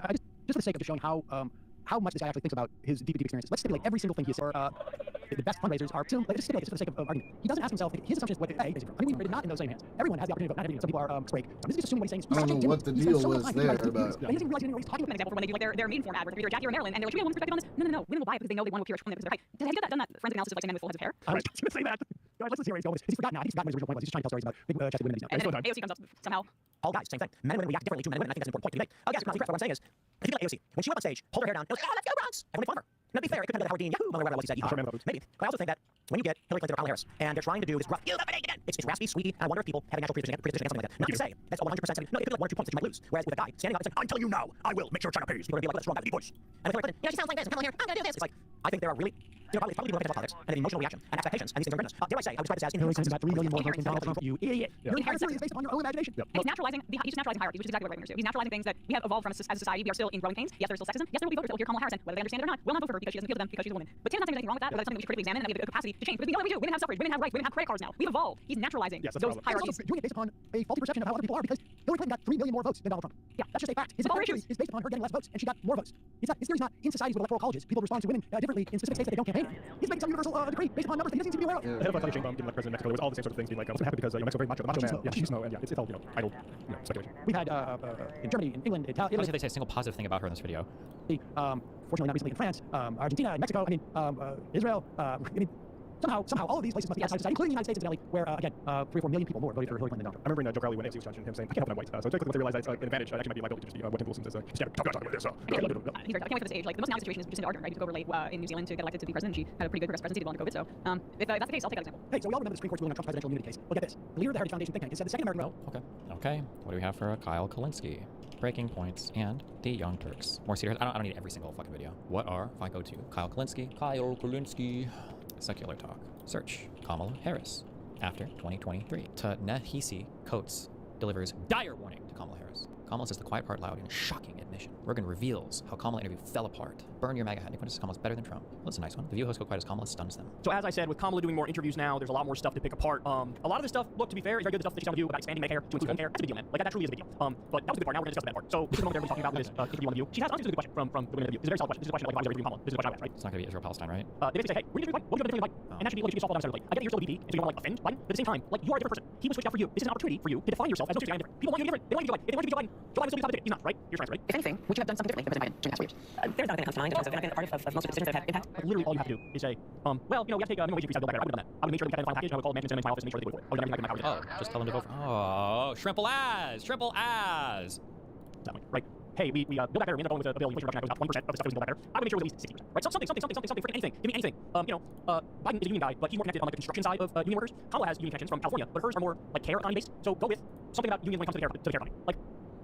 just for the sake of just showing how much this guy actually thinks about his deep experiences. Let's stipulate every single thing he says. The best fundraisers are just stipulate just for the sake of argument. He doesn't ask himself. His assumption is what A basically. I mean, we not in those same hands. Everyone has the opportunity to vote. Not everyone. Some people are break. So this is just assuming what he's saying.
I don't know what the deal was there, but
he doesn't realize he's talking about an example for when they do like their main form ad, where they're either Jackie or Marilyn, and they're like, we have a woman's perspective on this. No. Women will buy it because they know they want to appear as women because they're height. Have you done that forensic analysis of like men with full heads of hair?
I was just gonna say that. Guys, let's hear where he's going. He's forgotten now. He's forgotten what his original point was. He's just trying to tell stories about big chested women.
And then AOC comes up somehow.
All guys, same thing. Men and women react differently to men and women. I think that's an important point to make. Oh, yes, it's not secret. What I'm saying is, if you look at AOC, when she went on stage, hold her hair down, it was, oh, let's go Bronx. Everyone made fun of her. Now, to be fair, it could have been Howard Dean, Yahoo, whatever else he said. Maybe. But I also think that when you get Hillary Clinton or Kamala Harris, and they're trying to do this rough, it's raspy, sweety, and I wonder if people have a natural predisposition against something like that. Not to say that's all 100% something. No, it could be like 1 or 2 points that you might lose. Whereas with a guy standing up and saying, I'm telling you now, I will make sure China pays. People are going to be like, that's strong guy, deep voice. And with Hillary Clinton, she sounds like this, and Kamala here, I'm going to do this. It's like, I think there are really
probably politics, and then emotional reaction and expectations, and these things are goodness. Dare I say, I would describe this as Hillary Clinton's got 3 million more votes than Donald Trump. You idiot. Your entire theory is based upon your own imagination.
And it's naturalizing, he's just naturalizing hierarchies, which is exactly what right wingers do. He's naturalizing things that we have evolved from as a society. We are still in growing pains. Yes, there's still sexism. Yes, there will be voters that will hear Kamala Harris, and whether they understand it or not, will not vote for her because she doesn't appeal to them because she's a woman. But Tim's not saying there's anything wrong with that, but that's something we should critically examine, and that we have the capacity to change. Because we know what we do. Women have suffrage, women have rights, women have credit cards now. We've evolved. He's naturalizing those hierarchies.
Doing it based upon a faulty perception of how other people are, because Hillary Clinton got 3 million more votes than Donald Trump. Yeah, that's just a fact. His entire theory is based upon her getting less votes, and she got more votes. His theory is not in societies with electoral colleges. People respond to women differently in specific states that they don't campaign in. He's making some universal decree based upon numbers that he doesn't seem to be aware of.
The head of Funny Shane Baum, given like President of Mexico, there was all the same sort of things being like, what's going to happen because Mexico very macho man. Yeah, machismo, and yeah, it's all, idle, speculation.
We've had in Germany, in England, Italy.
Honestly, they say a single positive thing about her in this video.
Fortunately, not recently in France, Argentina, Mexico, Israel. Somehow, all of these places must be outside society, including the United States, incidentally, where, again, 3 or 4 million people more voted for Hillary Clinton than Donald Trump.
I remember in Joe Crowley when AOC was judging him saying, I can't help it, I'm white. So it's once they realize that it's an advantage, it actually might be a liability to just what Tim Wilson says, standard. I can't
wait for this age. Like, the most analogous situation is Jacinda Ardern, right? Who took over late in New Zealand to get elected to be president. She had a pretty good progressive presidency while under COVID. So, if that's the case, I'll take that example.
Hey, so we all remember the Supreme Court's ruling on Trump's presidential immunity case. Well, get this. The leader of the Heritage Foundation think tank has said the second American vote.
Okay. What do we have for Kyle Kalinske? Breaking Points and the Young Turks. More serious. I don't need every single fucking video. What are, if I go to Kyle Kalinske, secular talk. Search Kamala Harris after 2023. Ta-Nehisi Coates delivers dire warning to Kamala Harris. Kamala says the quiet part loud in shocking admission. Rogan reveals how Kamala interview fell apart. Burn your MAGA hat. Nick Kamala's better than Trump. Well, that's a nice one. The View host go quiet as Kamala stuns them.
So as I said, with Kamala doing more interviews now, there's a lot more stuff to pick apart. A lot of this stuff, look, to be fair, is very good. The stuff that she's trying to do about expanding Medicare to include home care, that's a big deal, man. Like, that truly is a big deal. But that was a good part. Now we're going to discuss the bad part. So this is the moment everybody's talking about with this interview on The View. She has honestly a good question from the women in The View. This is a very solid question. This is a question of, like, if I was interviewing Kamala. This is a question I would ask, right?
It's not going to be Israel-Palestine, right?
They basically say, hey, we're going to interview Biden. What would you do Biden? And that should be what you just fall down silently. I get that you're still a VP, and so you don't want to, like, offend Biden. But at the same time, like, you are a different person. He was switched out for you. This is an opportunity for you to define yourself as no different. People want you to be different. They want you to be Biden. If they want you to be Biden, Joe Biden will still be Biden. He's not, right? You're trans, right?
If anything, would you have done something differently than President Biden during the past 4 years? There's not going to come to mind in terms of an part of most of the decisions that have had impact.
Like, literally all you have to do is say, well, we have to take minimum wage increase out of the bill. I would have done that. I would make sure that we had a final package, and I would call management in my office and make sure they would. I would have done everything in my power.
Just tell them to vote for. Oh, Shrimple ass.
That way, right? Hey, we Build Back Better. We ended up going with a bill. Inflation Reduction Act was about 1% of the stuff that was Build Back Better. I would make sure it was at least 60%, right? Something, freaking anything. Give me anything. Biden is a union guy, but he's more connected on, like, the construction side of union workers. Kamala has union connections from California, but hers are more like care economy based. So go with something about unions when it comes to the care economy. Like,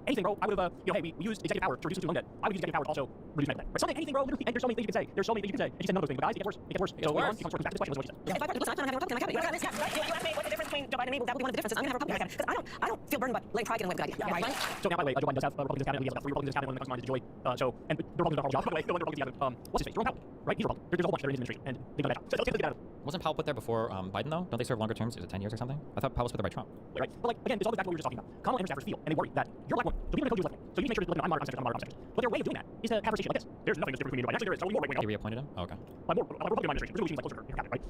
anything, bro. I would have, hey, we used executive power to reduce student loan debt. I would use executive power to also reduce medical debt. Right? Something, anything, bro. Literally, and there's so many things you can say. There's so many things you can say. And she said none of those things. But guys, it gets worse. It gets worse. So later on, she comes back to this question. Listen,
if I listen, I'm not having a Republican. You asked me what's the difference between Joe Biden and me. Well, that would be one of the differences. I'm going to have a Republican because I don't feel burdened by letting pride get away with a good idea. Yeah, right.
So now, by the way, Joe Biden does have Republicans in cabinet. He has about 3 Republicans in cabinet. One that comes to mind is Joy. And the Republicans don't have a job. By the way, the one Republicans together. What's his face? Jerome Powell, right? He's a Republican. There's a whole bunch that are in his administration, and they got that job. So let's get out of it.
Wasn't Powell put there before Biden though? Don't they serve longer terms? Is it 10 years or something? I thought Powell was put there by Trump.
Right. But like, again, this all goes back to what we were just talking about. Kamala and her staffers feel, and they worry that you're a black woman, so people are going to code you as black woman. So you need to make sure that I'm moderate, I'm moderate. But their way of doing that is to have a conversation like this. There's nothing that's different between me and Biden. Actually, there is. So we more right wing.
He reappointed him? Oh, okay.
By more Republican administration. There's no like closer in your cabinet, right?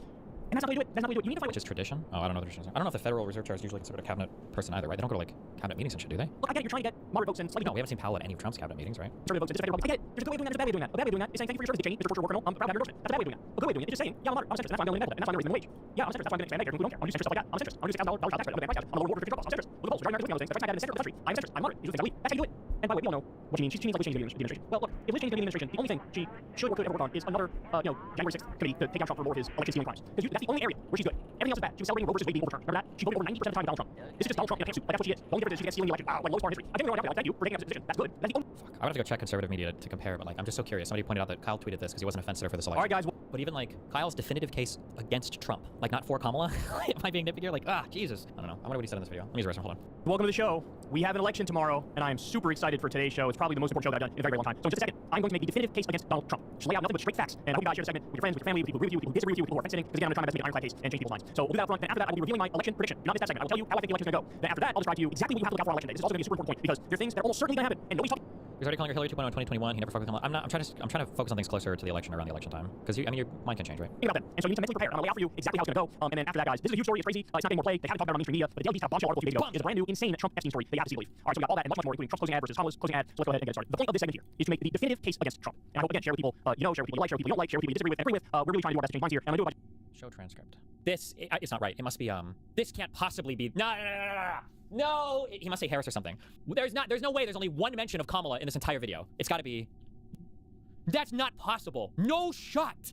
And that's not the way to do it. That's not the way to do it. You need to find
which is tradition? Oh, I don't know the tradition. I don't know if the Federal Reserve Chair is usually considered a cabinet person either, right? They don't go to like cabinet meetings and shit, do they?
Look, I get it. You're trying to get moderate votes and slightly.
No, we haven't seen Powell at any of Trump's cabinet meetings, right?
Conservative votes and disaffected Republicans. I get it. There's a good way of doing that. There's a bad way of doing that. A bad way of doing that is saying thank you for your service, Dick Cheney, Mr. War Criminal. I'm proud to have your endorsement. That's a bad way of doing that. A good way of doing it is just saying, yeah, I'm a centrist. That's why I'm going to medical debt. And that's why I'm raising the wage. Yeah, I'm a centrist. That's why I'm going to expand Medicare. People don't care. I'm using centrist stuff like that. I'm a centrist. I'm going to $6,000 child tax credit. I'm going to I'm a lower order 50 bucks. I'm a centrist. Look at the polls. Driving around with me on those things. They're trying to have in the center of the country. I'm a centrist. I'm moderate. These are things I believe. That's how you do it. And by the way, we all know what she means. She means like Liz Cheney's the administration. Well, look, if Liz Cheney's going to be in the administration, the only thing she should or could ever work on is another, January 6th committee to take out Trump for more of his election stealing crimes. Because that's the only area where she's good. Everything else is bad. She was celebrating Roe versus Wade being overturned. Remember that? She voted over 90% of the time with Donald Trump. This is just Donald Trump in a pantsuit. Like, that's what she is. The only difference is she gets stealing the election. Wow, like lowest part in history. I think we're right now. Thank you for taking up this position. That's good. That's the only.
Fuck. I would have to go check conservative media to compare, but like, I'm just so curious. Somebody pointed out that Kyle tweeted this because he wasn't a fence sitter for this election.
All right, guys.
But even like Kyle's definitive case against Trump, like not for Kamala. Am I being nitpicky here? Like, Jesus. I don't know. I wonder what he said in this video. Let me just hold on.
Welcome to the show. We have an election tomorrow, and I am super excited for today's show. It's probably the most important show that I've done in a very, very long time. So in just a second, I'm going to make the definitive case against Donald Trump. Just lay out nothing but straight facts. And I hope you guys share the segment with your friends, with your family, with people who agree with you, with people who disagree with you, with people who are fence sitting. Because again, I'm trying my best to make an ironclad case and change people's minds. So we'll do that up front. Then after that, I will be revealing my election prediction. Do not miss that segment. I will tell you how I think the election's going to go. Then after that, I'll describe to you exactly what you have to look out for on election day. This is also going to be a super important point because there are things that are almost certainly going to happen, and nobody's talking.
He was already calling her Hillary 2.0 in 2021. He never fucked with Kamala. I'm trying to focus on things closer to the election around the election time. Because your mind can change, right?
Think about that. And so you need to mentally prepare. I'm going to lay out for you exactly how it's going to go. And then after that, guys, this is a huge story. It's crazy. It's not getting more play. They haven't talked about it on mainstream media, but the LD's have bombshell article 2 days ago. It's a brand new, insane Trump Epstein story that you have to see believe. All right, so we got all that and much more, including Trump's closing ad versus Kamala's closing ad. So let's go ahead and get started. The point of this segment here is to make the definitive case against Trump. And I hope again, share with people share with people you like, share with people you don't like, share with people you disagree with, and agree with. We're really trying to do our best to change minds here. And I'm going to do a bunch.
Show transcript. It's not right. It must be this can't possibly be. No, he must say Harris or something. There's no way there's only one mention of Kamala in this entire video. It's got to be. That's not possible. No shot.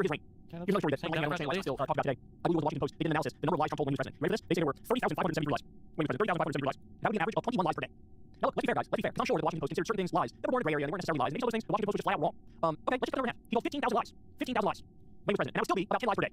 under his reign. Here's another story that I'm still talking about today. I believe it was the Washington Post. They did an analysis. The number of lies Trump told when he was president. Ready for this? They say there were 30,573 lies when he was president. 30,573 lies. That would be an average of 21 lies per day. Now, look, let's be fair, guys. Let's be fair. 'Cause I'm sure the Washington Post considered certain things lies. They were born in a gray area. They weren't necessarily lies. Maybe some of those things the Washington Post was just flat out wrong. Okay, let's just cut it over in half. He told 15,000 lies. 15,000 lies when he was president. And that would still be about 10 lies per day.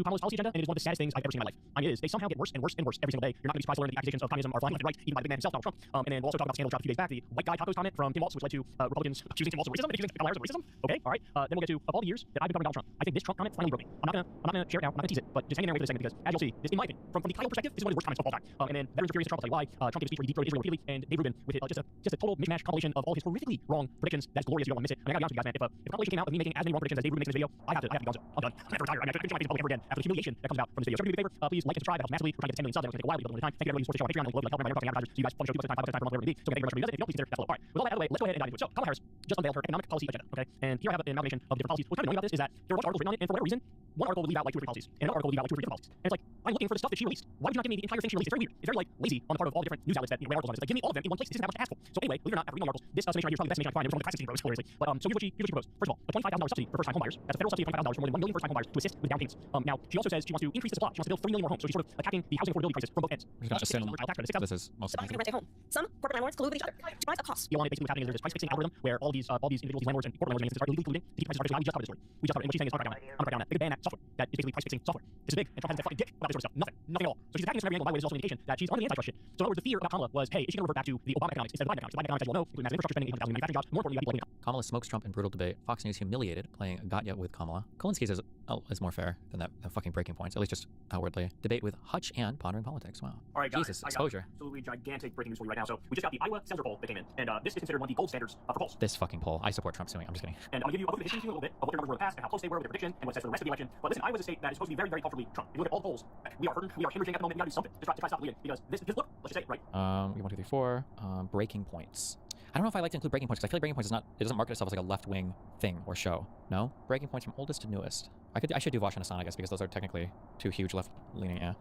to Kamala's policy agenda, and it is one of the saddest things I've ever seen in my life. I mean, it is. They somehow get worse and worse and worse every single day. You're not going to be surprised to learn that the accusations of communism are flying left and right, even by the big man himself, Donald Trump. And then we'll also talk about the scandal dropped a few days back, the white guy tacos comment from Tim Walz, which led to Republicans accusing Tim Walz of racism and accusing Kamala Harris of racism. Okay, all right. Then we'll get to, of all the years that I've been covering Donald Trump, I think this Trump comment finally broke me. I'm not gonna share it now. I'm I'm not going to tease it, but just hang in there and wait for a second because, as you'll see, this, in my opinion, from the title perspective, this is one of the worst comments of all time. And then veterans are furious at Trump. I'll tell you why. Trump gave a speech where he deep-throated Israel repeatedly, and Dave Rubin, with just a total mishmash compilation of all his horrifically wrong predictions. That's glorious. You don't want to miss it. I mean, I gotta be honest with you guys, man. If a compilation came out of me making as many wrong predictions as Dave Rubin makes in this video, I have to be done. I'm done. I'm never retired. I'm never going to public ever again after the humiliation that comes out from this video. So if you're doing me a favor, please like and subscribe. That helps massively. We're trying to get 10 million subs. It's going to take a while. We'll be able to time. Thank you everybody who's supporting the show on Patreon. We'll like help my advertisers. So you guys fund the show 2 months at a time, 5 months at a time, per month, whatever it may be. So thank you very much for doing this. If you don't, please consider that below. All right. With all that out of the way, let's go ahead and dive into it. So Kamala Harris just unveiled her economic policy agenda. Okay. And here I have an amalgamation of different policies. What's kind of annoying about this is that there are a bunch of articles written on it, and for whatever reason, one article will leave out like 2 or 3 policies, and another article will leave out like 2 or 3 different policies. And it's like, I'm looking for the stuff that she released. Why would you not give me the entire thing she released? It's very weird. It's very like lazy on the part of all the different news outlets that write articles on this. Like, give me all of them in one place. This isn't that much to ask for. So anyway, believe it or not, after reading all the articles, this summation right here is probably the best summation I can find. It was from the classic scene, bros, hilariously. But so here's what she proposed. First of all, a $25,000 subsidy for first-time homebuyers. That's a federal subsidy of $25,000 for more than 1 million first-time homebuyers to assist with down payments. Now she also says she wants to increase the supply. She wants to build 3 million more homes. So she's sort of attacking the housing affordability crisis from both ends.
This is most
rent a home. Some corporate landlords collude with each other to price a cost.
Basically what's happening is there's this price-fixing algorithm where all these individuals, these landlords and corporate landlords, start illegally colluding to keep prices artificially high. We just covered this story. We just covered it. And what she's saying is, I'm gonna crack down on that. They could ban that software. That is basically price-fixing software. This is big, and Trump hasn't said fucking dick about this sort of stuff. Nothing at all. So she's attacking this from every angle. By the way, this is also an indication that she's on the anti-trust shit. So in other words, the fear about Kamala was, hey, is she going to revert back to the Obama economics instead of the Biden economics? The Biden economics, as you all know, including massive infrastructure spending, 800,000 manufacturing jobs. More importantly, you got people like
Kamala smokes Trump in brutal debate. Fox News humiliated, playing Gotya with Kamala. Kolinsky's is more fair than that fucking breaking points, at least just outwardly. Debate with Hutch and pondering politics. Wow.
All right, guys.
Jesus, exposure.
Absolutely gigantic breaking news for you right now. So we just got the Iowa Senator poll that came in, and this is considered one of the gold standards for polls.
This fucking poll. I support Trump suing. I'm just kidding.
And I'll give you a history to you a little bit of what their numbers were in the past and how close they were with their prediction and what it says for the rest of the election. But listen, Iowa's a state that is supposed to be very, very comfortably Trump. If you look at all the polls, we are hurting, we are hemorrhaging at the moment. We gotta do something to try to stop bleeding because this look, let's just say it, right?
1, 2, 3, 4. Breaking points. I don't know if I like to include breaking points because I feel like breaking points it doesn't market itself as like a left-wing thing or show. No? Breaking points from oldest to newest. I should do Vosh and Hassan, I guess, because those are technically 2 huge left-leaning, yeah.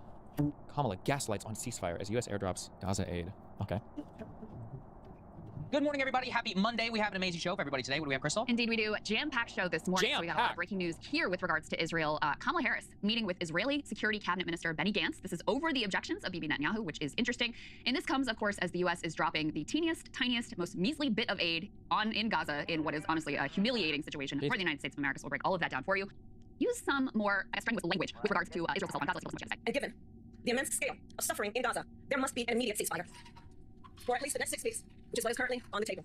Kamala gaslights on ceasefire as U.S. airdrops Gaza aid. Okay.
Good morning, everybody. Happy Monday. We have an amazing show for everybody today. What do we have, Crystal?
Indeed, we do. Jam-packed show this morning. So we got a lot of breaking news here with regards to Israel. Kamala Harris meeting with Israeli Security Cabinet Minister Benny Gantz. This is over the objections of Bibi Netanyahu, which is interesting. And this comes, of course, as the U.S. is dropping the teeniest, tiniest, most measly bit of aid in Gaza in what is honestly a humiliating situation for the United States of America. So we'll break all of that down for you. Use some more strenuous language with regards to Israel's assault on Gaza.
And given the immense scale of suffering in Gaza, there must be an immediate ceasefire for at least the next 6 weeks, which is what is currently on the table.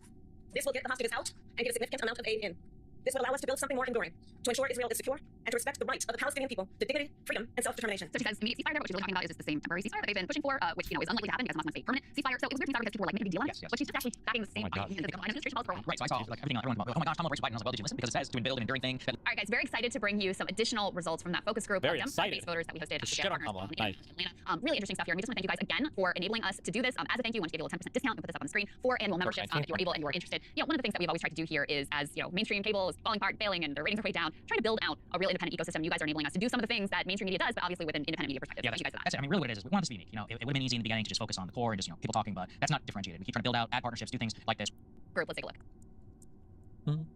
This will get the hostages out and get a significant amount of aid in. This will allow us to build something more enduring, to ensure Israel is secure and to respect the right of the Palestinian people to dignity, freedom, and self-determination.
So she says immediate ceasefire there. What she's really talking about is just the same temporary ceasefire that they've been pushing for, which is unlikely to happen because Hamas wants a permanent ceasefire. So it was weird because people were like making a big deal on it. But she's just actually backing the same argument that the Biden administration was for.
Right, so I saw like everything everyone oh my gosh, Kamala breaks Biden. I was like, well, did you listen? Because it says to build an enduring thing.
All right, guys, very excited to bring you some additional results from that focus group
very
of Democratic base voters that we hosted.
Shut up, Kamala. Nice.
Atlanta. Really interesting stuff here. And we just want to thank you guys again for enabling us to do this. As a thank you, we want to give you a 10% discount. We'll put this up on the screen for annual memberships if you're able and you are interested. One of the things that we've always tried to do here is, as mainstream cable is falling apart, failing, and their ratings are way down, trying to build out a real independent ecosystem. You guys are enabling us to do some of the things that mainstream media does, but obviously with an independent media perspective.
Yeah,
Thank you guys for that.
That's it. I mean, really what it is we want this to be unique. It would have been easy in the beginning to just focus on the core and just people talking, but that's not differentiated. We keep trying to build out, add partnerships, do things like this.
Group, let's take a look.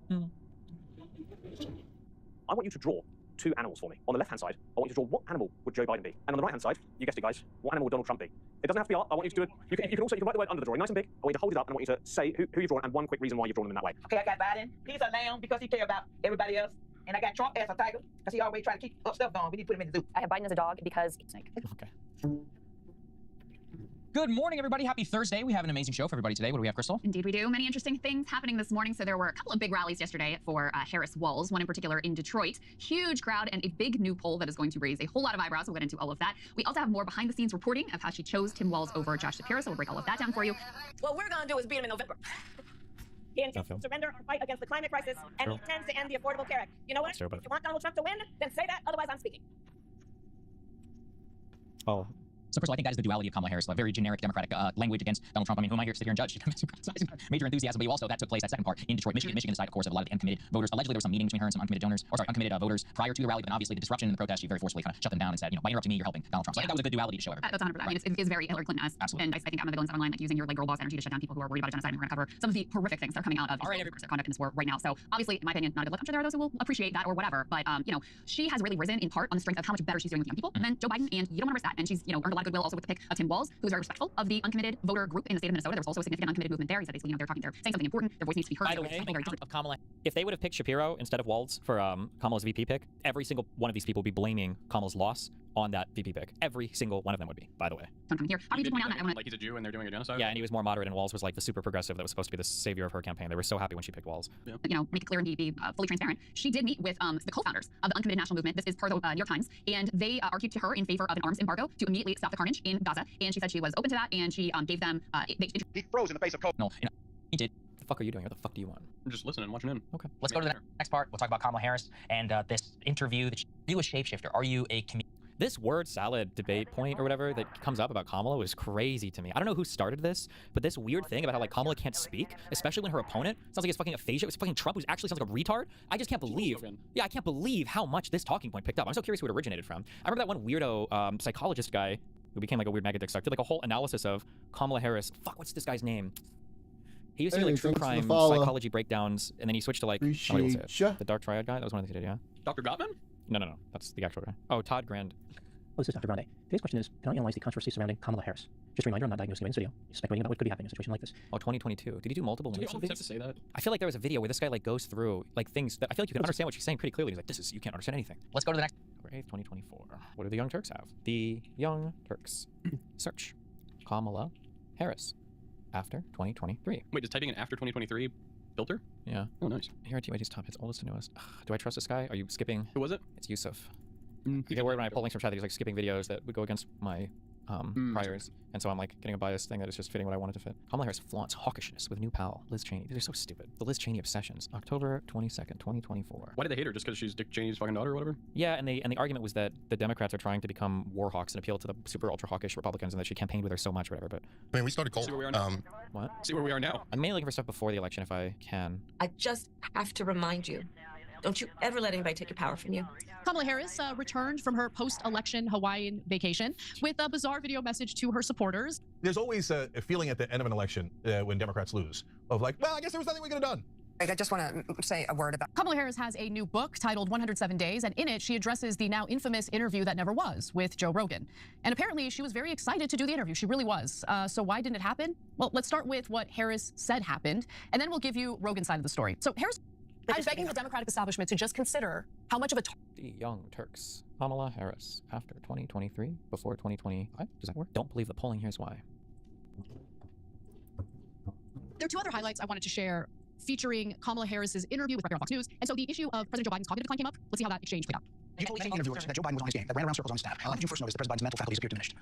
I want you to draw 2 animals for me. On the left-hand side, I want you to draw what animal would Joe Biden be, and on the right-hand side, you guessed it, guys, what animal would Donald Trump be? It doesn't have to be art. I want you to do it. You can also write the word under the drawing, nice and big. I want you to hold it up, and I want you to say who you've drawn and one quick reason why you've drawn them in that way.
Okay, I got Biden. He's a lamb because he cares about everybody else. And I got Trump as a tiger because he always try to keep up stuff going. We need to put him in the zoo.
I have Biden as a dog because snake.
Okay.
Good morning, everybody. Happy Thursday. We have an amazing show for everybody today. What do we have, Crystal?
Indeed, we do. Many interesting things happening this morning. So there were a couple of big rallies yesterday for Harris Walls, one in particular in Detroit. Huge crowd and a big new poll that is going to raise a whole lot of eyebrows. We'll get into all of that. We also have more behind-the-scenes reporting of how she chose Tim Walz over Josh Shapiro, so we'll break all of that down for you.
What we're going to do is beat him in November. He intends to surrender our fight against the climate crisis, and he intends to end the Affordable Care Act. You know what? If you want Donald Trump to win, then say that. Otherwise, I'm speaking.
Oh.
So first of all, I think that is the duality of Kamala Harris, a very generic Democratic language against Donald Trump. I mean, who am I here to sit here and judge? Major enthusiasm, but you also, that took place, that second part, in Detroit, Michigan. Michigan, the site, of course, of a lot of the uncommitted voters. Allegedly, there was some meeting between her and some uncommitted voters prior to the rally, but obviously the disruption in the protest, she very forcefully kind of shut them down and said, by interrupting me, you're helping Donald Trump. So I think that was a good duality to show everybody.
That's 100%. I mean, it is very Hillary Clinton-esque.
Absolutely.
And I think I'm the villains online, like using your girl boss energy to shut down people who are worried about a genocide. And we're going to cover some of the horrific things that are coming out of their conduct in this war right now. So obviously, in my opinion, not a good look. I'm sure there are those who will appreciate that or whatever. But she has really risen in part on the strength of how much better she's doing with young people than Joe Biden, and you don't want to risk that. And she's earned a lot of goodwill also with the pick of Tim Walz, who is very respectful of the uncommitted voter group in the state of Minnesota. There was also a significant uncommitted movement there. He said basically, they're saying something important. Their voice needs to be heard.
By the way, of Kamala, if they would have picked Shapiro instead of Walz for Kamala's VP pick, every single one of these people would be blaming Kamala's loss on that VP pick. Every single one of them would be, by the way.
Here, I need to point out that I want
like he's a Jew and they're doing a genocide.
Yeah, and he was more moderate, and Walz was like the super progressive that was supposed to be the savior of her campaign. They were so happy when she picked Walz.
you know, make it clear and be fully transparent. She did meet with the co-founders of the Uncommitted National Movement. This is per the New York Times, and they argued to her in favor of an arms embargo to immediately stop the carnage in Gaza. And she said she was open to that, and she gave them.
He froze in the face of cold. No, he did.
What the fuck are you doing? What the fuck do you want?
I'm just listening, watching in.
Okay.
Let's go to the next part. We'll talk about Kamala Harris and this interview. That are you a shapeshifter? Are you a comedian?
This word salad debate point or whatever that comes up about Kamala was crazy to me. I don't know who started this, but this weird thing about how like Kamala can't speak, especially when her opponent sounds like it's fucking aphasia. It's fucking Trump, who actually sounds like a retard. I just can't believe. Yeah, I can't believe how much this talking point picked up. I'm so curious who it originated from. I remember that one weirdo psychologist guy who became like a weird mega dick suck did like a whole analysis of Kamala Harris. Fuck, what's this guy's name? He used to do like true crime psychology breakdowns, and then he switched to like the Dark Triad guy. That was one of the things he did, yeah.
Dr. Gottman?
No. That's the actual guy. Oh, Todd Grand.
Well, this is Dr. Grande. Today's question is, can I analyze the controversy surrounding Kamala Harris? Just a reminder, I'm not diagnosing anybody in this video. Just speculating about what could be happening in a situation like this.
Oh, 2022. Did he do multiple
Do we
videos?
have to say that?
I feel like there was a video where this guy like goes through like things that I feel like you can understand what she's saying pretty clearly. He's like, this is, you can't understand anything.
Let's go to the next.
October 8th, 2024. What do the Young Turks have? The Young Turks. Search. Kamala Harris. After 2023.
Wait, does typing in after 2023 filter?
Yeah.
Oh, nice.
Here are TYT's top hits, oldest and newest. Do I trust this guy? Are you skipping?
Who was it?
It's Yusuf. You get worried when I pull links from chat that he's like skipping videos that would go against my priors, and so I'm like getting a biased thing that is just fitting what I wanted to fit. Kamala Harris flaunts hawkishness with new pal Liz Cheney. These are so stupid. The Liz Cheney obsessions. October 22nd, 2024.
Why did they hate her? Just because she's Dick Cheney's fucking daughter or whatever?
Yeah, and the argument was that the Democrats are trying to become war hawks and appeal to the super ultra hawkish Republicans, and that she campaigned with her so much, or whatever. But
I mean, we started cold.
See where we are now.
What?
See where we are now.
I'm mainly looking for stuff before the election if I can.
I just have to remind you, don't you ever let anybody take your power from you.
Kamala Harris returned from her post-election Hawaiian vacation with a bizarre video message to her supporters.
There's always a feeling at the end of an election when Democrats lose of like, well, I guess there was nothing we could have done.
I just want to say a word about...
Kamala Harris has a new book titled 107 Days, and in it, she addresses the now infamous interview that never was with Joe Rogan. And apparently, she was very excited to do the interview. She really was. So why didn't it happen? Well, let's start with what Harris said happened, and then we'll give you Rogan's side of the story. So Harris... I'm begging the Democratic establishment to just consider how much of a...
The Young Turks. Kamala Harris. After 2023, before 2025. Does that work? Don't believe the polling. Here's why.
There are two other highlights I wanted to share featuring Kamala Harris's interview with Becker on Fox News. And so the issue of President Joe Biden's cognitive decline came up. Let's see how that exchange played out.
You told many interviewers that Joe Biden was on his game, that ran around circles on his staff. How did you first notice that President Biden's mental faculties appeared diminished?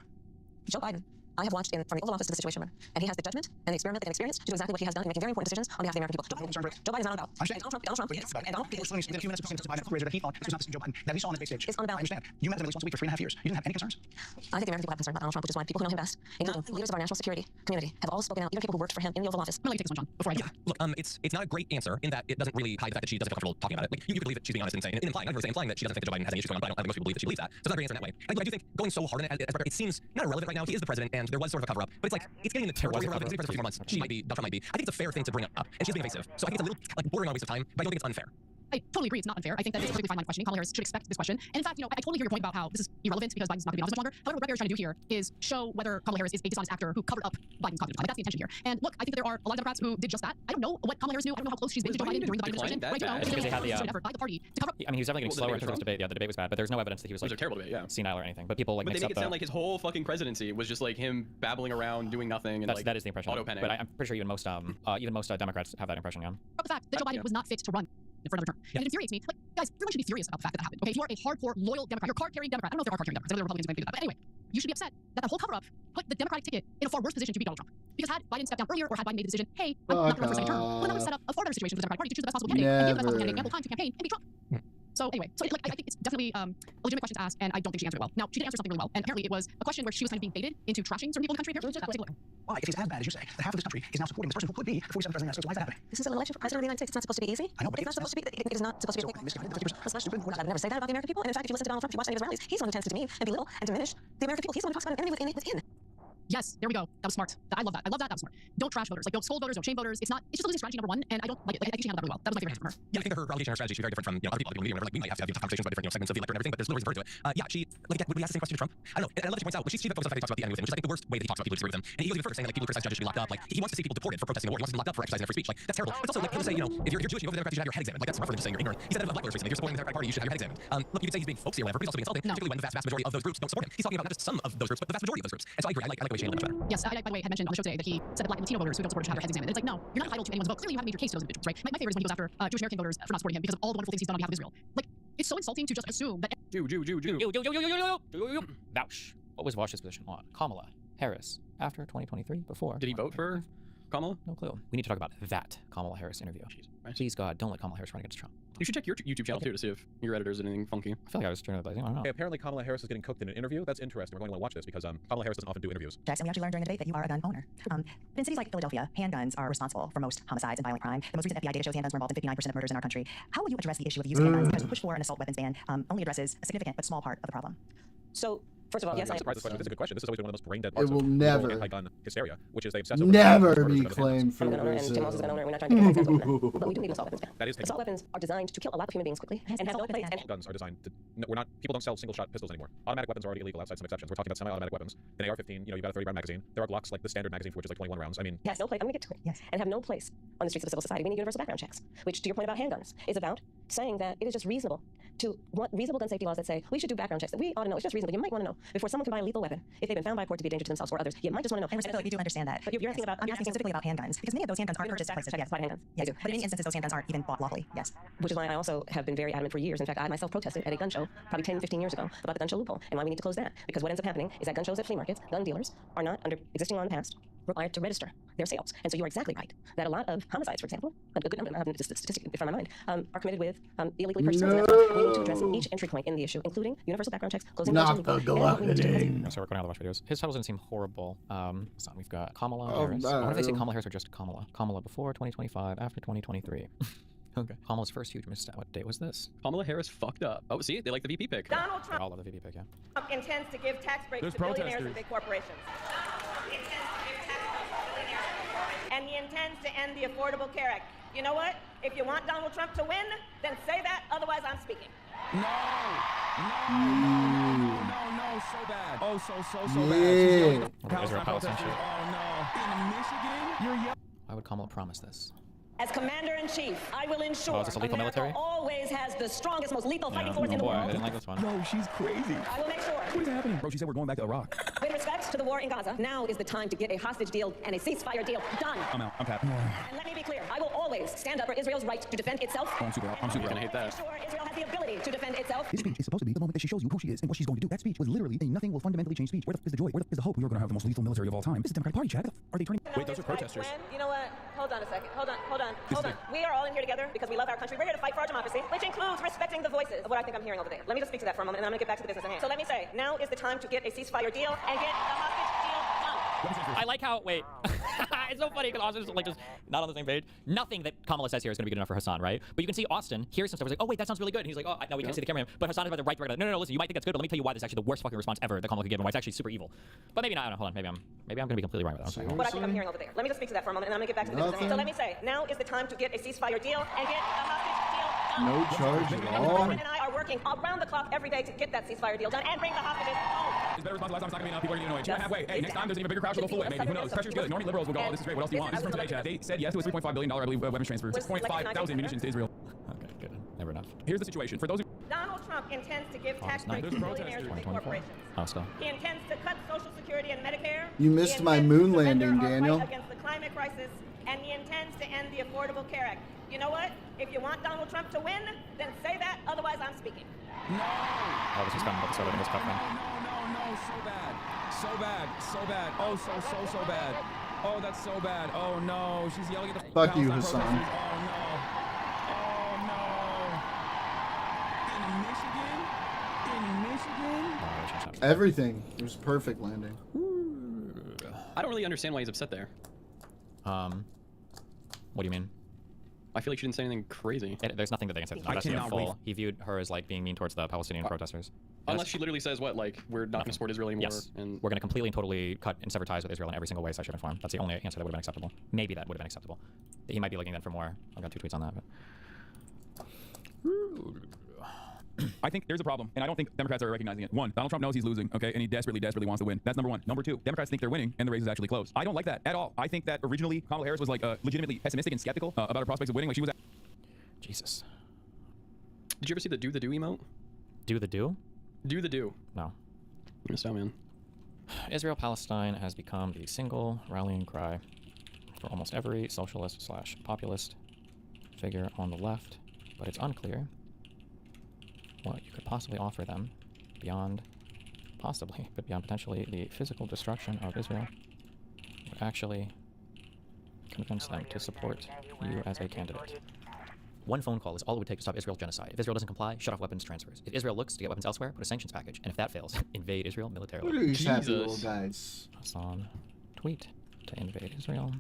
Joe Biden, I have watched from the Oval Office to the Situation Room, and he has the judgment and the experiment and experience to do exactly what he has done in making very important decisions on behalf of the American people. Joe Biden is not on about. And Donald Trump, yes. And Donald
People were telling us within a few minutes before Biden that he thought this was not the same Joe Biden that we saw on the debate stage.
It's unbound.
I understand. You met him at least once a week for 3.5 years. You didn't have any concerns?
I think the American people have concern about Donald Trump, which is why people who know him best, including leaders of our national security community, have all spoken out, even people who worked for him in the Oval Office.
I'm going to take this one, John, before I
Look, it's not a great answer in that it doesn't really hide the fact that she doesn't feel comfortable talking about it. Like, you could believe that she's being honest and saying, implying, not her saying, implying that she doesn't think that Joe Biden has any issues going on, but I don't think most people believe that she believes that. So it's not a great answer in that way. I do think going so hard on it, it seems not irrelevant right now. He is the president, and there was sort of a cover-up, but it's like, it's getting in the territory of irrelevant. He's been president for 4 months. She might be, Donald Trump might be. I think it's a fair thing to bring up, and she's being evasive. So I think it's a little, like, bordering on a waste of time, but I don't think it's unfair.
I totally agree it's not unfair. I think that it's a perfectly fine line of questioning. Kamala Harris should expect this question. And in fact, I totally hear your point about how this is irrelevant because Biden's not going to be on as much longer. However, what Becker is trying to do here is show whether Kamala Harris is a dishonest actor who covered up Biden's cognitive decline. That's the intention here. And look, I think that there are a lot of Democrats who did just that. I don't know what Kamala Harris knew. I don't know how close she's been to Joe Biden during the Biden administration. But I do know
because they had the
effort by the party to cover up.
I mean, he was definitely getting slower in terms of debate. Yeah, the debate was bad, but there's no evidence that he was like
a terrible debate, yeah.
senile or anything. But people like
they
mix
make
up
it sound like his whole fucking presidency was just like him babbling around, doing nothing, and
that is the impression.
Auto-penning.
But I'm pretty sure even most Democrats have that impression. Yeah.
The fact that Joe Biden was not fit to run for another term. And it infuriates me. Like, guys, everyone should be furious about the fact that happened. Okay, if you are a hardcore, loyal Democrat, you're a card-carrying Democrat. I don't know if there are card-carrying Democrats. I know the Republicans might do that. But anyway, you should be upset that the whole cover-up put the Democratic ticket in a far worse position to beat Donald Trump. Because had Biden stepped down earlier, or had Biden made the decision, hey, I'm not going to run for a second term, well, that would set up a far better situation for the Democratic Party to choose the best possible candidate and give the best possible candidate ample time to campaign and beat Trump. So anyway, I think it's definitely a legitimate question to ask, and I don't think she answered it well. Now, she did answer something really well, and apparently it was a question where she was kind of being baited into trashing certain people in the country. Here, let's take a look.
Why, if he's as bad as you say, that half of this country is now supporting this person who could be the 47th president of the United States, why is that happening?
This is an election for president of the United States. It's not supposed to be easy.
I know, but
it's not supposed to be. It is not supposed to be. I would never say that about the American people. And in fact, if you listen to Donald Trump, if you watch any of his rallies, he's the one who tends to demean and belittle and diminish the American people. He's the one who talks about an enemy within.
Yes, there we go. That was smart. I love that. I love that. That was smart. Don't trash voters. Like, don't scold voters, don't shame voters. It's just a losing strategy, number one, and I don't like it. I think she handled that really well. That was my favorite from her.
Yeah, I think her allegation, her strategy, she's very different from other people in the media. Whenever, like, we might have to have conversations about different segments of the electorate and everything, but there's no reason for her to do it. Yeah, she, like, again, would we ask the same question to Trump? I don't know. And I love that she points out, but she focuses on the fact that he talks about the enemy with him, which is, I think, the worst way that he talks about people who disagree with him. And he goes even further, saying, like, people who criticize judges should be locked up. Like, he wants to see people deported for protesting the war. He wants to be locked up for exercising their free speech. Like, that's terrible. It's also, like, he'll say, if you're Jewish, you vote for the Democrats, you should have your head examined. Like, that's rougher than just saying you're ignorant. He said that about black voters recently. If you're supporting the Democratic Party, you should have your head examined. Look, you could say he's being folksy or whatever, but he's also being insulting, particularly when the vast majority of those groups don't support him. He's talking about not just some of those groups, but the vast majority of those groups. And so I agree. I like the way she handled it much better.
Yes, I, by the way, had mentioned on the show today that he said that black and Latino voters who don't support him should have their heads examined. It's like, no, you're not entitled to anyone's vote. Clearly, you have a major case to those individuals, right? My favorite is when he goes after Jewish American voters for not supporting him because of all the wonderful things he's done on behalf of Israel. Like, it's so insulting to just assume that.
Vouch. What was Vouch's position on Kamala Harris after 2023? Before?
Did he vote for Kamala?
No clue. We need to talk about that Kamala Harris interview. Please, God, don't let Kamala Harris run against Trump.
You should check your YouTube channel too to see if your editors did anything funky.
I feel like I was turning the blazing. I don't know.
Hey, apparently Kamala Harris is getting cooked in an interview. That's interesting. We're going to want to watch this because Kamala Harris doesn't often do interviews.
And we actually learned during the debate that you are a gun owner. But in cities like Philadelphia, handguns are responsible for most homicides and violent crime. The most recent FBI data shows handguns were involved in 59% of murders in our country. How will you address the issue of the use of handguns? Because the push for an assault weapons ban only addresses a significant but small part of the problem.
So, first of all, yes,
I'm
I
surprised this question. This is a good question. This is always been one of the most brain dead parts
It will
of
never,
anti-gun hysteria, which is they obsess over
never be claimed for
I'm a gun owner and Tim
Brazil.
Walz is a gun owner. We're not trying to get sex weapons, but we do need an assault weapons ban.
That is
Assault weapons are designed to kill a lot of human beings quickly and have no place. And
guns are designed to. No, we're not. People don't sell single-shot pistols anymore. Automatic weapons are already illegal outside some exceptions. We're talking about semi-automatic weapons. An AR-15. You've got a 30-round magazine. There are Glocks, like the standard magazine for which is like 21 rounds. I mean,
has no place. I'm gonna get to it. Yes, and have no place on the streets of a civil society. We need universal background checks, which, to your point about handguns, is about saying that it is just reasonable to want reasonable gun safety laws that say we should do background checks. That we ought to know. It's just reasonable. You might want to know before someone can buy a lethal weapon if they've been found by a court to be a danger to themselves or others. You might just want to know.
And respectfully, we do understand that.
But you're asking about.
I'm asking specifically about handguns because many of those handguns aren't purchased places.
Yes, buy handguns.
Yes, but in many instances, those handguns aren't even bought lawfully. Yes.
Which is why I also have been very adamant for years. In fact, I myself protested at a gun show probably 10, 15 years ago about the gun show loophole and why we need to close that. Because what ends up happening is that gun shows at flea markets, gun dealers are not, under existing law in the past, required to register their sales. And so you are exactly right that a lot of homicides, for example, a good number, I have the statistic in front of my mind, are committed with illegally purchased guns. We need to address each entry point in the issue, including universal background checks, closing
not the gluttoning.
So we're going to watch videos. His titles didn't seem horrible. So we've got Kamala Harris. I wonder if they say Kamala Harris or just Kamala. Kamala before 2025, after 2023. Okay. Kamala's first huge misstep. What date was this?
Kamala Harris fucked up. Oh, see, they like the VP pick.
Donald
They
Trump
all love the VP pick, yeah.
intends to give tax breaks
There's
to billionaires
protesters.
and big corporations. And he intends to end the Affordable Care Act. You know what? If you want Donald Trump to win, then say that. Otherwise, I'm speaking.
No, so bad. Oh, so
Yeah.
bad.
Israel Palestine shit.
Oh no. In Michigan, you're yelling.
Why would Kamala promise this?
As Commander-in-Chief, I will ensure
Oh, is this a lethal
America
military?
always has the strongest, most lethal fighting force in the
boy,
world.
I didn't like this one.
No, she's crazy.
I will make sure.
What is happening? Bro, she said we're going back to Iraq.
With respect to the war in Gaza, now is the time to get a hostage deal and a ceasefire deal done.
I'm out. I'm tapping.
And let me be clear, I will always stand up for Israel's right to defend itself.
I'm super
gonna hate that.
Sure, Israel has the ability to defend itself.
This speech is supposed to be the moment that she shows you who she is and what she's going to do. That speech was literally a nothing will fundamentally change speech. Where the f is the joy? Where the f is the hope? We are going to have the most lethal military of all time. This is the Democratic Party, Chad. Are they turning?
Wait, those are protesters.
You know what? Hold on a second. Hold on. We are all in here together because we love our country. We're here to fight for our democracy, which includes respecting the voices of what I think I'm hearing over there. Let me just speak to that for a moment, and I'm going to get back to the business at hand. So let me say, now is the time to get a ceasefire deal and get the hostage deal done.
I like how, wait, it's so funny because Austin's like just not on the same page. Nothing that Kamala says here is going to be good enough for Hassan, right? But you can see Austin hears some stuff. He's like, oh, wait, that sounds really good. And he's like, oh, no, we can't see the camera. But Hassan is about to right direction. No, listen, you might think that's good, but let me tell you why this is actually the worst fucking response ever that Kamala could give and why it's actually super evil. But maybe not. I don't know. Hold on. Maybe I'm going to be completely wrong with that.
What I think I'm hearing over there. Let me just speak to that for a moment, and I'm going to get back to the business at hand. So let me say, now is the time to get a ceasefire deal and get a hostage deal done.
No charge at
The
all.
president and I are working around the clock every day to get that ceasefire deal done and bring the hostages home.
It's better response last time. It's not going to be enough. People are going to be annoyed. 2.5 Hey, next time there's an even bigger crash. We'll go full way, maybe. Who knows? Pressure's good. Normally liberals will go, oh, this is great. What else do you want? This is from today, Chad. They said yes to a $3.5 billion, I believe, weapons transfer. 6.5 thousand munitions to Israel.
Okay, good. Never enough.
Here's the situation. For those who...
Donald Trump intends to give tax breaks to
There's
billionaires and big
2024.
corporations.
Oh, still.
He intends to cut Social Security and Medicare.
You missed my moon landing, Daniel.
Against the climate crisis, and he intends to end the Affordable Care Act. You know what? If you want Donald Trump to win, then say that. Otherwise, I'm speaking.
No!
Oh, this is coming up. Sort of in this cup
No, so bad. So bad. So bad. Oh, so bad. Oh, that's so bad. Oh, no. She's yelling at the...
Fuck you,
Palestine
Hassan.
protesters. Oh, no. In Michigan?
Everything. It was a perfect landing.
I don't really understand why he's upset there.
What do you mean?
I feel like she didn't say anything crazy.
There's nothing that they can say. That's not full. He viewed her as like being mean towards the Palestinian protesters.
Unless she literally says what, like, we're not going to support Israel anymore.
Yes.
And
we're going to completely and totally cut and sever ties with Israel in every single way, shape, and form. That's the only answer that would have been acceptable. Maybe that would have been acceptable. He might be looking then for more. I've got 2 tweets on that. But...
I think there's a problem, and I don't think Democrats are recognizing it. 1, Donald Trump knows he's losing, okay, and he desperately wants to win. That's number 1. Number 2, Democrats think they're winning, and the race is actually close. I don't like that at all. I think that originally Kamala Harris was like legitimately pessimistic and skeptical about her prospects of winning. Like she was.
Jesus.
Did you ever see the do emote?
Do the do?
Do the do.
No.
Missed out, man.
Israel-Palestine has become the single rallying cry for almost every socialist/populist figure on the left, but it's unclear what you could possibly offer them beyond potentially the physical destruction of Israel would actually convince them to support you as a candidate. 1 phone call is all it would take to stop Israel's genocide. If Israel doesn't comply, shut off weapons transfers. If Israel looks to get weapons elsewhere, put a sanctions package. And if that fails, invade Israel militarily.
What are these happy little guys?
Hassan, tweet to invade Israel.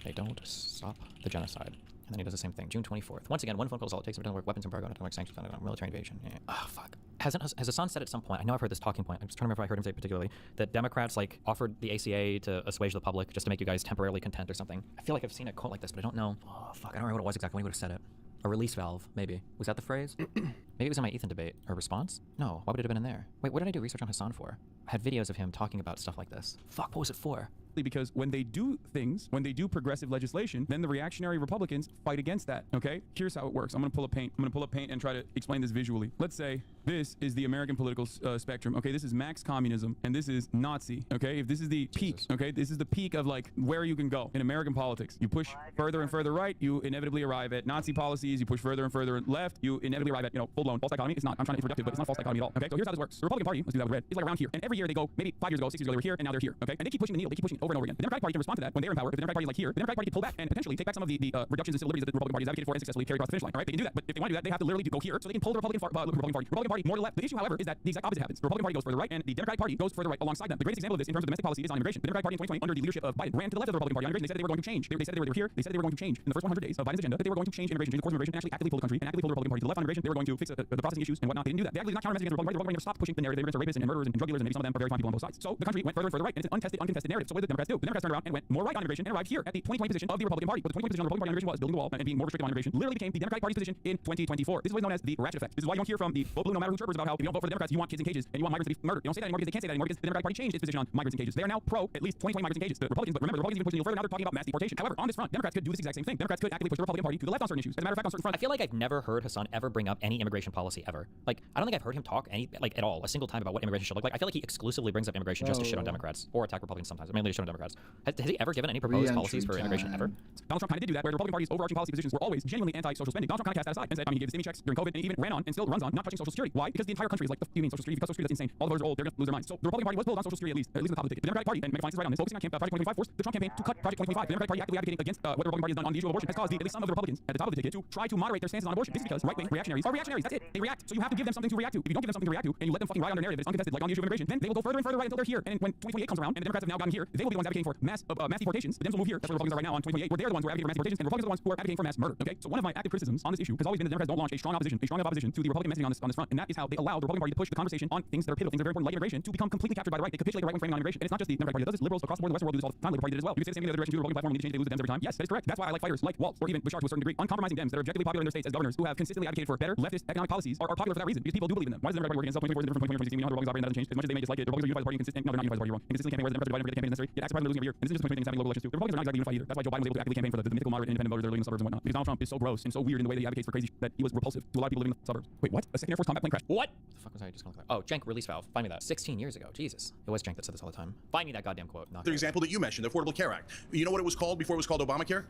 They don't stop the genocide. And then he does the same thing. June 24th. Once again, 1 phone call is all it takes to work weapons embargo, not sanctions, military invasion. Yeah. Oh, fuck. Has Hassan said at some point, I know I've heard this talking point, I'm just trying to remember if I heard him say it particularly, that Democrats like offered the ACA to assuage the public just to make you guys temporarily content or something. I feel like I've seen a quote like this, but I don't know. Oh, fuck. I don't remember what it was exactly when he would have said it. A release valve, maybe. Was that the phrase? Maybe it was in my Ethan debate. A response? No. Why would it have been in there? Wait, what did I do research on Hassan for? I had videos of him talking about stuff like this. Fuck, what was it for?
Because when they do things, when they do progressive legislation, then the reactionary Republicans fight against that, okay? Here's how it works. I'm going to pull up paint. I'm going to pull up paint and try to explain this visually. Let's say this is the American political spectrum, okay? This is max communism, and this is Nazi, okay? If this is the peak, okay? This is the peak of, like, where you can go in American politics. You push further and further right, you inevitably arrive at Nazi policies. You push further and further left, you inevitably arrive at, full-blown false dichotomy. It's not. I'm trying to be reductive, but it's not false dichotomy at all, okay? So here's how this works. The Republican Party, let's do that with red, is like around here. And every year they go, maybe 5 years ago, 6 years ago, they were here, and now they're here, okay? And they keep pushing the needle. They keep pushing it over and over again. The Democratic Party can respond to that when they're in power. If the Democratic Party is like here, the Democratic Party can pull back and potentially take back some of the reductions in civil liberties that the Republican Party has advocated for and successfully carry across the finish line, all right? They can do that, but if they want to do that, they have to literally go here so they can pull the Republican Party more to the left. The issue, however, is that the exact opposite happens. The Republican Party goes further right, and the Democratic Party goes further right alongside them. The greatest example of this in terms of domestic policy is on immigration. The Democratic Party in 2020, under the leadership of Biden, ran to the left of the Republican Party on immigration. They said they were going to change. They said they were here. They said they were going to change in the first 100 days of Biden's agenda. That they were going to change immigration, change the course of immigration, and actually actively pull the country and actively pull the Republican Party to the left on immigration. They were going to fix the processing issues and whatnot. They didn't do that. They actually did not counter messaging against the Republican Party. The Republican Party never stopped pushing the narrative. Immigrants are rapists and murderers and drug dealers, and maybe some of them are very fine people on both sides. So the country went further and further right, and it's an untested, uncontested narrative. So what did the Democrats do? The Democrats turned around and went more right on immigration and arrived here at the 2020 position of the Republican Party. What the 2020 position of the Republican Party on immigration was building the wall and being more restrictive on immigration. Literally became the Democratic Party's position in 2024. This is what is known as the ratchet effect. This is why you don't hear from the blue no matter who chirpers about how if you don't vote for the Democrats, you want kids in cages and you want migrants to be murdered. You don't say that anymore because they can't say that anymore because the Democratic Party changed its position on migrants in cages. They are now pro at least 2020 migrants in cages. The Republicans, but remember, the Republicans even pushing it further. Now they're talking about mass deportation. However, on this front, Democrats could do this exact same thing. Democrats could actively push the Republican Party to the left on certain issues. As a matter of fact, on certain fronts.
I feel like I've never heard Hassan ever bring up any immigration policy ever. Like, I don't think I've heard him talk at all a single time about what immigration should look like. I feel like he exclusively brings up immigration just to shit on Democrats or attack Republicans sometimes. Mainly to shit on Democrats. Has he ever given any proposed policies for immigration ever?
Donald Trump kind of did do that, where the Republican Party's overarching policy positions were always genuinely anti-social spending. Donald Trump kind of cast that aside and said, he gave the stimmy checks during COVID, and he even ran on and still runs on not touching Social Security. Why? Because the entire country is like, you mean Social Security? If you cut Social Security, that's insane. All the voters are old, they're going to lose their minds. So the Republican Party was pulled on Social Security at least the top of the ticket. The Democratic Party, and Megan Feinstein's right on this, focusing on Project 2025, forced the Trump campaign to cut Project 2025. The Democratic Party actively advocating against what the Republican Party has done on the issue of abortion has caused at least some of the Republicans at the top of the ticket to try to moderate their stances on abortion. This is because right-wing reactionaries are reactionaries. That's it. They react. So you have to give them something to react to. If you don't give them something to react to, and you let them fucking ride on their narrative that's uncontested, like on the issue of immigration, then they will go further and further right until they're here. And when 2028 comes around and the Democrats have now gotten here, they will be the ones advocating for mass deportations. The Dems will move here. That's where Republicans are right now on 2028, where they're the ones who are advocating for mass deportations, and Republicans are the ones who are advocating for mass murder. Okay, so one of my active criticisms on this issue has always been that the Democrats don't launch a strong enough opposition to the Republican messaging on this front, and that is how they allow the Republican Party to push the conversation on things that are pivotal, things that are very important, like immigration, to become completely captured by the right. They capitulate the right-wing framing on immigration, and it's not just the Democratic Party that does this. Liberals across the board in the Western world do this all the time. The Labour Party did it as well. You can say the same thing in the other direction too. The Republican platform, we need to change, they lose the Dems every time. Yes, that is correct. That's why I like fighters like Waltz or even Bashar to a certain degree. Uncompromising Dems that are objectively popular in their states as governors who have consistently advocated for better leftist economic policies are popular for that reason, because people do believe in them. Why does the Democratic Party work against them? 2024 is different from 2016. We know how the Republicans operate, and that doesn't change. As much as they may dislike it, the Republicans are unified the party and consistent. No, they're not unified the party. You're wrong. Consistently campaign where the Democrats are divided and campaign is necessary. Yet acts surprisingly losing every year. And this is just 2020 things happening in local elections too. The Republicans are not exactly unified either. That's why Joe Biden was able to actively campaign for the mythical moderate independent voters that are living in the suburbs and whatnot. Because Donald Trump is so gross and so weird in the way that he advocates for crazy that he was repulsive to a lot of people living in the suburbs. Wait, what? A second Air Force combat plane crashed. What?
The fuck was I just going to look at? Oh, Jenk release valve. Find me that. 16 years ago. Jesus. It was Jenk that said this all the time. Find me that goddamn quote.
The example that you mentioned, the Affordable Care Act. You know what it was called before it was called Obamacare?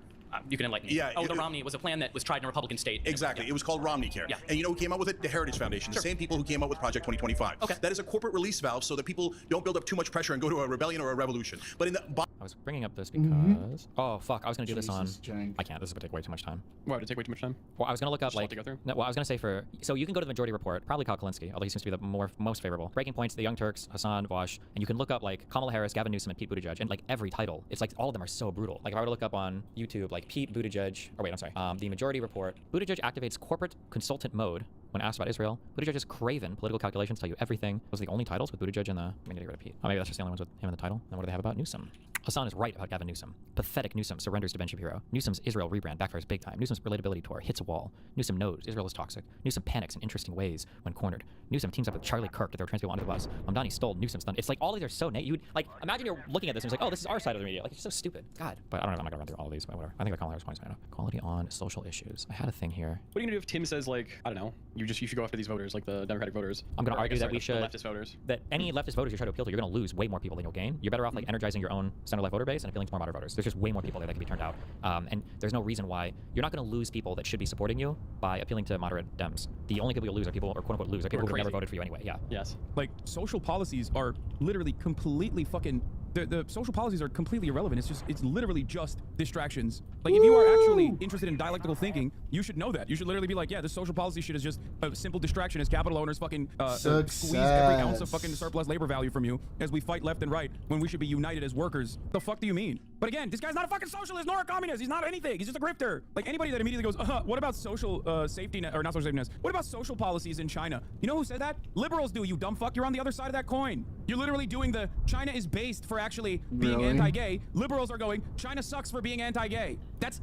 You can enlighten me.
Yeah.
Oh, the Romney was a plan that was tried in a Republican state.
Exactly.
Yeah.
It was called Romney Care.
Yeah.
And you know who came up with it? The Heritage Foundation.
Sure.
The same people who came up with Project 2025.
Okay.
That is a corporate release valve so that people don't build up too much pressure and go to a rebellion or a revolution. But in the
was bringing up this
Mhm.
because oh fuck, I was gonna do this on.
Jesus, Jank.
I can't. This is gonna take way too much time.
Why would it take way too much time?
Well, I was gonna look up
Just a lot
like.
to go through?
No, well, I was gonna say for so you can go to the Majority Report, probably Kyle Kalinske, although he seems to be the most favorable. Breaking Points, the Young Turks, Hassan Wash, and you can look up like Kamala Harris, Gavin Newsom, and Pete Buttigieg, and like every title, it's like all of them are so brutal. Like if I were to look up on YouTube, like Pete Buttigieg, or wait, I'm sorry, the Majority Report, Buttigieg activates corporate consultant mode when asked about Israel. Buttigieg's craven political calculations tell you everything. Those are the only titles with Buttigieg in the. I'm gonna get rid of Pete. Oh, maybe that's just the only ones with him in the title. Then what do they have about Newsom? Hassan is right about Gavin Newsom. Pathetic Newsom surrenders to Ben Shapiro. Newsom's Israel rebrand backfires big time. Newsom's relatability tour hits a wall. Newsom knows Israel is toxic. Newsom panics in interesting ways when cornered. Newsom teams up with Charlie Kirk to throw trans people onto the bus. Mamdani stole Newsom's thunder. It's like all of these are so negative. You would like imagine you're looking at this and it's like, oh, this is our side of the media. Like it's so stupid. God. But I don't know. I'm not gonna run through all of these, but whatever. I think the Kamala Harris points I know. Quality on social issues. I had a thing here.
What are you gonna do if Tim says like, I don't know, you should go after these voters, like the Democratic voters?
I'm gonna
Or, I
argue
guess,
that
sorry,
we
the
should
leftist voters.
that any leftist voters you try to appeal to, you're gonna lose way more people than you'll gain. You're better off like energizing your own center-left voter base and appealing to more moderate voters. There's just way more people there that can be turned out, and there's no reason why you're not gonna lose people that should be supporting you by appealing to moderate Dems. The only people you'll lose are people, or quote-unquote lose, are people who never voted for you anyway. Yeah.
Yes.
Like social policies are literally completely fucking. The social policies are completely irrelevant. It's literally just distractions. Like if you are actually interested in dialectical thinking, you should know that. You should literally be like, yeah, this social policy shit is just a simple distraction as capital owners fucking squeeze every ounce of fucking surplus labor value from you as we fight left and right when we should be united as workers. The fuck do you mean? But again, this guy's not a fucking socialist nor a communist. He's not anything. He's just a grifter. Like anybody that immediately goes, what about social safety net, or not social safety nets? What about social policies in China? You know who said that? Liberals do, you dumb fuck. You're on the other side of that coin. You're literally doing the China is based for actually being anti-gay. Liberals are going, China sucks for being anti-gay. That's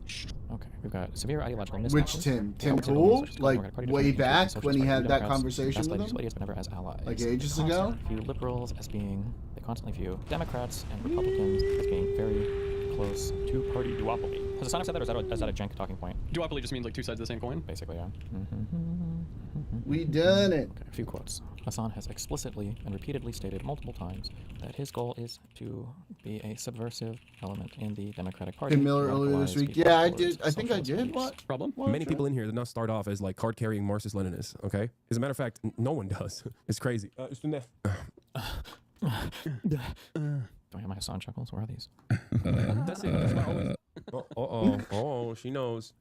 okay. We've got severe ideological
Which Tim? Tim Pool? Like way back when he had that conversation with him?
But never as allies.
Like ages
They
ago?
constantly view liberals as being. They constantly view Democrats and Republicans as being very close two-party duopoly. Has Hassan said that, or is that a jank talking point?
Duopoly just means like two sides of the same coin?
Basically, yeah.
We done it.
Okay, a few quotes. Hassan has explicitly and repeatedly stated multiple times that his goal is to be a subversive element in the Democratic Party.
Tim Miller earlier this week. Yeah, I did. I think I did. What?
Problem?
Many people in here did not start off as like card-carrying Marxist-Leninists, okay? As a matter of fact, no one does. It's crazy.
Do I have my Hassan chuckles? Where are these?
That's it. That's why I always...
Oh, she knows.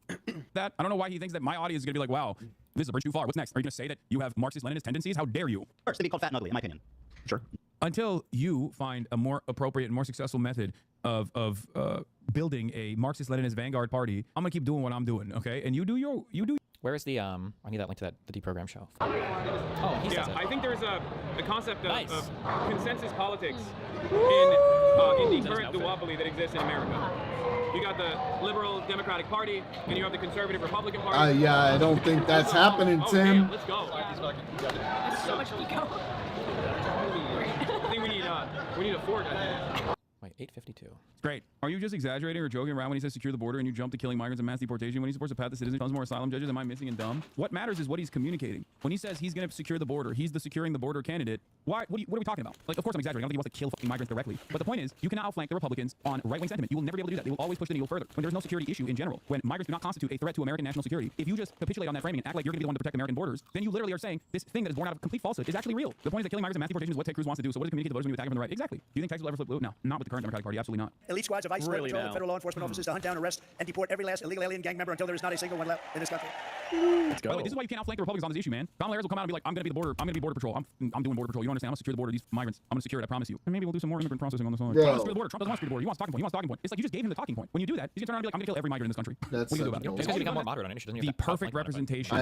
That I don't know why he thinks that my audience is gonna be like, wow, this is a bridge too far. What's next? Are you gonna say that you have Marxist-Leninist tendencies? How dare you?
First, to be called fat and ugly, in my opinion. Sure.
Until you find a more appropriate and more successful method of building a Marxist-Leninist vanguard party, I'm gonna keep doing what I'm doing, okay? And you do.
Where is the I need that link to the deprogram show. Oh, he says it.
I think there's a concept of consensus politics in the current duopoly that exists in America. You got the liberal Democratic Party, and you have the conservative Republican Party.
Yeah, I don't think that's happening, Tim.
Let's go.
That's so much ego.
I think we need a fork.
Wait, 852.
Great. Are you just exaggerating or joking around when he says secure the border and you jump to killing migrants and mass deportation when he supports a path to citizenship, tons more asylum judges? Am I missing and dumb? What matters is what he's communicating. When he says he's going to secure the border, he's the securing the border candidate. Why? What are we talking about? Like, of course I'm exaggerating. I don't think he wants to kill fucking migrants directly. But the point is, you cannot outflank the Republicans on right-wing sentiment. You will never be able to do that. They will always push the needle further. When there's no security issue in general, when migrants do not constitute a threat to American national security, if you just capitulate on that framing and act like you're going to be the one to protect American borders, then you literally are saying this thing that is born out of complete falsehood is actually real. The point is that killing migrants and mass deportation is what Ted Cruz wants to do. So what does it communicate to voters when you attack him from the right? Exactly. Do you think Texas will ever flip blue? No, not with the current Democratic Party. Absolutely not.
Elite squads of ICE
Really
patrol
now.
and federal law enforcement officers to hunt down, arrest, and deport every last illegal alien gang member until there is not a single one left in this country.
Let's go.
By the way, this is why you can't outflank the Republicans on this issue, man. Kamala Harris will come out and be like, I'm going to be the border. I'm going to be border patrol. I'm doing border patrol. You don't understand? I'm going to secure the border. These migrants. I'm going to secure it. I promise you. And maybe we'll do some more immigrant processing on the side.
Bro.
Trump secure the border. Trump doesn't want to secure the border. He wants talking point. He wants talking point. It's like you just gave him the talking point. When you do that, he's going to turn around and be like, I'm going to kill every migrant in this country.
That's
what do you do
such
about it?
bullshit.
Just become more moderate on an issue.
The perfect representation.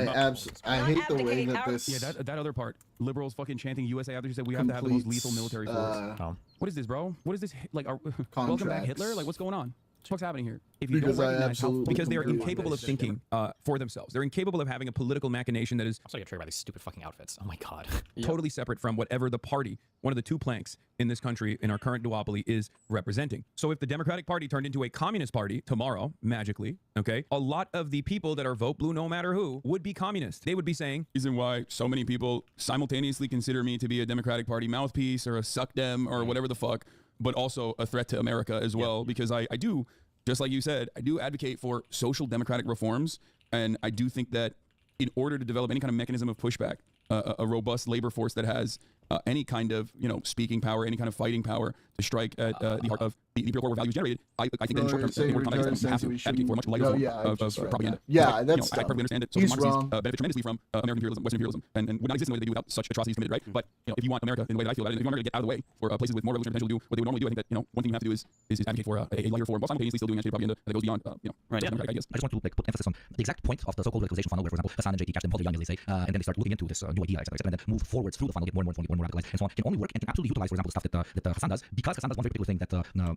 I hate the way that this.
Yeah, that other part. Liberals fucking chanting USA after she said we have to have the most lethal military force. What is this, bro? What is this? Like, welcome back Hitler? Like, what's going on? What's happening here? If you don't recognize because they are incapable of thinking for themselves. They're incapable of having a political machination that is.
I'm starting to get triggered by these stupid fucking outfits. Oh my god.
Totally separate from whatever the party, one of the two planks in this country in our current duopoly is representing. So if the Democratic Party turned into a communist party tomorrow, magically, okay, a lot of the people that are vote blue no matter who would be communist. They would be saying, reason why so many people simultaneously consider me to be a Democratic Party mouthpiece or a suck dem or whatever the fuck, but also a threat to America as well, because I do, just like you said, I do advocate for social democratic reforms, and I do think that in order to develop any kind of mechanism of pushback, a robust labor force that has any kind of, speaking power, any kind of fighting power to strike at the heart of the imperial core were values generated, I think that in short term,
saying
in order to combat
retarded
have
saying
to advocate for a much lighter
No,
form
yeah, I
of
just read
propaganda.
that. Yeah,
Like,
that's
I perfectly understand that social
He's
democracies
wrong.
benefit tremendously from American imperialism, Western imperialism, and would not exist in the way that they do without such atrocities committed, right? But if you want America in the way that I feel about it, if you want America to get out of the way for places with more revolutionary potential to do what they would normally do, I think that one thing you have to do is advocate for a lighter form, while simultaneously still doing anti propaganda that goes beyond democratic ideas.
I just want to put emphasis on the exact point of the so-called radicalization funnel, where, for example, Hassan and JT catch them while they're young, as they say, and then they start looking into this new idea, etc., and then move forwards through the funnel, get more and more radicalized, and so on. Can only work and can absolutely utilize, for example, the stuff that Hassan does, because Hassan does one very particular thing that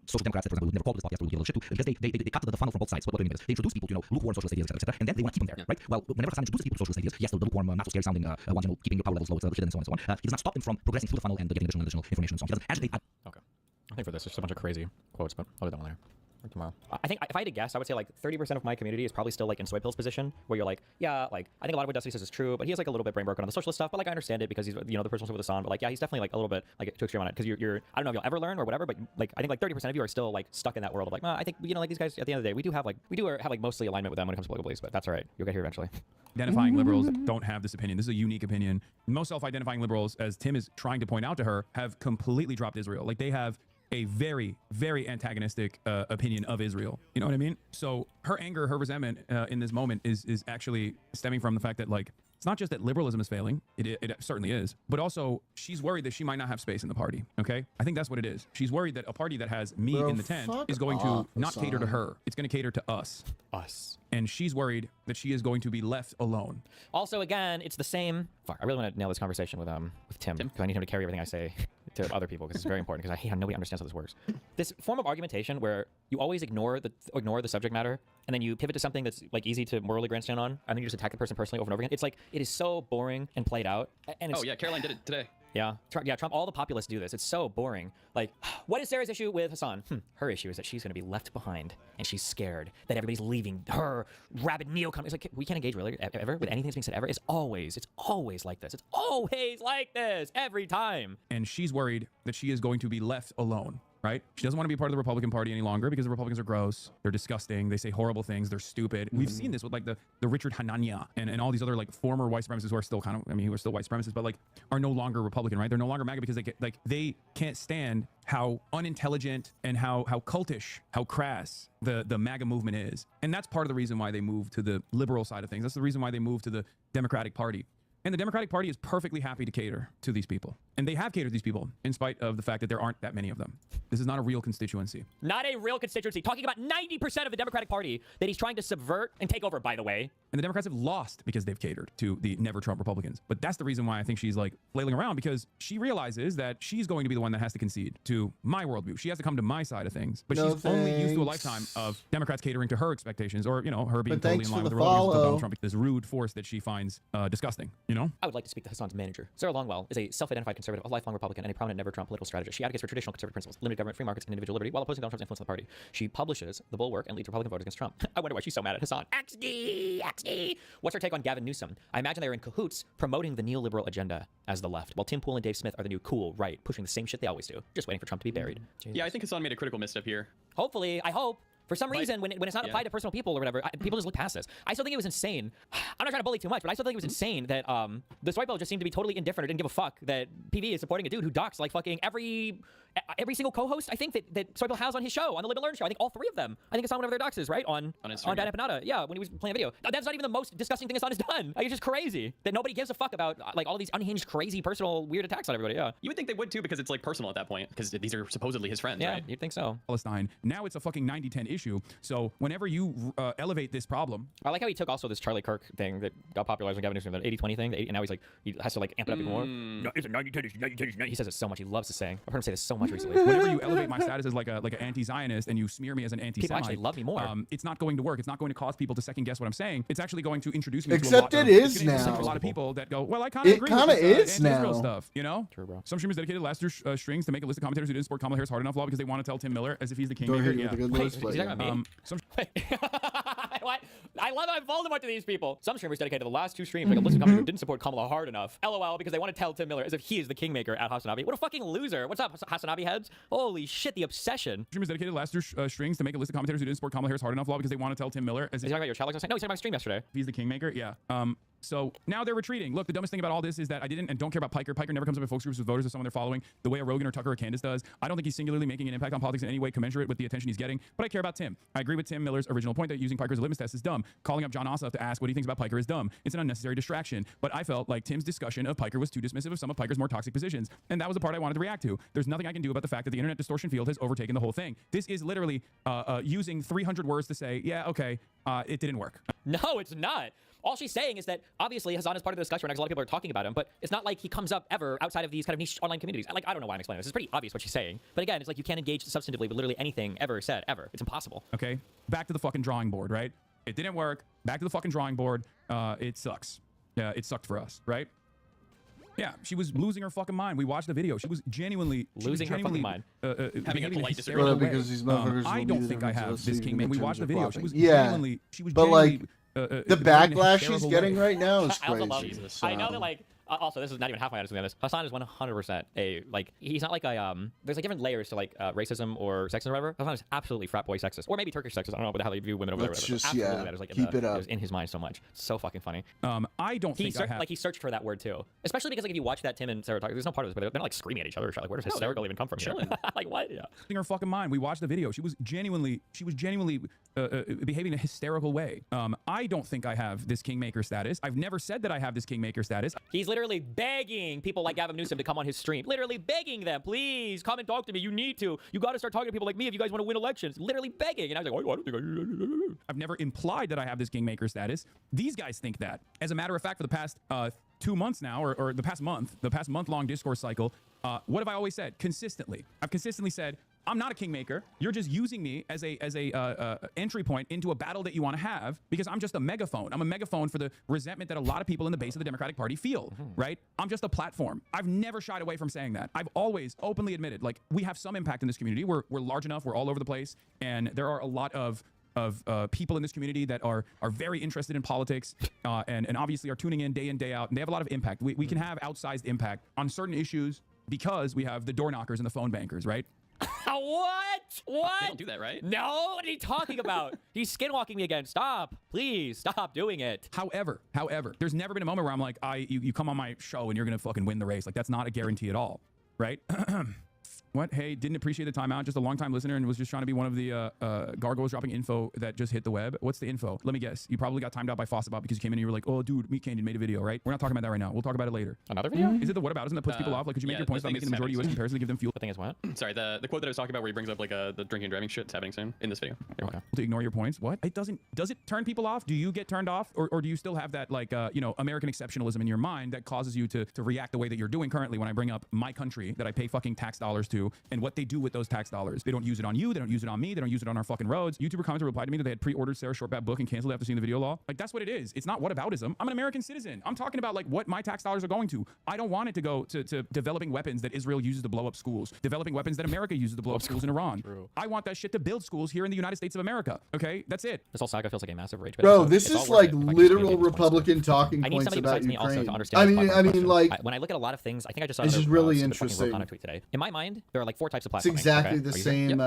social democrats, for example, would never call this podcast, would give a little shit to, because they cut the funnel from both sides. What they mean is they introduce people to lukewarm socialist ideas, etc., and then they want to keep them there, right? Well, whenever Hassan introduces people to socialist ideas, yes, the lukewarm, not so scary sounding ones, keeping your power levels low, etc., and so on and so on. He does not stop them from progressing through the funnel and getting additional information and so on. He doesn't agitate.
Okay. I think for this, there's a bunch of crazy quotes, but I'll do that one later. Or tomorrow. I think if I had to guess, I would say like 30% of my community is probably still like in Soy Pill's position, where you're like, yeah, like I think a lot of what Dusty says is true, but he has like a little bit brain broken on the socialist stuff. But like I understand it because he's the person with the son. But like yeah, he's definitely like a little bit like too extreme on it because you're I don't know if you'll ever learn or whatever, but like I think like 30% of you are still like stuck in that world of like, I think like these guys at the end of the day we do have like mostly alignment with them when it comes to political beliefs, but that's all right. You'll get here eventually.
Identifying liberals don't have this opinion. This is a unique opinion. Most self-identifying liberals, as Tim is trying to point out to her, have completely dropped Israel. Like they have a very, very antagonistic opinion of Israel. You know what I mean? So her anger, her resentment in this moment is actually stemming from the fact that like it's not just that liberalism is failing, it certainly is, but also she's worried that she might not have space in the party, okay? I think that's what it is. She's worried that a party that has me in the tent is going to not cater to her. It's going to cater to us. And she's worried that she is going to be left alone.
Also, again, it's the same. Fuck, I really want to nail this conversation with Tim, because I need him to carry everything I say to other people, because it's very important, because I hate how nobody understands how this works. This form of argumentation where you always ignore the subject matter, and then you pivot to something that's like easy to morally grandstand on, and then you just attack the person personally over and over again. It's like, it is so boring and played out. And it's,
oh yeah, Caroline did it today.
Yeah, Trump, all the populists do this. It's so boring. Like, what is Sarah's issue with Hassan? Her issue is that she's going to be left behind, and she's scared that everybody's leaving her rabid neocon. It's like, we can't engage really ever with anything that's being said ever. It's always like this. It's always like this every time.
And she's worried that she is going to be left alone. Right? She doesn't want to be part of the Republican Party any longer because the Republicans are gross. They're disgusting. They say horrible things. They're stupid. We've seen this with like the Richard Hanania and all these other like former white supremacists who are still who are still white supremacists, but like are no longer Republican, right? They're no longer MAGA because they can't stand how unintelligent and how cultish, how crass the MAGA movement is. And that's part of the reason why they moved to the liberal side of things. That's the reason why they moved to the Democratic Party. And the Democratic Party is perfectly happy to cater to these people. And they have catered to these people in spite of the fact that there aren't that many of them. This is not a real constituency.
Not a real constituency. Talking about 90% of the Democratic Party that he's trying to subvert and take over, by the way.
And the Democrats have lost because they've catered to the never Trump Republicans. But that's the reason why I think she's like flailing around, because she realizes that she's going to be the one that has to concede to my worldview. She has to come to my side of things. But she's only used to a lifetime of Democrats catering to her expectations, or, her being totally in line with the relatives of Donald Trump. This rude force that she finds disgusting,
I would like to speak to Hassan's manager. Sarah Longwell is a self-identified conservative, a lifelong Republican, and a prominent never Trump political strategist. She advocates for traditional conservative principles, limited government, free markets, and individual liberty, while opposing Donald Trump's influence on the party. She publishes The Bulwark and leads Republican voters against Trump. I wonder why she's so mad at Hassan. XD! What's her take on Gavin Newsom? I imagine they're in cahoots promoting the neoliberal agenda as the left, while Tim Pool and Dave Smith are the new cool right, pushing the same shit they always do, just waiting for Trump to be buried.
Jesus. Yeah, I think Hassan made a critical misstep here.
Hopefully, I hope. For some reason, when it's not applied to personal people or whatever, people just look past this. I still think it was insane. I'm not trying to bully too much, but I still think it was insane that the Soy Bill just seemed to be totally indifferent or didn't give a fuck that PV is supporting a dude who docks like fucking every single co-host I think that Soy Bill has on his show, on the Live and Learn show. I think all three of them. I think Hassan one of their doxes, right? On Bad Empanada. Yeah, when he was playing a video. That's not even the most disgusting thing Hassan has done. Like, it's just crazy that nobody gives a fuck about like all of these unhinged, crazy, personal, weird attacks on everybody. Yeah.
You would think they would too, because it's like personal at that point, because these are supposedly his friends, right?
You'd think so.
Palestine. Now it's a fucking 90-10 issue. So whenever you elevate this problem.
I like how he took also this Charlie Kirk thing that got popularized when Gavin Newsom, that 80-20 thing, and now he's like, he has to like amp it up even more. No, it's a 90-10, it's 90-10. He says it so much. He loves to saying. I've heard him say this so much recently.
Whenever you elevate my status as like an anti-Zionist and you smear me as an anti-Semite,
people actually love me more.
It's not going to work. It's not going to cause people to second guess what I'm saying. It's actually going to introduce me
Except
to a lot
it is
now. A lot of people that go, well, I kind of agree with this anti-Israel stuff,
True, bro.
Some streamers dedicated last year strings to make a list of commentators who didn't support Kamala Harris hard enough law because they want to tell Tim Miller as if he's the kingmaker.
What? I love how I'm Voldemort to these people. Some streamers dedicated the last two streams like a list of commentators who didn't support Kamala hard enough. LOL, because they want to tell Tim Miller as if he is the kingmaker at Hasanabi. What a fucking loser. What's up, Hasanabi heads? Holy shit, the obsession.
Streamers dedicated last year strings to make a list of commentators who didn't support Kamala Harris hard enough law because they want to tell Tim Miller as if...
Is he talking about your child last night? No, he's talking about my stream yesterday.
He's the kingmaker? Yeah. So now they're retreating. Look, the dumbest thing about all this is that I didn't and don't care about Piker. Piker never comes up in focus groups with voters or someone they're following the way a Rogan or Tucker or Candace does. I don't think he's singularly making an impact on politics in any way commensurate with the attention he's getting, but I care about Tim. I agree with Tim Miller's original point that using Piker as a litmus test is dumb. Calling up John Ossoff to ask what he thinks about Piker is dumb. It's an unnecessary distraction. But I felt like Tim's discussion of Piker was too dismissive of some of Piker's more toxic positions, and that was the part I wanted to react to. There's nothing I can do about the fact that the internet distortion field has overtaken the whole thing. This is literally using 300 words to say, yeah, okay, it didn't work.
No, it's not. All she's saying is that obviously Hassan is part of the discussion right now because a lot of people are talking about him, but it's not like he comes up ever outside of these kind of niche online communities. Like, I don't know why I'm explaining this. It's pretty obvious what she's saying. But again, it's like you can't engage substantively with literally anything ever said, ever. It's impossible.
Okay, back to the fucking drawing board, right? It didn't work. Back to the fucking drawing board. It sucks. Yeah, it sucked for us, right? Yeah, she was losing her fucking mind. We watched the video. She was genuinely
losing her fucking mind.
Having a polite
Well, because these motherfuckers
I don't think I have this king. We watched the video. She was genuinely. She was
but
genuinely,
like the backlash she's getting right now is
I also
crazy.
love. I know that like. Also, this is not even half my understanding of this. Hassan is 100% a, like, he's not like a, there's like different layers to like racism or sexism or whatever. Hassan is absolutely frat boy sexist. Or maybe Turkish sexist. I don't know about how they view women over there.
Let's just,
absolutely,
yeah,
that is like
keep it up.
It was in his mind so much. So fucking funny.
I don't think I have.
Like, he searched for that word too. Especially because, like, if you watch that Tim and Sarah talk, there's no part of this, but they're not like screaming at each other. Like, where does hysterical even come from? Chilling. Like, what? Yeah.
In her fucking mind. We watched the video. She was genuinely behaving in a hysterical way. I don't think I have this kingmaker status. I've never said that I have this kingmaker status.
He's literally begging people like Gavin Newsom to come on his stream. Literally begging them, please come and talk to me. You need to. You got to start talking to people like me if you guys want to win elections. Literally begging. And I was like, oh, I don't think
I've never implied that I have this kingmaker status. These guys think that. As a matter of fact, for the past 2 months now, or the past month-long discourse cycle, what have I always said? Consistently. I've consistently said, I'm not a kingmaker. You're just using me as a entry point into a battle that you want to have because I'm just a megaphone. I'm a megaphone for the resentment that a lot of people in the base of the Democratic Party feel, right? I'm just a platform. I've never shied away from saying that. I've always openly admitted, like, we have some impact in this community. We're large enough. We're all over the place. And there are a lot of people in this community that are very interested in politics and obviously are tuning in, day out, and they have a lot of impact. We can have outsized impact on certain issues because we have the door knockers and the phone bankers, right?
What?
They don't do that, right?
No, what are you talking about? He's skinwalking me again. Stop. Please, stop doing it.
However, there's never been a moment where I'm like, you come on my show and you're going to fucking win the race. Like, that's not a guarantee at all, right? What? Hey, didn't appreciate the timeout. Just a long-time listener and was just trying to be one of the gargoyles dropping info that just hit the web. What's the info? Let me guess. You probably got timed out by Fossabot because you came in and you were like, oh, dude, Meat Canyon made a video, right? We're not talking about that right now. We'll talk about it later.
Another video?
Is it the whaboutism that puts people off? Like, could you make your points about making the majority U.S. comparison to give them fuel?
The thing is what?
Sorry, the quote that I was talking about where he brings up like the drinking and driving shit is happening soon in this video.
Okay. To ignore your points? What? It doesn't. Does it turn people off? Do you get turned off, or do you still have that like American exceptionalism in your mind that causes you to react the way that you're doing currently when I bring up my country that I pay fucking tax dollars to and what they do with those tax dollars? They don't use it on you. They don't use it on me. They don't use it on our fucking roads. YouTuber commenter replied to me that they had pre-ordered Sarah Shortbat book and canceled after seeing the video law. Like, that's what it is. It's not whataboutism. I'm an American citizen. I'm talking about like what my tax dollars are going to. I don't want it to go to developing weapons that Israel uses to blow up schools, developing weapons that America uses to blow up schools in Iran.
True.
I want that shit to build schools here in the United States of America. Okay, that's it.
This whole saga feels like a massive rage.
Bro, this is like literal Republican talking points about Ukraine. I mean, like,
when I look at a lot of things, I think I just saw
this is really
interesting. Tweet today. In my mind, there are like 4 types of platforming.
It's exactly the same.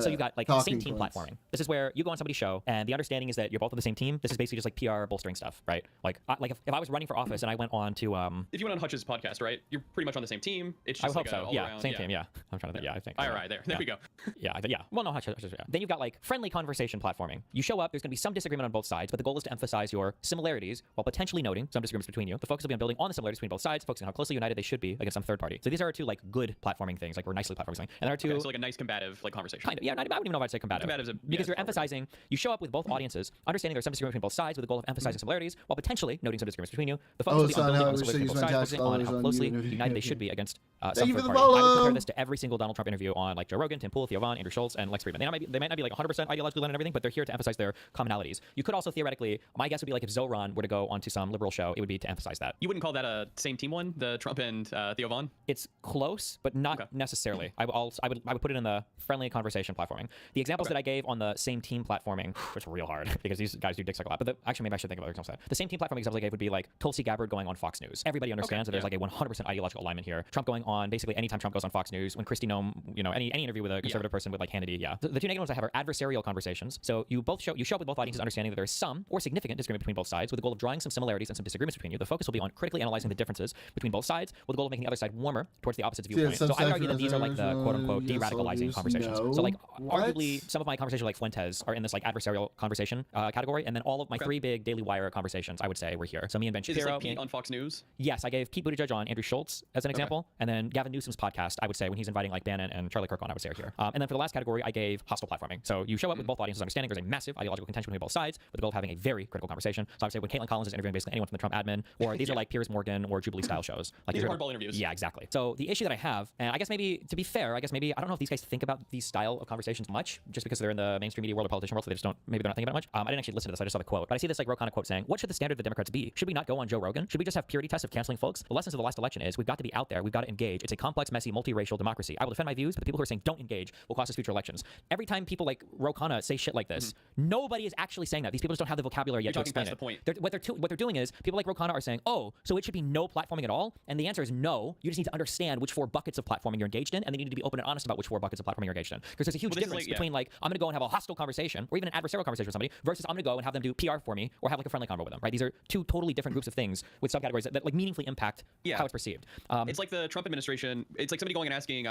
So you got like same team platforming. This is where you go on somebody's show, and the understanding is that you're both on the same team. This is basically just like PR bolstering stuff, right? Like, if I was running for office and I went on to
if you went on Hutch's podcast, right? You're pretty much on the same team. It's just
I hope so. Yeah, same team. Yeah, I'm trying to think. Yeah, I think.
All right, there we go.
Yeah. Well, no, Hutch. Yeah. Then you've got like friendly conversation platforming. You show up. There's going to be some disagreement on both sides, but the goal is to emphasize your similarities while potentially noting some disagreements between you. The focus will be on building on the similarities between both sides, focusing on how closely united they should be against some third party. So these are 2 like good platforming things, like we're nicely platforming something. And there are 2.
Okay, so like a nice combative like conversation.
Kind of. Yeah. I wouldn't even know if I'd say combative. Because you're emphasizing. You show up with both audiences, understanding there's some disagreement between both sides with the goal of emphasizing similarities while potentially noting some disagreements between you. The focus will be on building on the similarities between both sides, focusing on how closely united they should be against some third party. I would compare this to every single Donald Trump interview on like Joe Rogan, Tim Pool, Theo Von, Andrew Schultz, and Lex Friedman. They might not be like 100% ideologically aligned and everything, but they're here to emphasize their commonalities. You could also theoretically, my guess would be like if Zoran were to go onto some liberal show, it would be to emphasize that.
You wouldn't call that a same team one, the Trump and Theo Von?
It's close, but not necessarily. Exactly. I would put it in the friendly conversation platforming. The examples that I gave on the same team platforming, it's real hard because these guys do dick suck a lot. But actually, maybe I should think about examples. The same team platforming examples I gave would be like Tulsi Gabbard going on Fox News. Everybody understands that there's like a 100% ideological alignment here. Trump going on basically anytime Trump goes on Fox News. When Kristi Noem, any interview with a conservative person with like Hannity, The two negative ones I have are adversarial conversations. So you show up with both audiences understanding that there is some or significant disagreement between both sides with the goal of drawing some similarities and some disagreements between you. The focus will be on critically analyzing the differences between both sides with the goal of making the other side warmer towards the opposite viewpoint. So I would argue that these are like the quote-unquote de-radicalizing conversations. So like arguably some of my conversations like Fuentes are in this like adversarial conversation category, and then all of my three big Daily Wire conversations I would say were here. So me and Ben Shapiro.
Is this like Pete on Fox News?
Yes, I gave Pete Buttigieg on Andrew Schultz as an example, and then Gavin Newsom's podcast I would say when he's inviting like Bannon and Charlie Kirk on I would say are here. And then for the last category I gave hostile platforming. So you show up with both audiences understanding there's a massive ideological contention between both sides with the goal of having a very critical conversation. So I would say when Caitlin Collins is interviewing basically anyone from the Trump admin, or these are like Piers Morgan or Jubilee style shows. Like
these are hardball interviews.
Yeah, exactly. So the issue that I have, and I guess maybe to be fair, I don't know if these guys think about these style of conversations much, just because they're in the mainstream media world or politician world, so they just don't, maybe they're not thinking about it much. I didn't actually listen to this, I just saw the quote. But I see this like Ro Khanna quote saying, what should the standard of the Democrats be? Should we not go on Joe Rogan? Should we just have purity tests of canceling folks? The lessons of the last election is we've got to be out there, we've got to engage. It's a complex, messy, multiracial democracy. I will defend my views, but the people who are saying don't engage will cost us future elections. Every time people like Ro Khanna say shit like this, nobody is actually saying that. These people just don't have the vocabulary yet to explain it. What they're doing is people like Ro Khanna are saying, oh, so it should be no platforming at all? And the answer is no. You just need to understand which 4 buckets of platforming you're engaged in, and then you need to be open and honest about which 4 buckets of platforming you're engaged in. Because there's a huge difference between like I'm going to go and have a hostile conversation or even an adversarial conversation with somebody versus I'm going to go and have them do PR for me or have like a friendly convo with them. Right? These are two totally different groups of things with subcategories that like meaningfully impact how it's perceived.
It's like the Trump administration. It's like somebody going and asking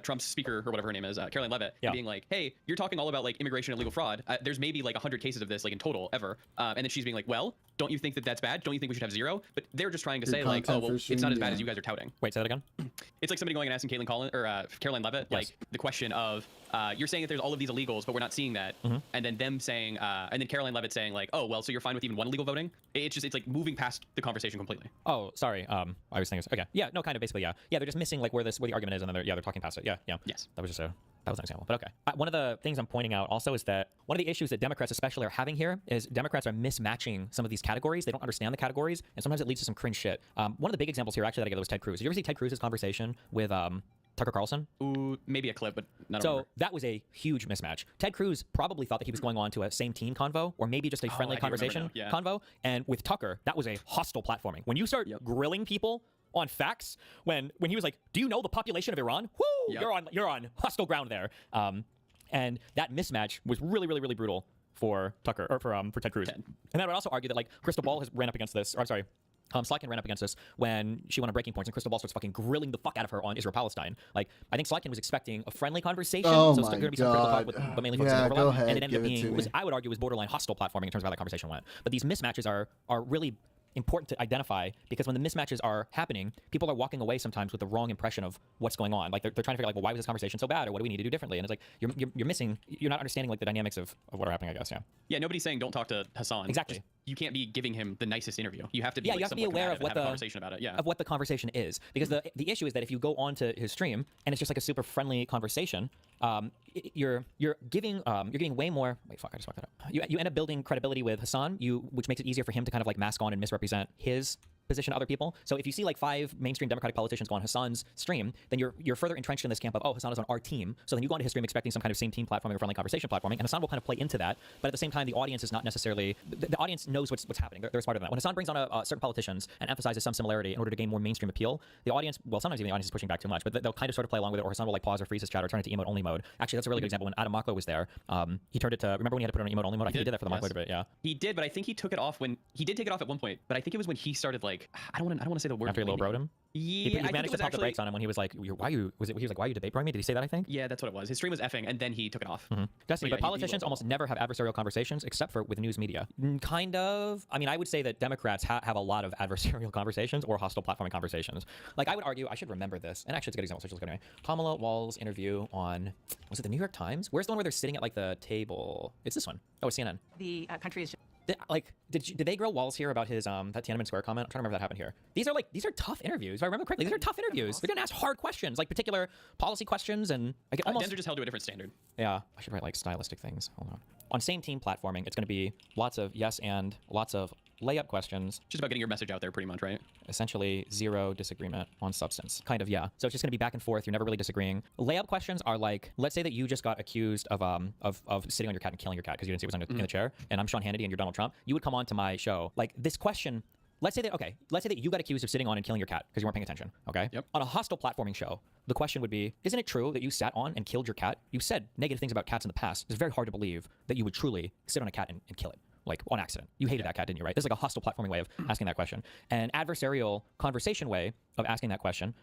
Trump's speaker or whatever her name is, Caroline Leavitt, being like, "Hey, you're talking all about like immigration and legal fraud. There's maybe like 100 cases of this like in total ever." And then she's being like, "Well, don't you think that that's bad? Don't you think we should have 0?" But they're just trying to say like, "Oh, well, it's not as bad as you guys are touting."
Wait, say that again.
It's like somebody going and asking Caroline Leavitt, like the question of, you're saying that there's all of these illegals, but we're not seeing that, and then them saying, and then Caroline Leavitt saying like, "Oh, well, so you're fine with even one illegal voting?" It's like moving past the conversation completely.
Oh, sorry. I was thinking. Okay. Yeah. No. Kind of. Basically. Yeah. Yeah. They're just missing like where the argument is, and then they're talking past it. Yeah. Yeah.
Yes.
That was an example. But okay. One of the things I'm pointing out also is that one of the issues that Democrats especially are having here is Democrats are mismatching some of these categories. They don't understand the categories, and sometimes it leads to some cringe shit. One of the big examples here actually that I gave was Ted Cruz. Did you ever see Ted Cruz's conversation with Tucker Carlson?
Ooh, maybe a clip, but not.
So that was a huge mismatch. Ted Cruz probably thought that he was going on to a same team convo, or maybe just a friendly conversation convo. And with Tucker, that was a hostile platforming. When you start grilling people on facts, when he was like, "Do you know the population of Iran?" Woo, you're on hostile ground there. And that mismatch was really, really, really brutal for Tucker or for Ted Cruz. And I would also argue that like Crystal Ball has ran up against this. Or I'm sorry. Slatkin ran up against this when she went on Breaking Points, and Crystal Ball starts fucking grilling the fuck out of her on Israel-Palestine. Like, I think Slatkin was expecting a friendly conversation, so it's going to be some critical talk, but mainly focused on overlap. And it ended up being, I would argue, was borderline hostile platforming in terms of how that conversation went. But these mismatches are really important to identify, because when the mismatches are happening, people are walking away sometimes with the wrong impression of what's going on. Like they're trying to figure out, like, well, why was this conversation so bad, or what do we need to do differently? And it's like you're missing, you're not understanding like the dynamics of what are happening, I guess.
Yeah, nobody's saying don't talk to Hassan.
Exactly.
Just, you can't be giving him the nicest interview. You have to be
you have to be aware of what the
conversation about it.
Of what the conversation is, because the issue is that if you go onto his stream and it's just like a super friendly conversation, you're giving way more. Wait, fuck! I just fucked that up. You end up building credibility with Hassan, which makes it easier for him to kind of like mask on and misrepresent his position to other people. So if you see like 5 mainstream Democratic politicians go on Hassan's stream, then you're further entrenched in this camp of, oh, Hassan is on our team. So then you go onto his stream expecting some kind of same team platforming or friendly conversation platforming, and Hassan will kind of play into that. But at the same time, the audience is not necessarily the audience knows what's happening. They're smarter than that. When Hassan brings on certain politicians and emphasizes some similarity in order to gain more mainstream appeal, the audience, well, sometimes even the audience is pushing back too much, but they'll kind of sort of play along with it, or Hassan will like pause or freeze his chat or turn it to emote only mode. Actually, that's a really good example. When Adam Maklo was there, he turned it to, remember when he had to put it on emote only mode? I think he did that for the Maklo debate. Yeah,
he did, but I think he took it off when he did take it off at one point. But I think it was when he started like, I don't want to say the word.
After he low-broed him?
Yeah,
he managed to pop the brakes on him when he was like, he was like, why are you debate broing me? Did he say that, I think?
Yeah, that's what it was. His stream was effing, and then he took it off.
But politicians almost never have adversarial conversations except for with news media. Kind of. I mean, I would say that Democrats have a lot of adversarial conversations or hostile platforming conversations. Like, I would argue, I should remember this, and actually it's a good example, so just look anyway. Kamala Wall's interview on, was it the New York Times? Where's the one where they're sitting at like the table? It's this one. Oh, it's CNN.
The country is...
Did they grill Walls here about his that Tiananmen Square comment? I'm trying to remember if that happened here. These are tough interviews. If I remember correctly, these are tough interviews. They're gonna ask hard questions, like particular policy questions, and I get almost.
Denver just held to a different standard.
Yeah, I should write like stylistic things. Hold on. On same team platforming, it's going to be lots of yes and lots of layup questions.
Just about getting your message out there, pretty much, right?
Essentially zero disagreement on substance. Kind of, yeah. So it's just gonna be back and forth. You're never really disagreeing. Layup questions are like, let's say that you just got accused of sitting on your cat and killing your cat because you didn't see it was in the chair, and I'm Sean Hannity and you're Donald Trump. You would come on to my show. Like this question, let's say that you got accused of sitting on and killing your cat because you weren't paying attention, okay?
Yep.
On a hostile platforming show, the question would be, isn't it true that you sat on and killed your cat? You said negative things about cats in the past. It's very hard to believe that you would truly sit on a cat and kill it. Like on accident. You hated that cat, didn't you, right? This is like a hostile platforming way of asking that question. An adversarial conversation way of asking that question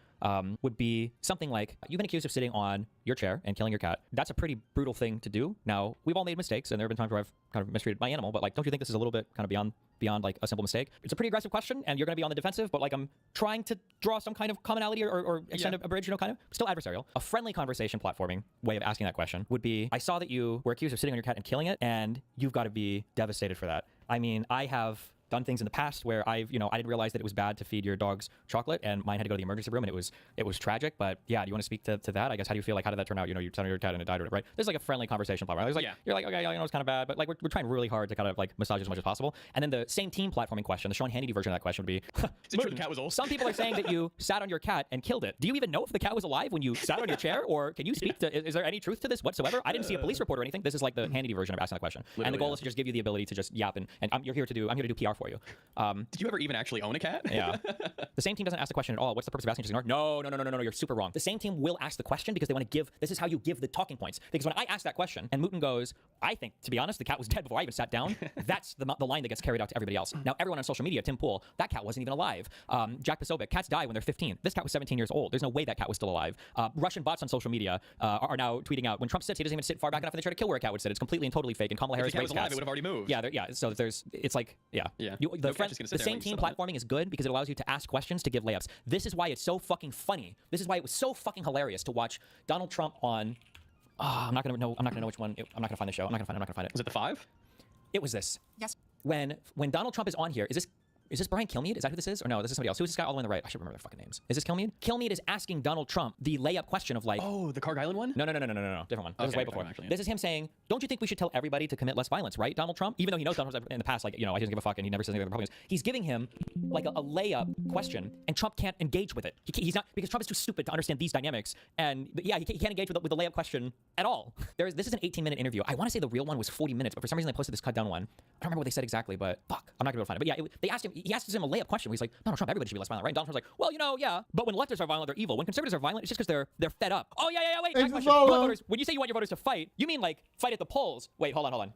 would be something like, you've been accused of sitting on your chair and killing your cat. That's a pretty brutal thing to do. Now, we've all made mistakes, and there have been times where I've kind of mistreated my animal, but like, don't you think this is a little bit kind of beyond like a simple mistake? It's a pretty aggressive question, and you're going to be on the defensive, but like I'm trying to draw some kind of commonality or extend a bridge, kind of. Still adversarial. A friendly conversation platforming way of asking that question would be, I saw that you were accused of sitting on your cat and killing it, and you've got to be devastated for that. I mean, I have done things in the past where I didn't realize that it was bad to feed your dogs chocolate, and mine had to go to the emergency room, and it was tragic. But yeah, do you want to speak to that? I guess, how do you feel? Like, how did that turn out? You sat on your cat and it died, right? There's like a friendly conversation platform. There's like, you're like, okay, it's kind of bad, but like we're trying really hard to kind of like massage as much as possible. And then the same team platforming question, the Sean Hannity version of that question would be,
is it true the cat was old?
Some people are saying that you sat on your cat and killed it. Do you even know if the cat was alive when you sat on your chair, or can you speak to? Is there any truth to this whatsoever? I didn't see a police report or anything. This is like the Hannity version of asking that question. And the goal is to just give you the ability to just yap, and I'm here to do PR for you.
Did you ever even actually own a cat?
Yeah. The same team doesn't ask the question at all. What's the purpose of asking? Just ignore? No. You're super wrong. The same team will ask the question because they want to give. This is how you give the talking points. Because when I ask that question and Mutin goes, I think, to be honest, the cat was dead before I even sat down. That's the line that gets carried out to everybody else. Now, everyone on social media, Tim Pool, that cat wasn't even alive. Jack Posobiec, cats die when they're 15. This cat was 17 years old. There's no way that cat was still alive. Russian bots on social media are now tweeting out, when Trump sits, he doesn't even sit far back enough in the chair to kill where a cat would sit. It's completely and totally fake. And Kamala Harris raised cats.
It would have already moved.
Yeah. So it's like, yeah. The same team platforming is good because it allows you to ask questions to give layups. This is why it's so fucking funny. This is why it was so fucking hilarious to watch Donald Trump on. I'm not gonna know which one. I'm not gonna find the show. I'm not gonna find it.
Was it the 5?
It was this.
Yes.
When Donald Trump is on here, is this Brian Kilmeade? Is that who this is? Or no, this is somebody else. Who is this guy all the way on the right? I should remember their fucking names. Is this Kilmeade? Kilmeade is asking Donald Trump the layup question of like...
Oh, the Carg Island one?
No. Different one. This is way before.
Actually,
This is him saying, don't you think we should tell everybody to commit less violence, right, Donald Trump? Even though he knows Donald Trump in the past, like, he doesn't give a fuck and he never says anything to the Republicans. He's giving him like a layup question, and Trump can't engage with it. He's not, because Trump is too stupid to understand these dynamics. And yeah, he can't engage with the layup question at all. This is an 18-minute interview. I want to say the real one was 40 minutes, but for some reason they posted this cut down one. I don't remember what they said exactly, but fuck, I'm not gonna be able to find it. But yeah, he asked him a layup question. He's like, Donald Trump, everybody should be less violent, right? And Donald Trump's like, well, yeah, but when leftists are violent, they're evil. When conservatives are violent, it's just because they're fed up. Oh yeah, wait. Next question. You want voters, when you say you want your voters to fight, you mean like fight at the polls? Wait, hold on.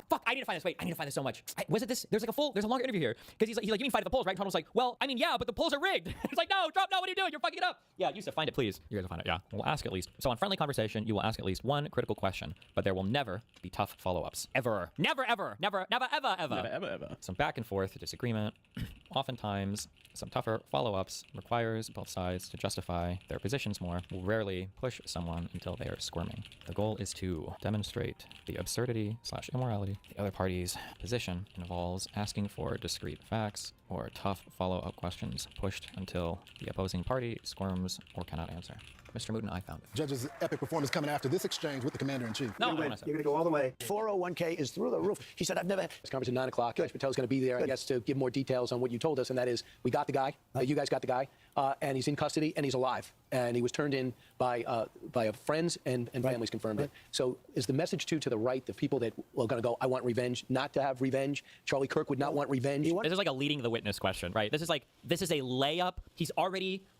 Fuck, I need to find this. Wait, I need to find this so much. Was it this? There's a longer interview here because he's like, you mean fight at the polls, right? And Trump was like, well, I mean, yeah, but the polls are rigged. It's like, no, Trump, no, what are you doing? You're fucking it up. Yeah, Yusuf, find it, please. You guys will find it. Yeah, we'll ask at least. So on friendly conversation, you will ask at least one critical question, but there will never be tough follow-ups. Ever. Never. Some back and forth disagreement. Oftentimes, some tougher follow-ups requires both sides to justify their positions more. Will rarely push someone until they are squirming. The goal is to demonstrate the absurdity/immorality. The other party's position involves asking for discrete facts or tough follow-up questions pushed until the opposing party squirms or cannot answer. Mr. Mutin, I found it.
Judge's epic performance coming after this exchange with the commander-in-chief.
No, you're going to go all the way. 401k is through the roof. He said, I've never... This conference at 9 o'clock. Judge Patel's going to be there, I guess, to give more details on what you told us, and that is, we got the guy, you guys got the guy, and he's in custody, and he's alive. And he was turned in by friends and families confirmed it. So is the message to the right, the people that are going to go, I want revenge, not to have revenge? Charlie Kirk would not want revenge.
This is like a leading the witness question, right? This is a layup.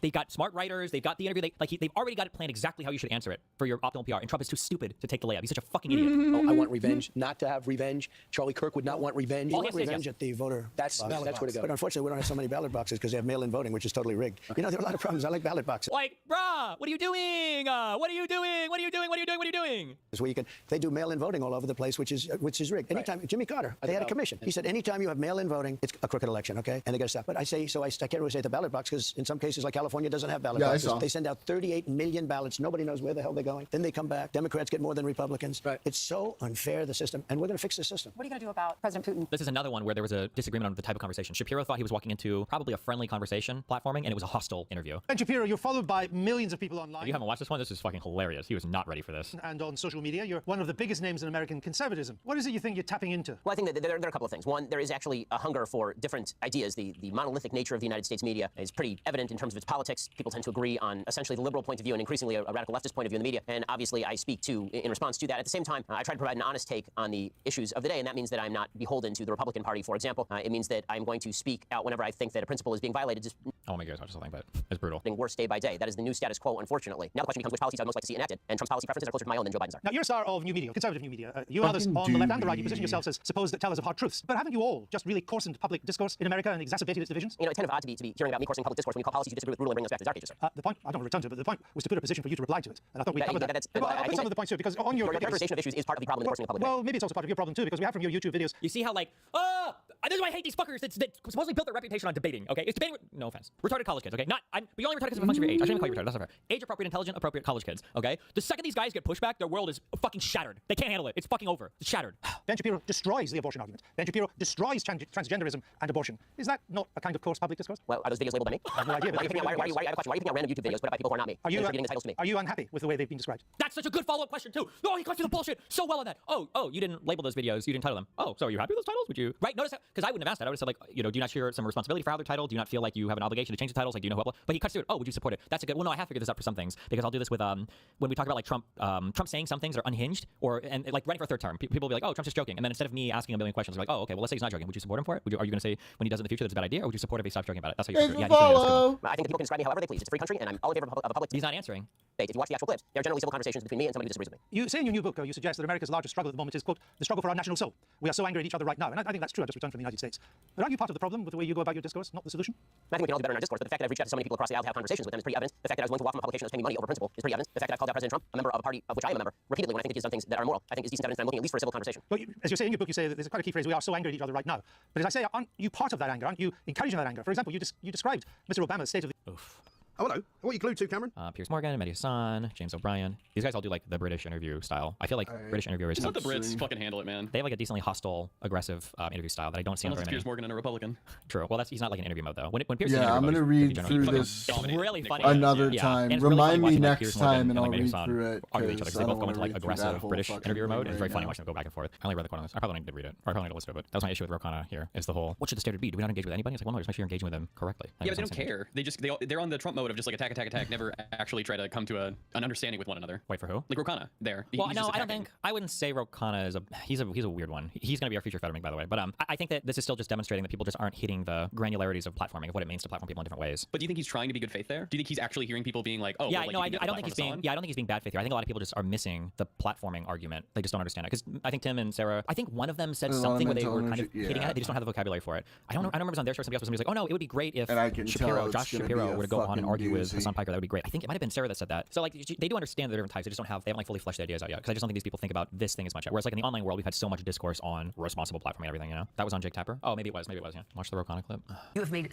They've got smart writers, they've got the interview, they've already got it planned exactly how you should answer it for your optimal PR. And Trump is too stupid to take the layup. He's such a fucking idiot.
Oh, I want revenge, not to have revenge. Charlie Kirk would not want revenge.
You want revenge at the voter
That's where to go.
But unfortunately, we don't have so many ballot boxes because they have mail-in voting, which is totally rigged. Okay. There are a lot of problems. I like ballot boxes.
Like, brah, what are you doing? What are you doing?
Where you can, they do mail-in voting all over the place, which is rigged. Anytime, Jimmy Carter, they had a commission. He said, anytime you have mail-in voting, it's a crooked election, okay? And they got to stop. But I can't really say the ballot box because in some cases, like California, doesn't have ballot boxes. They send out 38 million ballots. Nobody knows where the hell they're going. Then they come back. Democrats get more than Republicans. Right. It's so unfair, the system. And we're going to fix the system.
What are you going to do about President Putin?
This is another one where there was a disagreement on the type of conversation. Shapiro thought he was walking into probably a friendly conversation platforming, and it was a hostile interview.
Ben Shapiro, you're followed by millions of people online.
If you haven't watched this one, this is fucking hilarious. He was not ready for this.
And on social media, you're one of the biggest names in American conservatism. What is it you think you're tapping into?
Well, I think that there are a couple of things. One, there is actually a hunger for different ideas. The monolithic nature of the United States media is pretty evident in terms of its politics. People tend to agree on essentially the liberal point of view and increasingly a radical leftist point of view in the media. And obviously, I speak in response to that. At the same time, I try to provide an honest take on the issues of the day, and that means that I'm not beholden to the Republican Party, for example. It means that I'm going to speak out whenever I think that a principle is being violated. Just
I won't make you guys watch something, but it's brutal.
Worse day by day. That is the new status quo, unfortunately. Now the question becomes which policies I would most like to see enacted, and Trump's policy preferences are closer to my own than Joe Biden's are.
Now, you're a star of new media, conservative new media. You and others on the left and the right, you position yourselves as supposed tellers of hard truths. But haven't you all just really coarsened public discourse in America and exacerbated its divisions?
You know, it's kind of odd to be hearing about me coarsening public discourse when you call policies you disagree with brutally bringing us back to the dark ages, sir.
The point, I don't want to return to it, but the point was to put a position for you to reply to it. And I thought we covered that. I'll put some of the points to it, because on your
characterization of issues is part of the problem in the coarsening of public.
Well, maybe it's also part of your problem too, because we have from your YouTube videos.
You see how this is why I hate these fuckers that supposedly built their reputation on debating, okay? It's debating, no offense. Retarded college kids, okay? But you're only retarded because of a function of your age. I shouldn't even call you retarded, that's not fair. Age-appropriate, intelligent, appropriate college kids, okay? The second these guys get pushback, their world is fucking shattered. They can't handle it. It's fucking over. It's shattered.
Ben Shapiro destroys the abortion argument. Ben Shapiro destroys transgenderism and abortion. Is that not a kind of coarse public discourse?
Well, are those videos labeled by me?
I have no idea.
I have a question. Why are you picking out random YouTube videos put up by people who are not me?
Are you
attributing the titles to me?
Are you unhappy with the way they've been described?
That's such a good follow-up question too. No, he got through the bullshit so well on that. Oh, you didn't label those videos. You didn't title them. Oh, so are you happy with those titles? Would you? Right? Notice because I wouldn't have asked that. I would have said like, do you not share some responsibility for how they're titled? Do you not feel like you have an obligation to change the titles? Like, do you know what? But he cuts through it. Oh, would you support it? That's a good. Well, no, I have figured this out for some things because I'll do this with when we talk about like Trump saying some things that are unhinged and like running for a third term. People will be like, oh, Trump's just joking, and then instead of me asking a million questions, they're like, oh, okay, well, let's say he's not joking. Would you support him for it? Are you going to say when he does it in the future that's a bad idea, or would you support it if he stops joking about it? That's how you're.
I think that people can describe me however they please. It's a free country, and I'm all in favor of a public.
He's not answering.
If you watch the actual clips, they're generally civil conversations between me and somebody who disagrees with me.
You say in your new book, you suggest that America's largest struggle at the moment is, quote, the struggle for our national soul. We are so angry at each other right now. And I think that's true. I just returned from the United States. But aren't you part of the problem with the way you go about your discourse, not the solution?
I think we can all do better in our discourse, but the fact that I've reached out to so many people across the aisle to have conversations with them is pretty evident. The fact that I was willing to walk from a publication that's paying me money over principle is pretty evident. The fact that I've called out President Trump, a member of a party of which I am a member, repeatedly when I think he's done things that are immoral, I think is decent evidence that I'm looking at least for a civil conversation.
But as you say in your book, you say that there's quite a key phrase, we are so angry at each other right now. But as I say, aren't you part of that anger? Aren't you encouraging that anger? For example, you described Mr. Obama's state of the...
Oh, hello. What are you glued to, Cameron?
Piers Morgan, Mehdi Hassan, James O'Brien. These guys all do like the British interview style. I feel like British interviewers.
Just let the Brits fucking handle it, man.
They have like a decently hostile, aggressive interview style that I don't see on very many.
Piers Morgan and a Republican.
True. Well, he's not like an interview mode though. When Piers
I'm going to read through this
really funny.
another
Yeah.
time.
And
Remind
really
me
like,
next time, and I'll read
Hassan
through it.
argue each other because they both go into like
read through
aggressive
that whole
British
fucking
interviewer mode.
thing
It's very
right
funny
now.
watching them go back and forth. I only read the quote on this. I probably don't need to read it. Or I probably need to listen to it. That was my issue with Rokana here. Is the whole what should the standard be? Do we not engage with anybody? It's like, well, no, just make sure you're engaging with them correctly.
Yeah, but they don't care. They're on the Trump mode of just like attack, never actually try to come to an understanding with one another.
Wait for who?
Like Rokana. There.
Well, no, I wouldn't say Rokana is he's a weird one. He's going to be our future federal, by the way. But I think that this is still just demonstrating that people just aren't hitting the granularities of platforming of what it means to platform people in different ways.
But do you think he's trying to be good faith there? Do you think he's actually hearing people being like, oh,
yeah,
well, like,
no, I don't think he's being. Yeah, I don't think he's being bad faith here. I think a lot of people just are missing the platforming argument. They just don't understand it. Because I think Tim and Sarah, I think one of them said something where they were kind of hitting at it. They just don't have the vocabulary for it. I don't remember if it was on their show. Somebody else was like, oh no, it would be great if Josh Shapiro were to go on and argue with Hassan Piker. That would be great. I think it might have been Sarah that said that. So like they do understand the different types. They haven't like fully fleshed the ideas out yet. Because I just don't think these people think about this thing as much. Whereas like in the online world, we've had so much discourse on responsible platforming and everything. You know, that was on Jake Tapper. Oh, maybe it was. Yeah. Watch the Rokana clip.
You have made.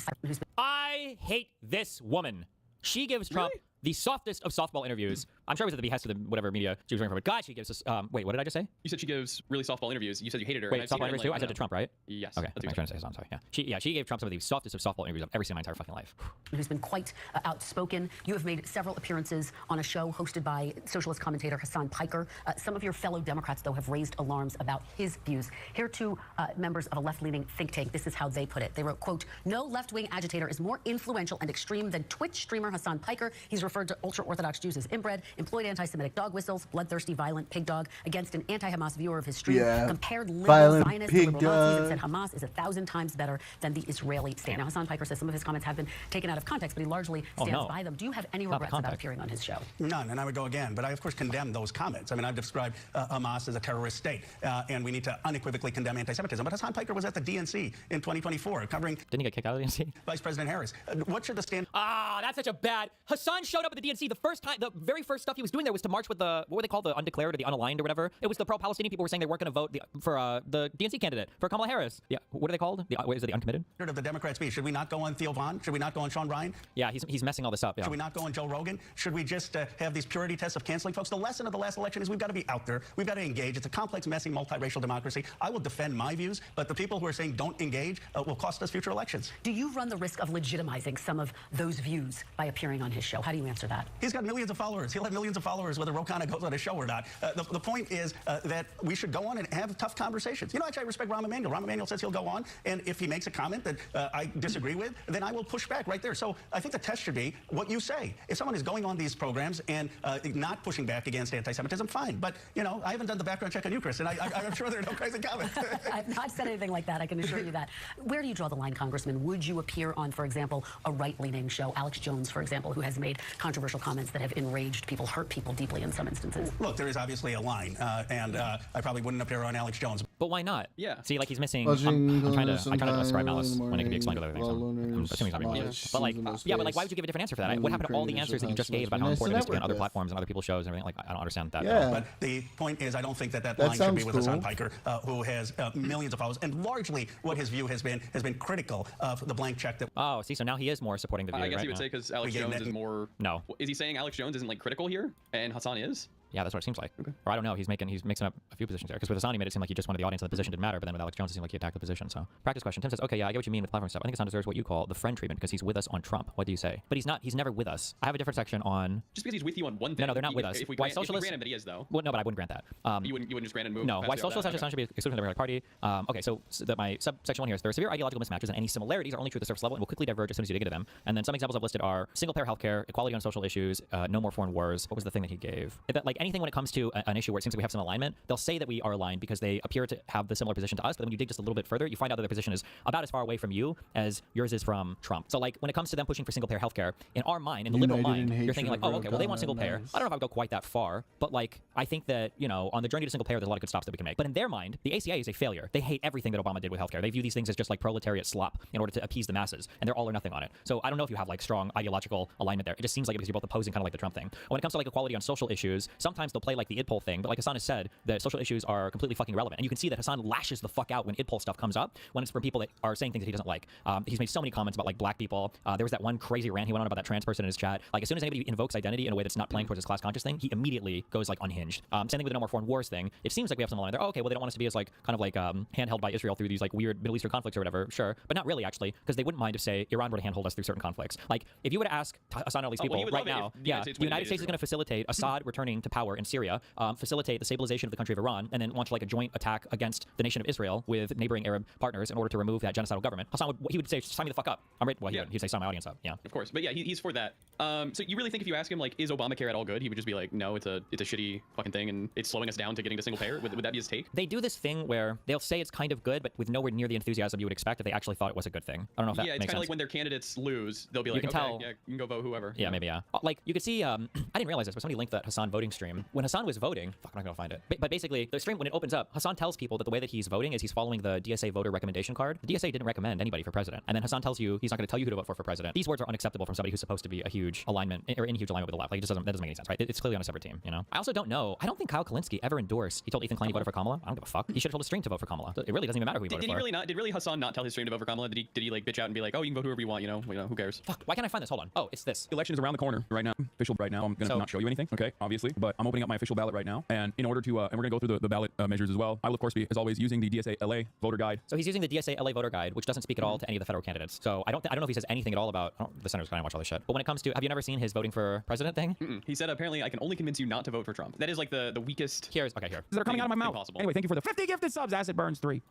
I hate this woman. She gives Trump the softest of softball interviews. I'm sure it was at the behest of the whatever media she was running for. But God, she gives us. Wait, what did I just say?
You said she gives really softball interviews. You said you hated her.
Wait, softball interviews too? I said to Trump, right?
Yes.
Okay, that's what I'm trying to say. I'm sorry. Yeah. She gave Trump some of the softest of softball interviews I've ever seen in my entire fucking life.
Who's been quite outspoken. You have made several appearances on a show hosted by socialist commentator Hassan Piker. Some of your fellow Democrats, though, have raised alarms about his views. Here are two members of a left-leaning think tank. This is how they put it. They wrote, quote, no left-wing agitator is more influential and extreme than Twitch streamer Hassan Piker. He's referred to ultra-Orthodox Jews as inbred, employed anti-Semitic dog whistles, bloodthirsty, violent pig dog against an anti-Hamas viewer of his stream, compared liberal Zionists to liberal Nazis and said Hamas is 1,000 times better than the Israeli state. Now, Hassan Piker says some of his comments have been taken out of context, but he largely stands by them. Do you have any regrets about appearing on his show?
None, and I would go again. But I, of course, condemn those comments. I mean, I've described Hamas as a terrorist state, and we need to unequivocally condemn anti-Semitism. But Hassan Piker was at the DNC in 2024 covering...
Didn't he get kicked out of the DNC?
Vice President Harris. What should the stand...
Ah, that's such a bad... Hassan
showed up at the DNC the first time, the very first stuff he was doing there was to march with the, what were they called, the undeclared or the unaligned or whatever. It was the pro-Palestinian people were saying they weren't going to vote for the DNC candidate, for Kamala Harris. Yeah, what are they called? Is it the uncommitted?
Of the Democrat speech, should we not go on Theo Vaughn? Should we not go on Sean Ryan?
Yeah, he's messing all this up. Yeah.
Should we not go on Joe Rogan? Should we just have these purity tests of canceling folks? The lesson of the last election is we've got to be out there. We've got to engage. It's a complex, messy, multiracial democracy. I will defend my views, but the people who are saying don't engage will cost us future elections.
Do you run the risk of legitimizing some of those views by appearing on his show? How do you answer that?
He's got millions of followers. He'll have millions of followers whether Ro Khanna goes on his show or not. The point is that we should go on and have tough conversations. You know, actually, I respect Rahm Emanuel. Rahm Emanuel says he'll go on, and if he makes a comment that I disagree with, then I will push back right there. So I think the test should be what you say. If someone is going on these programs and not pushing back against anti-Semitism, fine. But, you know, I haven't done the background check on you, Chris, and I'm sure there are no crazy comments.
I've not said anything like that, I can assure you that. Where do you draw the line, Congressman? Would you appear on, for example, a right-leaning show, Alex Jones, for example, who has made controversial comments that have enraged people, hurt people deeply in some instances?
Look, there is obviously a line, and I probably wouldn't appear on Alex Jones.
But why not?
Yeah.
See, like he's missing. I'm trying to describe malice when it can be explained with other things. So I'm assuming he's not being malice. But like, yeah, but like, why would you give a different answer for that? What happened to all the answers that you just gave about how important it is to be on other platforms and other people's shows and everything? Like, I don't understand that.
Yeah.
But the point is, I don't think that line should be with Hassan Piker, who has millions of followers, and largely what his view has been critical of the blank check that.
Oh, see, so now he is more supporting the view.
I guess
right
he would
now.
say because Alex Jones is more.
No.
Is he saying Alex Jones isn't like critical here, and Hassan is?
Yeah, that's what it seems like. Okay. Or I don't know. He's mixing up a few positions there. Because with Hassan, he made it seem like he just wanted the audience and the position didn't matter. But then with Alex Jones, it seemed like he attacked the position. So practice question. Tim says, okay, yeah, I get what you mean with platform stuff. I think Hassan deserves what you call the friend treatment because he's with us on Trump. What do you say? But he's not. He's never with us. I have a different section on.
Just because he's with you on one thing.
No, they're not with us.
If we
why
grant,
socialists?
If we grant him that he is though.
Well, no, but I wouldn't grant that.
You wouldn't just grant and move.
No. Why socialists
okay.
should be excluded from the Democratic Party? Okay, so my subsection 1 here is there are severe ideological mismatches and any similarities are only true at the surface level and will quickly diverge as soon as you dig into them. And then some examples I've listed are single-payer healthcare, equality on social issues, no more foreign wars. What was the thing that he gave? Like anything when it comes to an issue where it seems like we have some alignment, they'll say that we are aligned because they appear to have the similar position to us. But then when you dig just a little bit further, you find out that their position is about as far away from you as yours is from Trump. So like when it comes to them pushing for single-payer healthcare, in our mind, in the liberal mind, you're thinking like, oh, okay, well they want single-payer. I don't know if I would go quite that far, but like I think that on the journey to single-payer, there's a lot of good stops that we can make. But in their mind, the ACA is a failure. They hate everything that Obama did with healthcare. They view these things as just like proletariat slop in order to appease the masses, and they're all or nothing on it. So I don't know if you have like strong ideological alignment there. It just seems like it because you're both opposing kind of like the Trump thing. When it comes to like equality on social issues, sometimes they'll play like the idpol thing, but like Hassan has said, the social issues are completely fucking irrelevant. And you can see that Hassan lashes the fuck out when idpol stuff comes up, when it's from people that are saying things that he doesn't like. He's made so many comments about like black people. There was that one crazy rant he went on about that trans person in his chat. Like as soon as anybody invokes identity in a way that's not playing towards his class conscious thing, he immediately goes like unhinged. Same thing with the no more foreign wars thing. It seems like we have some line there. Oh, okay, well they don't want us to be as like kind of like handheld by Israel through these like weird Middle Eastern conflicts or whatever. Sure, but not really actually, because they wouldn't mind if say Iran were to handhold us through certain conflicts. Like if you were to ask Hassan all these people right now, the United States is going to facilitate Assad returning to power in Syria, facilitate the stabilization of the country of Iran, and then launch like a joint attack against the nation of Israel with neighboring Arab partners in order to remove that genocidal government. Hassan would say, sign me the fuck up. I'm right. Well, he'd say sign my audience up. Yeah,
of course. But yeah, he's for that. So you really think if you ask him like, is Obamacare at all good? He would just be like, no, it's a shitty fucking thing, and it's slowing us down to getting to single payer. Would that be his take?
They do this thing where they'll say it's kind of good, but with nowhere near the enthusiasm you would expect if they actually thought it was a good thing. I don't know if that makes sense.
Yeah, it's kind of like when their candidates lose, they'll be like, okay, yeah, you can go vote whoever.
Yeah, maybe, yeah. Like, you could see, I didn't realize this, but somebody linked that Hassan voting stream. When Hassan was voting, fuck, I'm not gonna find it. But basically, the stream, when it opens up, Hassan tells people that the way that he's voting is he's following the DSA voter recommendation card. The DSA didn't recommend anybody for president. And then Hassan tells you he's not gonna tell you who to vote for president. These words are unacceptable from somebody who's supposed to be a huge alignment, or in huge alignment with the left. Like, that doesn't make any sense, right? It's clearly on a separate team, I also don't know. I don't think Kyle Kalinske ever endorsed. He told Ethan Klein he voted for Kamala. I don't give a fuck. He should have told his stream to vote for Kamala. It really doesn't even matter who he voted for.
Did really Hassan not tell his stream to vote for Kamala? Did he like bitch out and be like, oh, you can vote whoever you want, who cares?
Fuck, why can't I find this? Hold on. Oh, it's this.
The election is around the corner right now. Official right now. I'm going to not show you anything, okay, obviously, but I'm opening up my official ballot right now. And in order to, and we're going to go through the ballot measures as well. I will, of course, be, as always, using the DSA LA voter guide.
So he's using the DSA LA voter guide, which doesn't speak at all to any of the federal candidates. So I don't know if he says anything at all about, the senator's going to watch all this shit. But when it comes to, have you never seen his voting for president thing?
He said, apparently, I can only convince you not to vote for Trump. That is like the weakest.
Here.
That are coming out of my mouth.
Possible.
Anyway, thank you for the 50 gifted subs, Acid Burns 3.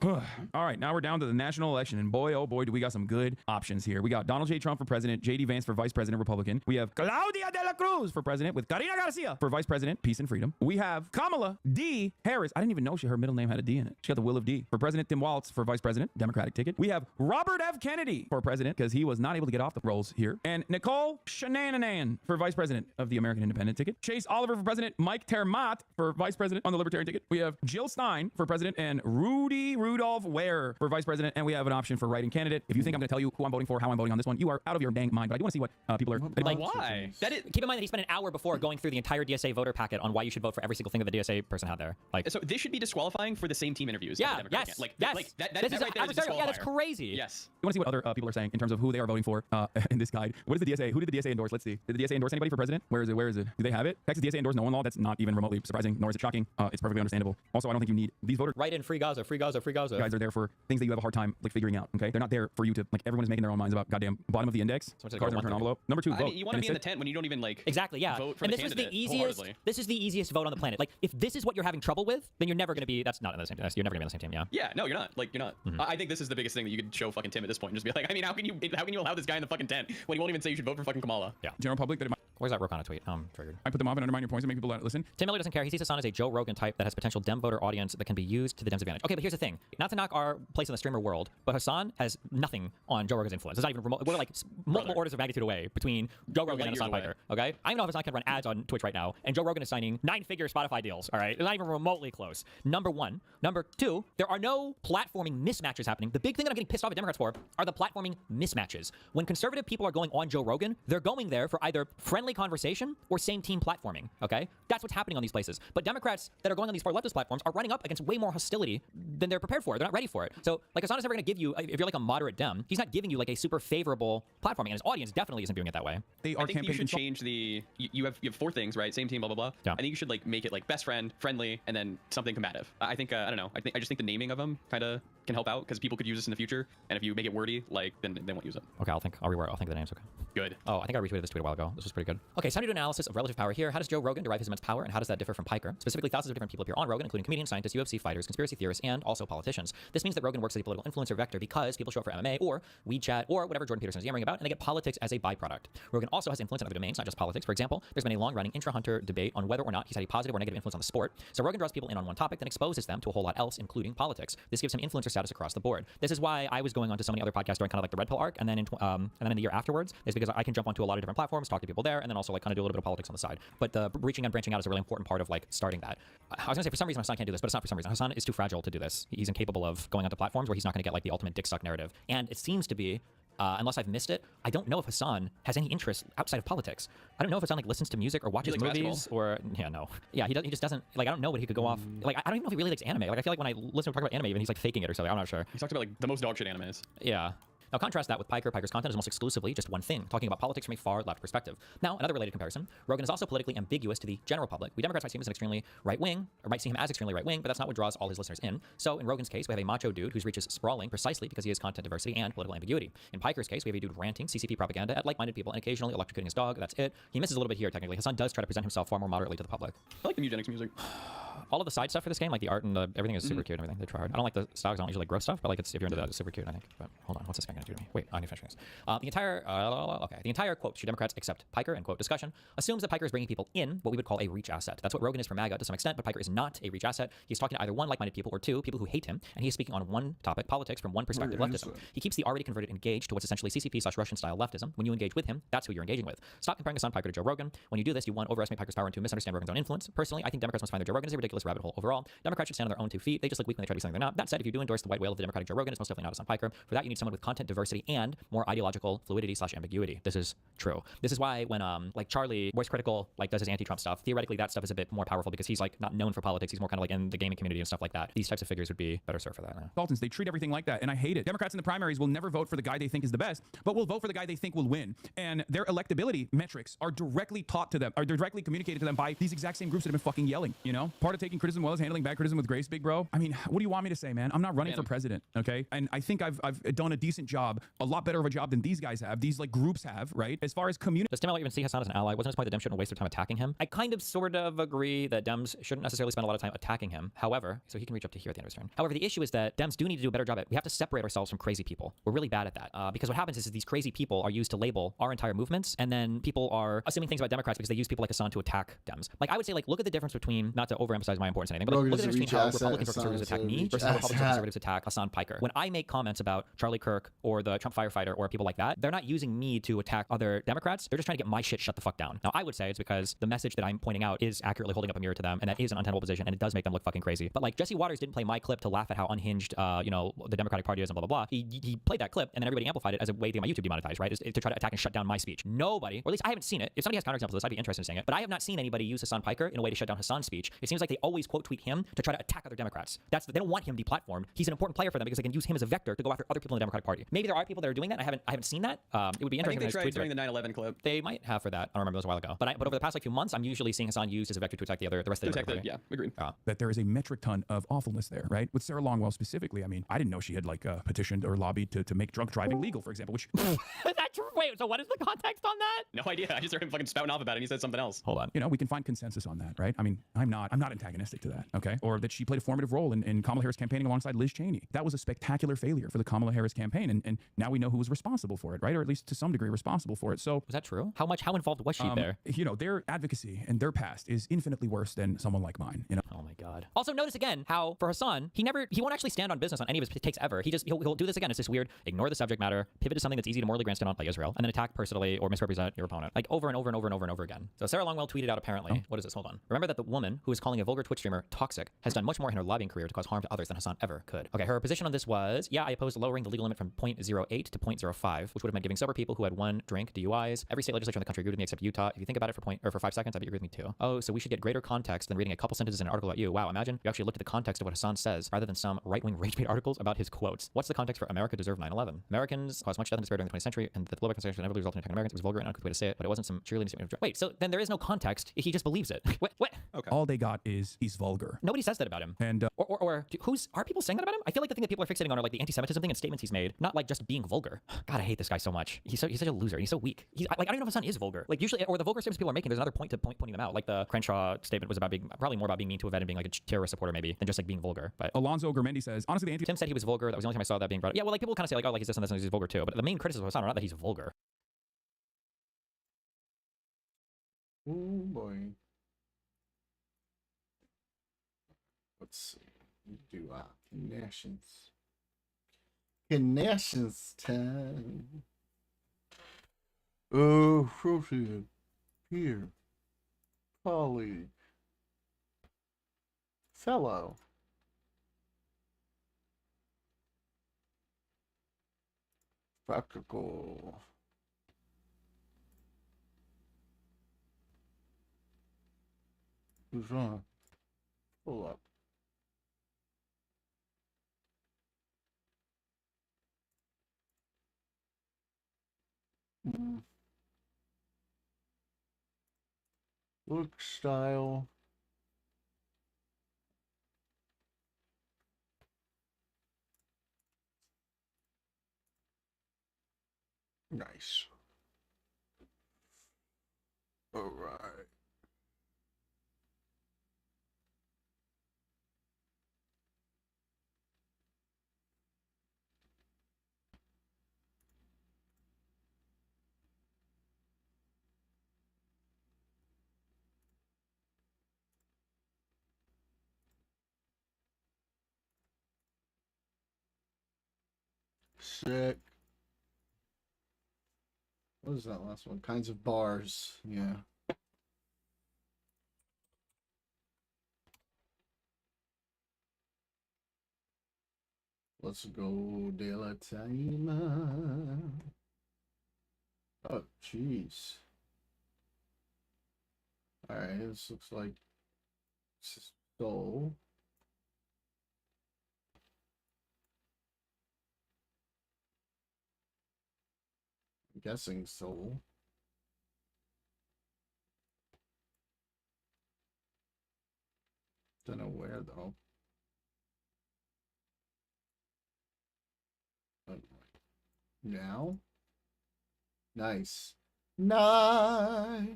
All right, now we're down to the national election, and boy, oh boy, do we got some good options here. We got Donald J. Trump for president, J.D. Vance for vice president, Republican. We have Claudia de la Cruz for president, with Karina Garcia for Vice President, Peace and Freedom. We have Kamala D. Harris. I didn't even know her middle name had a D in it. She got the will of D. For President, Tim Walz for Vice President, Democratic ticket. We have Robert F. Kennedy for President because he was not able to get off the rolls here. And Nicole Shananan for Vice President of the American Independent ticket. Chase Oliver for President, Mike Termat for Vice President on the Libertarian ticket. We have Jill Stein for President and Rudy Rudolph Ware for Vice President. And we have an option for writing candidate. If you think I'm going to tell you who I'm voting for, how I'm voting on this one, you are out of your dang mind. But I do want to see what people are.
Like, why?
Keep in mind that he spent an hour before going through the entire DSA voter packet on why you should vote for every single thing that the DSA person had there. Like,
so this should be disqualifying for the same team interviews.
Yeah,
that the Democrat
yes,
can't. Like,
this is
right there is
adversarial. Yeah, that's
disqualifier.
crazy.
Yes.
You want to see what other people are saying in terms of who they are voting for in this guide. What is the DSA? Who did the DSA endorse? Let's see. Did the DSA endorse anybody for president? Where is it? Where is it? Do they have it? Texas DSA endorsed no one law. That's not even remotely surprising, nor is it shocking. It's perfectly understandable. Also, I don't think you need these voters.
Write in free Gaza, free Gaza, free Gaza.
Guys are there for things that you have a hard time like figuring out. Okay, they're not there for you to like. Everyone is making their own minds about goddamn bottom of the index. Cards in return envelope. Number 2, vote.
I mean, you want to be in the tent when you don't even like
exactly, yeah.
vote for
and
the
this was
candidate
the easiest. This is the easiest vote on the planet. Like, if this is what you're having trouble with, then you're never going to be. That's not in the same team. You're never going to be on the same team. Yeah.
Yeah, no, you're not. Like, you're not. I think this is the biggest thing that you could show fucking Tim at this point. And just be like, I mean, how can you allow this guy in the fucking tent when he won't even say you should vote for fucking Kamala?
Yeah.
General public that.
Where's that Rokana tweet? Triggered.
I put them off and undermine your points and make people listen.
Tim Miller doesn't care. He sees Hassan as a Joe Rogan type that has potential Dem voter audience that can be used to the Dems' advantage. Okay, but here's the thing. Not to knock our place in the streamer world, but Hassan has nothing on Joe Rogan's influence. It's not even remote. We're like multiple orders of magnitude away between Joe Rogan and Hassan Piker. Okay? I don't know if Hassan can run ads on Twitch right now, and Joe Rogan is signing 9-figure Spotify deals. All right? It's not even remotely close. Number 1. Number 2, there are no platforming mismatches happening. The big thing that I'm getting pissed off at Democrats for are the platforming mismatches. When conservative people are going on Joe Rogan, they're going there for either friendly conversation or same team platforming, okay? That's what's happening on these places. But Democrats that are going on these far leftist platforms are running up against way more hostility than they're prepared for. They're not ready for it. So, like, Hassan is never going to give you, if you're like a moderate Dem, he's not giving you like a super favorable platforming, and his audience definitely isn't doing it that way.
I think you should change the. You have 4 things, right? Same team, blah blah blah.
Yeah.
I think you should like make it like best friend, friendly, and then something combative. I think I don't know. I just think the naming of them kind of can help out because people could use this in the future, and if you make it wordy, like then they won't use it.
Okay, I'll think of the names. Okay.
Good.
Oh, I think I retweeted this tweet a while ago. This was pretty good. Okay, so how do you do an analysis of relative power here? How does Joe Rogan derive his immense power, and how does that differ from Piker? Specifically, thousands of different people appear on Rogan, including comedians, scientists, UFC fighters, conspiracy theorists, and also politicians. This means that Rogan works as a political influencer vector because people show up for MMA or Weed Chat or whatever Jordan Peterson is yammering about, and they get politics as a byproduct. Rogan also has influence on other domains, not just politics. For example, there's been a long-running intra-hunter debate on whether or not he's had a positive or negative influence on the sport. So Rogan draws people in on one topic, then exposes them to a whole lot else, including politics. This gives him influencer status across the board. This is why I was going on to so many other podcasts during kind of like the Red Pill arc, and then in the year afterwards, is because I can jump onto a lot of different platforms, talk to people there, and then also like kind of do a little bit of politics on the side. But the reaching and branching out is a really important part of like starting that. I was gonna say for some reason Hassan can't do this, but it's not for some reason. Hassan is too fragile to do this. He's incapable of going onto platforms where he's not going to get like the ultimate dick suck narrative. And it seems to be, unless I've missed it, I don't know if Hassan has any interest outside of politics. I don't know if Hassan like listens to music or watches movies or he just doesn't like. I don't know what he could go off like. I don't even know if he really likes anime. Like I feel like when I listen to him talk about anime, even he's like faking it or something. I'm not sure.
He talked about like the most dog shit animes.
Yeah. Now contrast that with Piker. Piker's content is almost exclusively just one thing, talking about politics from a far left perspective. Now, another related comparison, Rogan is also politically ambiguous to the general public. We Democrats might see him as an extremely right-wing, or might see him as extremely right-wing, but that's not what draws all his listeners in. So in Rogan's case, we have a macho dude whose reach is sprawling precisely because he has content diversity and political ambiguity. In Piker's case, we have a dude ranting CCP propaganda at like-minded people and occasionally electrocuting his dog. That's it. He misses a little bit here, technically. Hassan does try to present himself far more moderately to the public.
I like the eugenics music.
All of the side stuff for this game, like the art and everything is super cute and everything. They try hard. I don't like the styles. I don't usually like gross stuff, but like if you're into that, it's super cute, I think. But hold on, what's this guy gonna do to me? Wait, I need to finish this. The entire quote, should Democrats accept Piker, end quote, discussion, assumes that Piker is bringing people in what we would call a reach asset. That's what Rogan is for MAGA to some extent, but Piker is not a reach asset. He's talking to either one, like-minded people, or two, people who hate him, and he is speaking on one topic, politics, from one perspective, leftism. He keeps the already converted engaged to what's essentially CCP/Russian-style leftism. When you engage with him, that's who you're engaging with. Stop comparing Hassan Piker to Joe Rogan. When you do this, you, one, overestimate Piker's power, and two, misunderstand Rogan's own influence. Personally, I think Democrats must find their Joe Rogan is a ridiculous rabbit hole overall. Democrats should stand on their own 2 feet. They just look weak when they try to be something they're not. That said, if you do endorse the white whale of the Democratic Joe Rogan, it's most definitely not Hassan Piker. For that, you need someone with content diversity and more ideological fluidity/ambiguity. This is true. This is why when like Charlie, voice critical, like does his anti-Trump stuff, theoretically that stuff is a bit more powerful because he's like not known for politics. He's more kind of like in the gaming community and stuff like that. These types of figures would be better served for that.
Consultants, they treat everything like that, and I hate it. Democrats in the primaries will never vote for the guy they think is the best, but will vote for the guy they think will win. And their electability metrics are directly taught to them, are directly communicated to them by these exact same groups that have been fucking yelling, you know? Part hard at taking criticism as well as handling bad criticism with grace, big bro. I mean, what do you want me to say, man? I'm not running for president, okay? And I think I've done a decent job, a lot better of a job than these guys have, these like groups have, right? As far as community.
Does Tim Elliott even see Hassan as an ally? Wasn't his point that Dems shouldn't waste their time attacking him? I kind of sort of agree that Dems shouldn't necessarily spend a lot of time attacking him. However, so he can reach up to here at the end of his turn. However, the issue is that Dems do need to do a better job at, we have to separate ourselves from crazy people. We're really bad at that. Because what happens is these crazy people are used to label our entire movements, and then people are assuming things about Democrats because they use people like Hassan to attack Dems. Like, I would say, like, look at the difference between, not to overemphasize my importance or anything, but like, look at the difference between how Republicans or conservatives attack me versus how Republicans or conservatives attack Hassan Piker. When I make comments about Charlie Kirk or the Trump firefighter or people like that, they're not using me to attack other Democrats. They're just trying to get my shit shut the fuck down. Now, I would say it's because the message that I'm pointing out is accurately holding up a mirror to them, and that is an untenable position, and it does make them look fucking crazy. But like, Jesse Waters didn't play my clip to laugh at how unhinged, you know, the Democratic Party is and blah, blah, blah. He played that clip, and then everybody amplified it as a way to get my YouTube demonetized, right? Is to try to attack and shut down my speech. Nobody, or at least I haven't seen it. If somebody has counterexamples of this, I'd be interested in seeing it. But I have not seen anybody use Hassan Piker in a way to shut down Hassan's speech. It seems like they always quote tweet him to try to attack other Democrats. They don't want him deplatformed. He's an important player for them because they can use him as a vector to go after other people in the Democratic Party. Maybe there are people that are doing that. I haven't seen that. It would be interesting.
I think they tried during the 9/11 clip.
They might have for that. I don't remember, it was a while ago. But over the past like few months, I'm usually seeing Hassan used as a vector to attack the rest of the Democratic Party.
Yeah, agreed.
That there is a metric ton of awfulness there, right? With Sarah Longwell specifically, I mean, I didn't know she had like petitioned or lobbied to make drunk driving legal, for example, which...
Is that true? Wait, so what is the context on that?
No idea. I just heard him fucking spouting off about it and he said something else.
Hold on. You know, we can find consensus on that, right? I mean, I'm not antagonistic to that, okay? Or that she played a formative role in Kamala Harris campaigning alongside Liz Cheney. That was a spectacular failure for the Kamala Harris campaign, and now we know who was responsible for it, right? Or at least to some degree responsible for it. So
was that true? How involved was she there?
You know, their advocacy and their past is infinitely worse than someone like mine, you know?
Oh my God. Also notice again how for Hassan, he won't actually stand on business on any of his takes ever. He'll do this again. It's this weird, ignore the subject matter, pivot to something that's easy to morally grandstand on, like Israel, and then attack personally or misrepresent your opponent. Like over and over and over and over and over again. So Sarah Longwell tweeted out apparently, what is this? Hold on. Remember that the woman who is calling a vulgar Twitch streamer toxic has done much more in her lobbying career to cause harm to others than Hassan ever could. Okay, her position on this was, yeah, I opposed lowering the legal limit from 0.08 to 0.05, which would have meant giving sober people who had one drink DUIs. Every state legislature in the country agreed with me except Utah. If you think about it for 5 seconds, I bet you agree with me too. Oh, so we should get greater context than reading a couple sentences in an article about you. Wow, imagine you actually looked at the context of what Hassan says rather than some right-wing rage-bait articles about his quotes. What's the context for America deserved 9/11? Americans caused much death and despair during the 20th century, and the global conversation never resulted in attacking Americans. It was vulgar and uncouth way to say it, but it wasn't some cheerleading statement of wait, so then there is no context. He just believes it. What?
Okay. All they got is he's vulgar.
Nobody says that about him.
And
are people saying that about him? I feel like the thing that people are fixating on are like the anti-Semitism thing and statements he's made, not like just being vulgar. God, I hate this guy so much. He's such a loser. He's so weak. I don't even know if Hassan is vulgar. Like usually, or the vulgar statements people are making, there's another pointing them out. Like the Crenshaw statement was about probably more about being mean to a vet and being like a terrorist supporter maybe than just like being vulgar. But
Alonzo Garmendi says, honestly,
Tim said he was vulgar. That was the only time I saw that being brought up. Yeah, well, like people kind of say like, oh, like he's this and this and he's vulgar too. But the main criticism of Hassan are not that he's vulgar.
Oh boy. Let's do connections. Connections time. Oh, Protein. Here. Polly. Fellow. Practical. Who's on? Pull up. Look, style. Nice. All right. Sick. What was that last one? Kinds of bars. Yeah. Let's go de la time. Oh, jeez. Alright, this looks like Soul. I'm guessing Soul. I know where though. Now? Nice. Nice.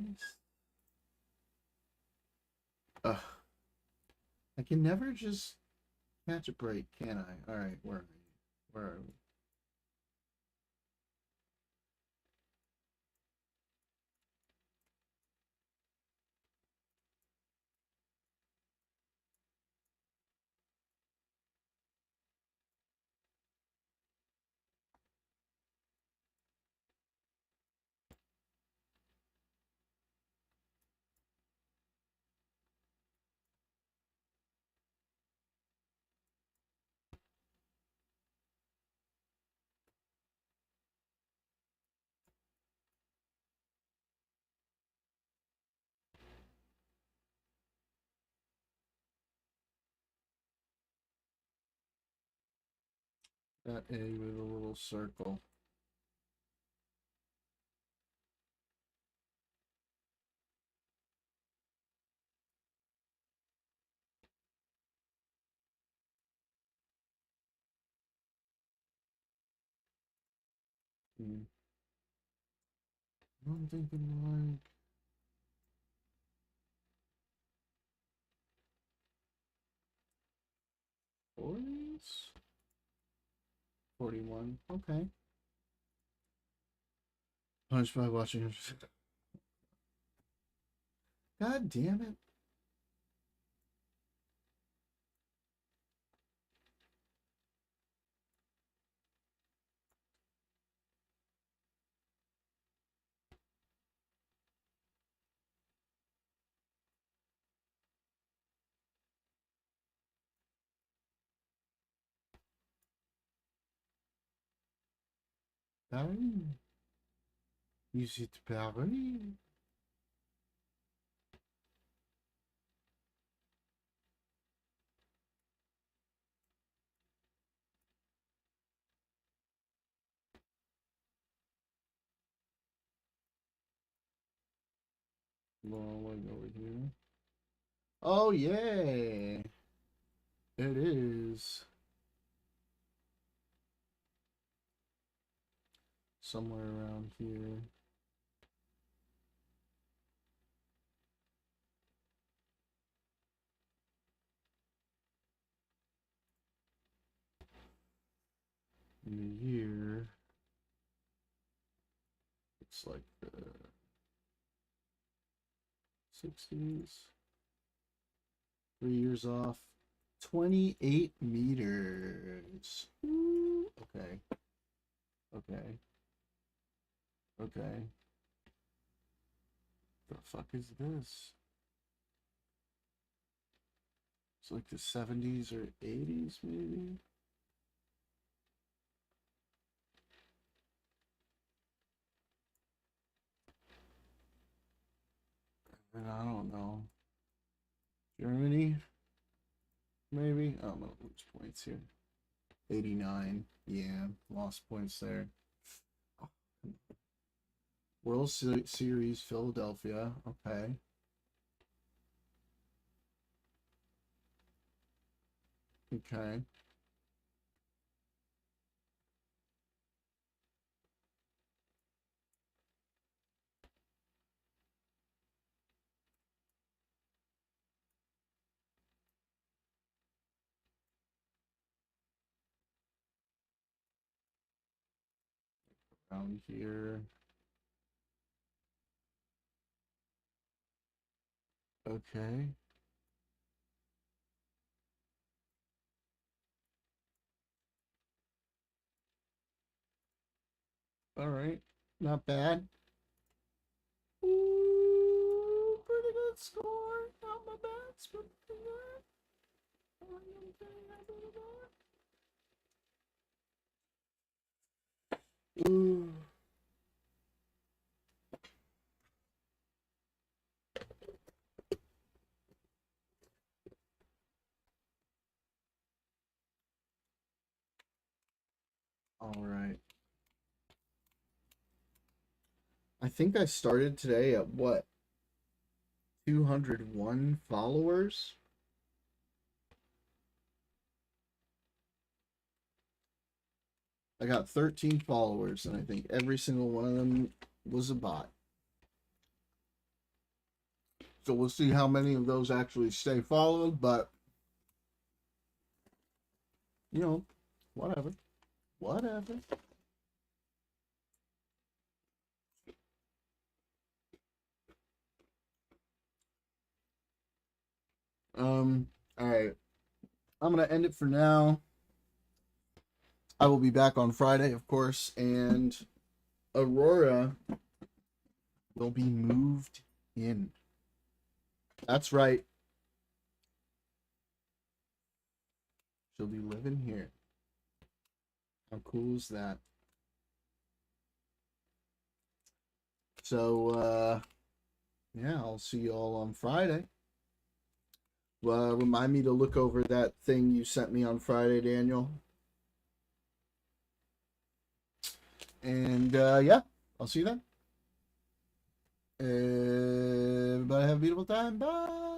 Ugh. I can never just catch a break, can I? Alright, where are we? Where are we? That A with a little circle. I'm thinking like 40s? 41. Okay. Punished by watching. God damn it. Paris. Is it Paris? Rolling over here. Oh, yay. It is. Somewhere around here. In the year. It's like the 60s. 3 years off. 28 meters. Ooh, okay. Okay. Okay. The fuck is this? It's like the 70s or 80s, maybe? And I don't know. Germany? Maybe? Oh, I'm gonna lose points here. 89. Yeah, lost points there. World Series, Philadelphia. Okay. Okay. Around here. Okay. All right. Not bad. Ooh, pretty good score. Not my best, but pretty good. Ooh. All right. I think I started today at what? 201 followers? I got 13 followers, and I think every single one of them was a bot. So we'll see how many of those actually stay followed, but, you know, whatever. Whatever. All right. I'm going to end it for now. I will be back on Friday, of course, and Aurora will be moved in. That's right. She'll be living here. How cool is that? So, yeah, I'll see you all on Friday. Remind me to look over that thing you sent me on Friday, Daniel. And, yeah, I'll see you then. Everybody have a beautiful time. Bye.